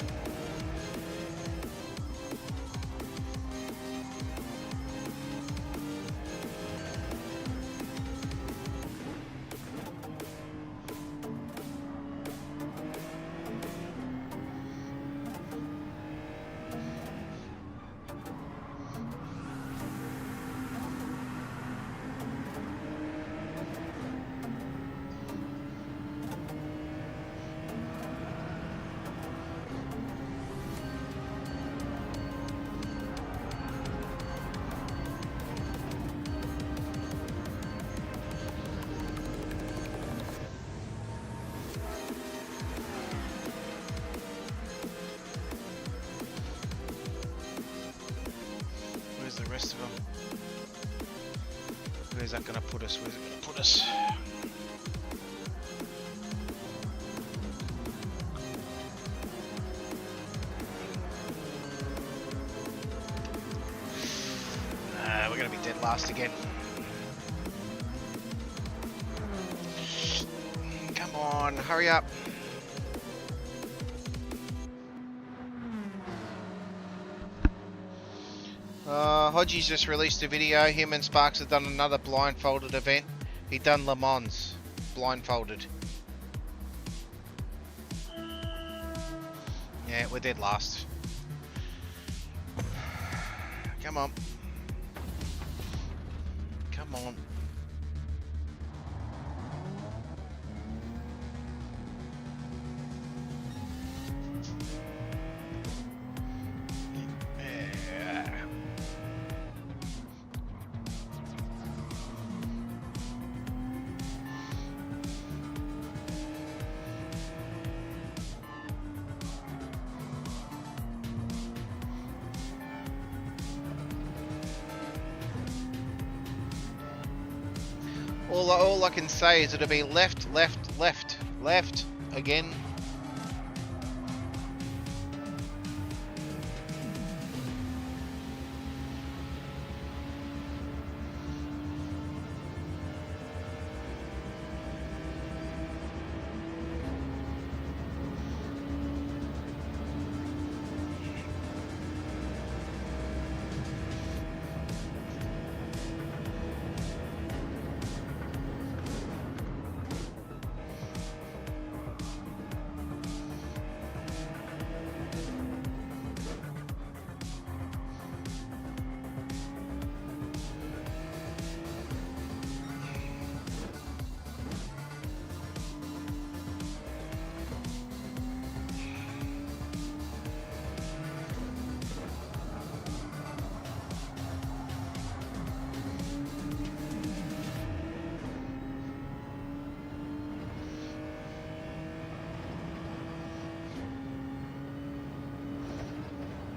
The rest of them. Where's that going to put us? Where's it going to put us? We're going to be dead last again. Come on, hurry up. Hodgie's just released a video. Him and Sparks have done another blindfolded event. He done Le Mans blindfolded. Yeah, we're dead last. Come on. Come on. All I can say is it'll be left, left, left, left again.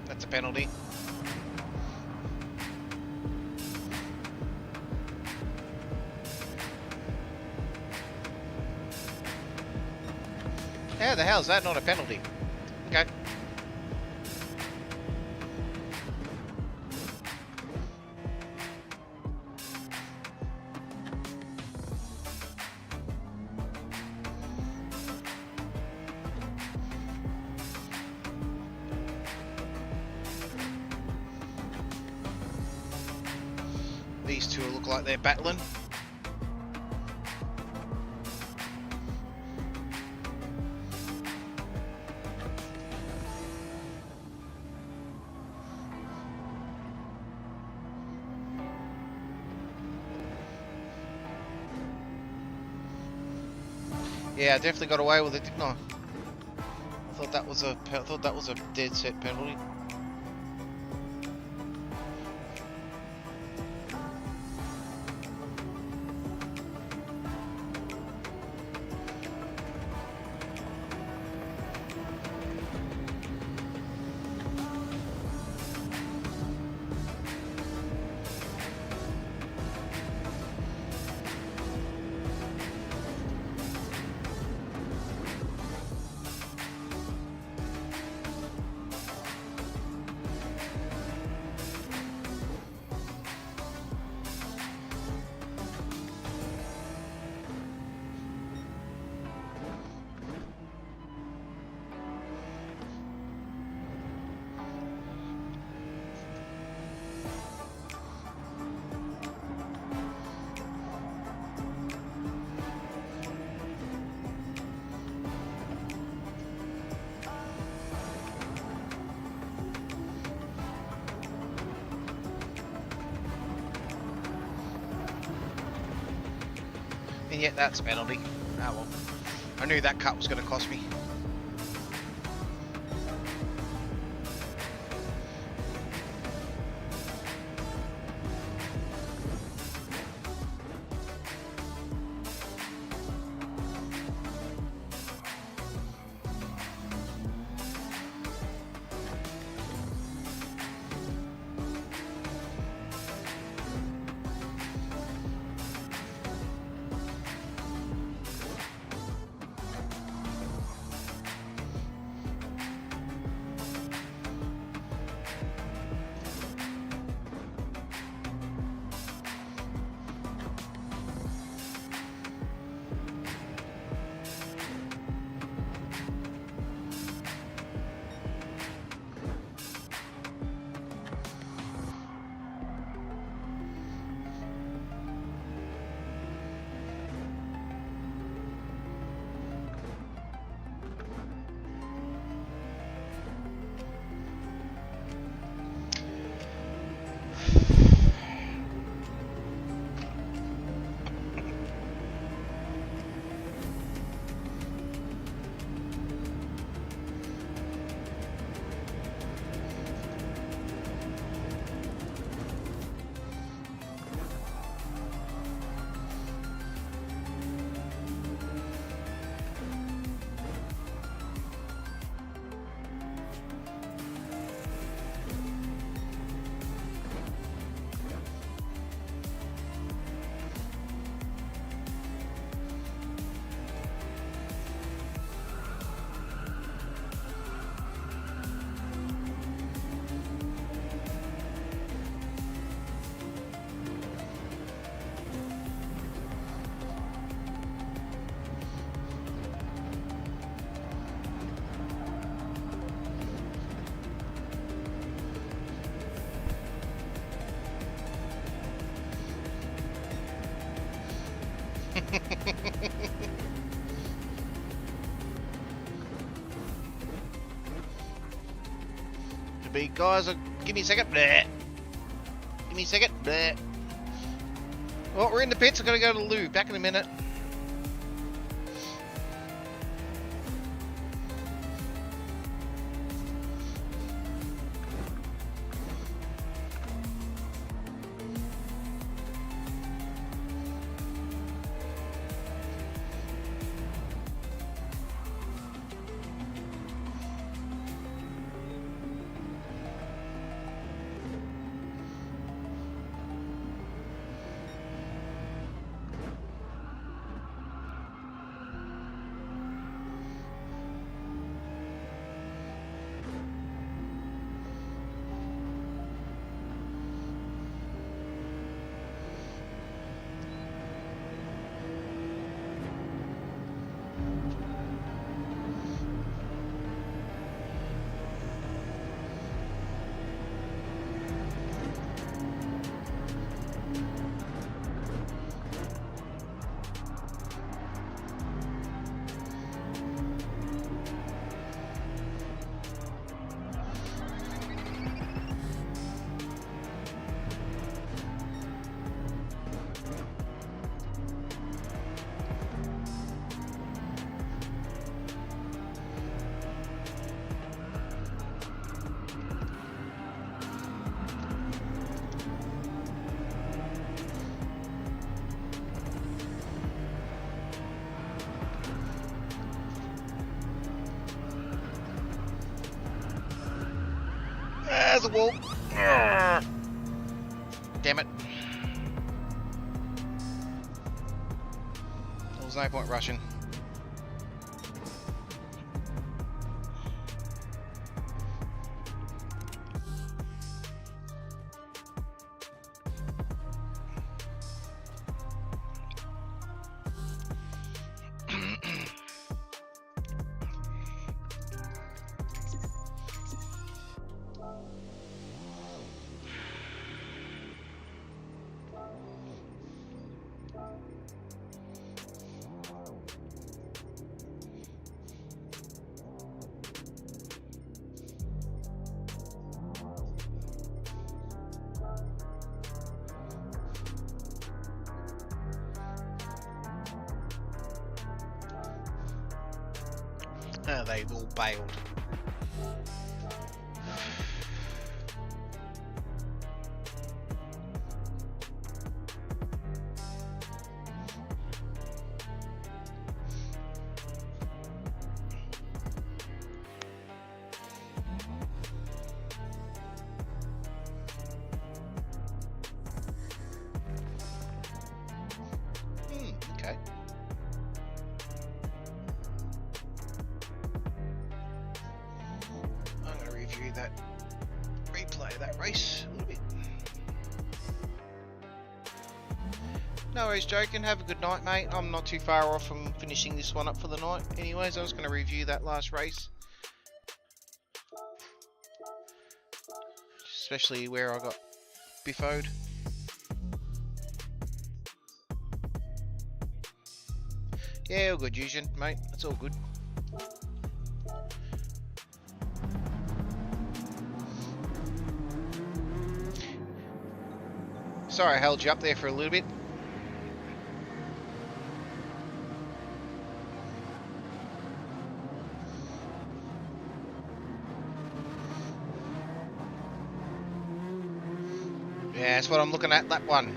That's a penalty. How the hell is that not a penalty? Okay. These two look like they're battling. Yeah, I definitely got away with it, didn't I? I thought that was a dead set penalty. And yet that's a penalty. Ah well. I knew that cut was going to cost me. To be guys, give me a second. Bleh. Give me a second. Bleh. Well, we're in the pits. I've got to go to the loo. Back in a minute. There's a wall. Damn it. There's no point rushing. They've all bailed. Okay. I'm going to review that, replay that race a little bit. No worries, joking. Have a good night, mate. I'm not too far off from finishing this one up for the night. Anyways, I was going to review that last race. Especially where I got biffoed. Yeah, all good, Eugen, mate. It's all good. Sorry I held you up there for a little bit. Yeah, that's what I'm looking at, that one.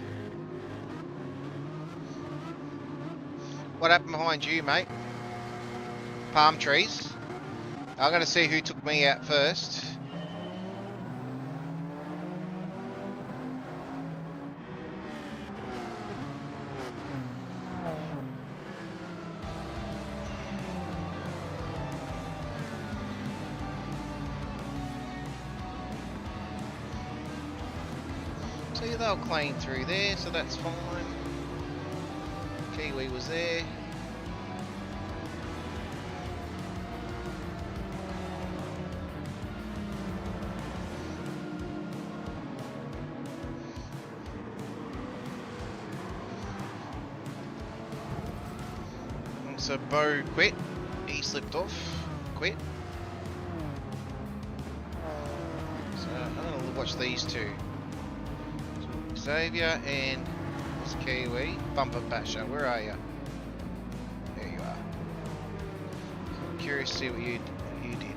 What happened behind you, mate? Palm trees. I'm going to see who took me out first. See, they'll clean through there, so that's fine. Kiwi was there. So Bo quit. He slipped off. Quit. So I'm going to watch these two. Xavier and what's Kiwi? Bumper Basher, where are you? There you are. So I'm curious to see what you did.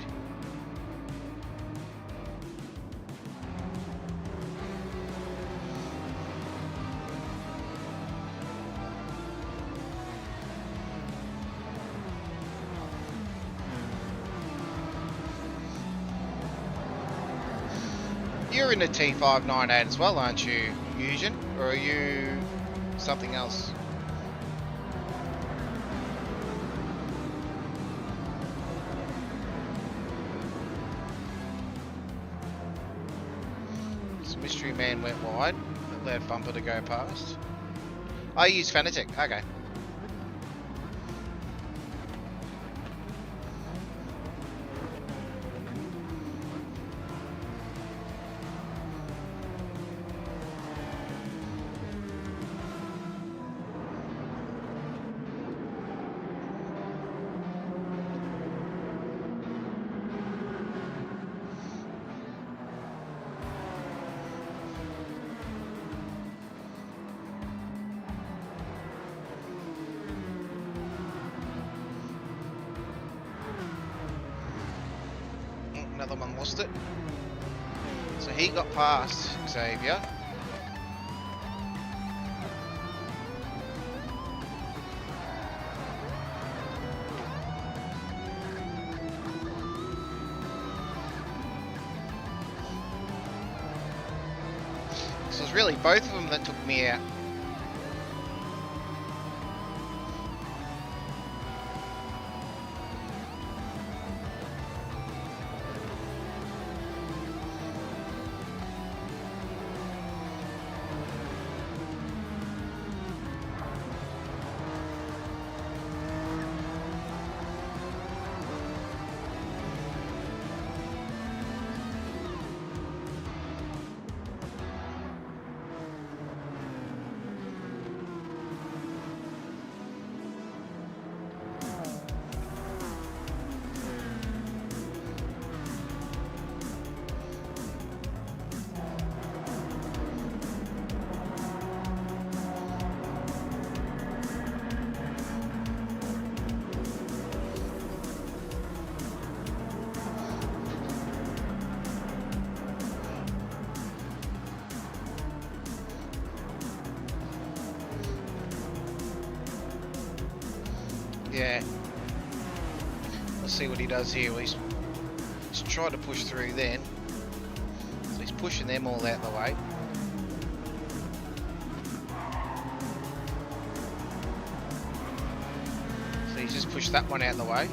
You're in a T598 as well, aren't you, Eugen? Or are you something else? So Mystery Man went wide. Allowed Bumper to go past. I use Fanatec. Okay. Another one lost it. So he got past Xavier. So it's really both of them that took me out. Yeah. Let's see what he does here. He's tried to push through then. So he's pushing them all out the way. So he's just pushed that one out the way.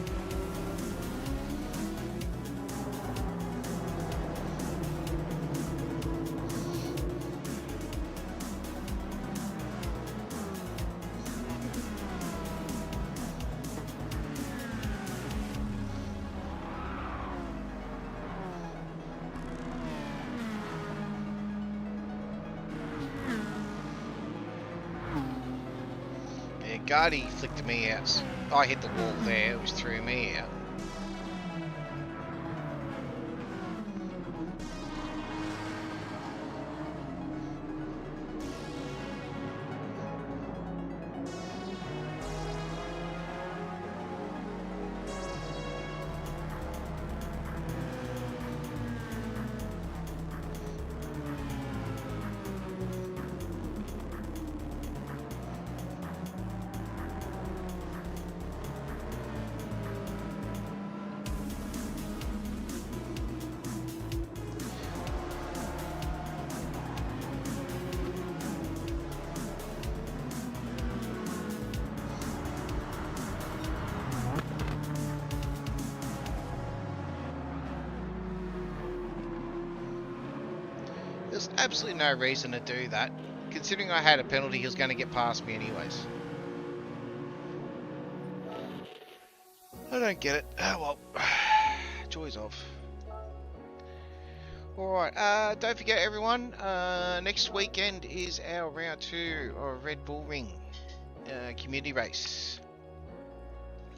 Guardy flicked me out. I hit the wall there, it was threw me out. There's absolutely no reason to do that. Considering I had a penalty, he was going to get past me anyways. I don't get it. Oh well. Joys of. Alright, don't forget everyone, next weekend is our round 2 of Red Bull Ring community race.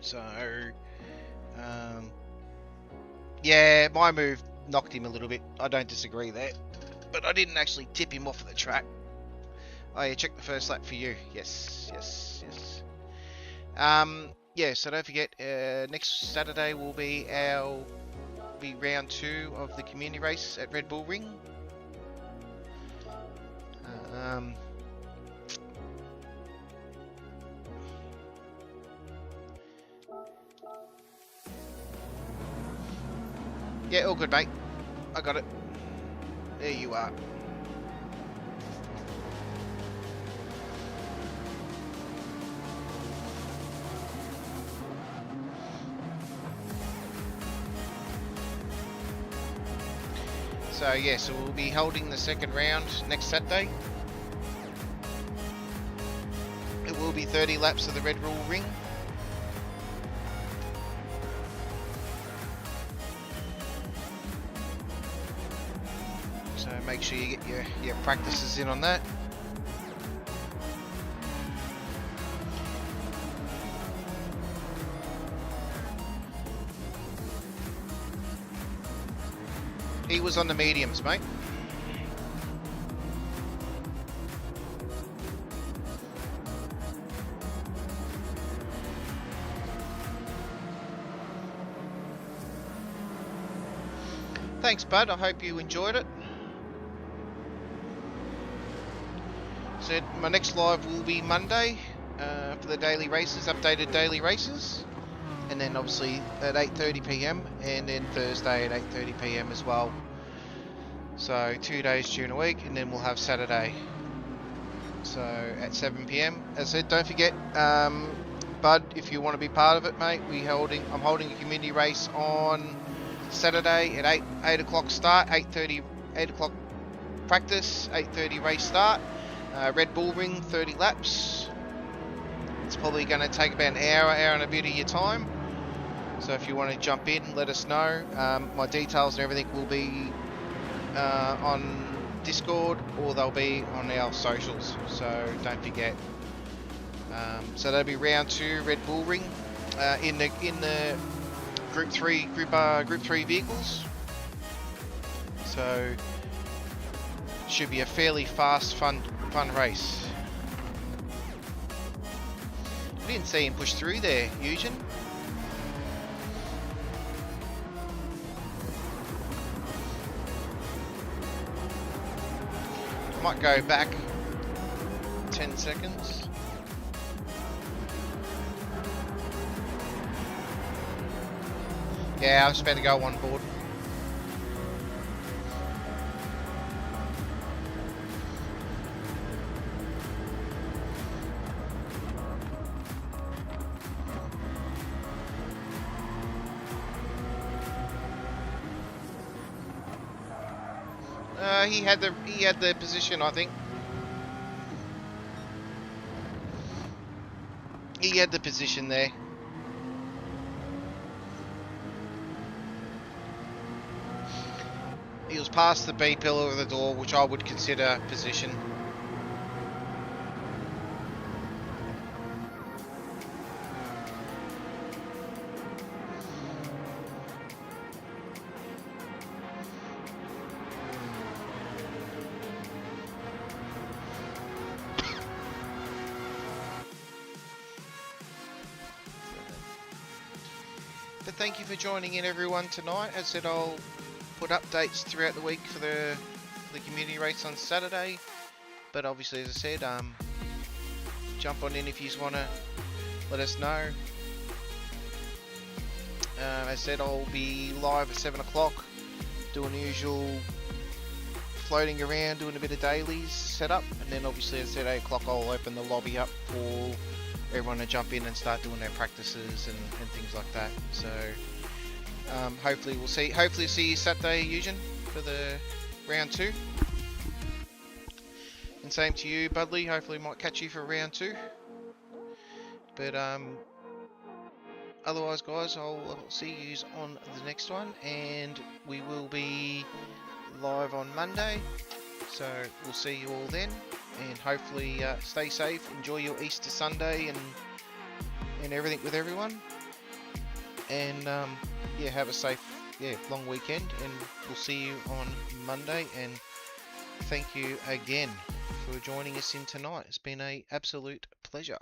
So, yeah, my move knocked him a little bit. I don't disagree there. But I didn't actually tip him off of the track. Oh yeah, check the first lap for you. Yes. Yeah, so don't forget, next Saturday will be round 2 of the community race at Red Bull Ring. Yeah, all good, mate. I got it. There you are. So yeah, so we'll be holding the second round next Saturday. It will be 30 laps of the Red Bull Ring. So make sure you get your practices in on that. He was on the mediums, mate. Thanks, bud. I hope you enjoyed it. So my next live will be Monday for the daily races, updated daily races. And then obviously at 8:30 PM and then Thursday at 8:30 PM as well. So 2 days during a week, and then we'll have Saturday. So at 7 PM. As I said, don't forget, Bud, if you want to be part of it, mate, I'm holding a community race on Saturday at 8 o'clock start, 8 o'clock practice, 8:30 race start. Red Bull Ring, 30 laps. It's probably going to take about an hour and a bit of your time. So if you want to jump in, let us know. My details and everything will be on Discord, or they'll be on our socials. So don't forget. So that'll be round 2 Red Bull Ring in the Group 3 vehicles. So should be a fairly fast, fun race. I didn't see him push through there, Eugen. I might go back 10 seconds. Yeah, I'm just about to go on board. He had the position, I think. He had the position there. He was past the B pillar of the door, which I would consider position. But thank you for joining in, everyone, tonight. As I said, I'll put updates throughout the week for the community race on Saturday. But obviously, as I said, jump on in if you just want to let us know. As I said, I'll be live at 7 o'clock, doing the usual floating around, doing a bit of dailies setup, and then obviously, as I said, 8 o'clock I'll open the lobby up for everyone to jump in and start doing their practices and things like that. So hopefully see you Saturday, Eugen, for the round 2. And same to you, Budley. Hopefully might catch you for round 2. But otherwise, guys, I'll see you on the next one, and we will be live on Monday. So we'll see you all then, and hopefully stay safe, enjoy your Easter Sunday and everything with everyone, and yeah, have a safe long weekend, and we'll see you on Monday. And thank you again for joining us in tonight. It's been an absolute pleasure.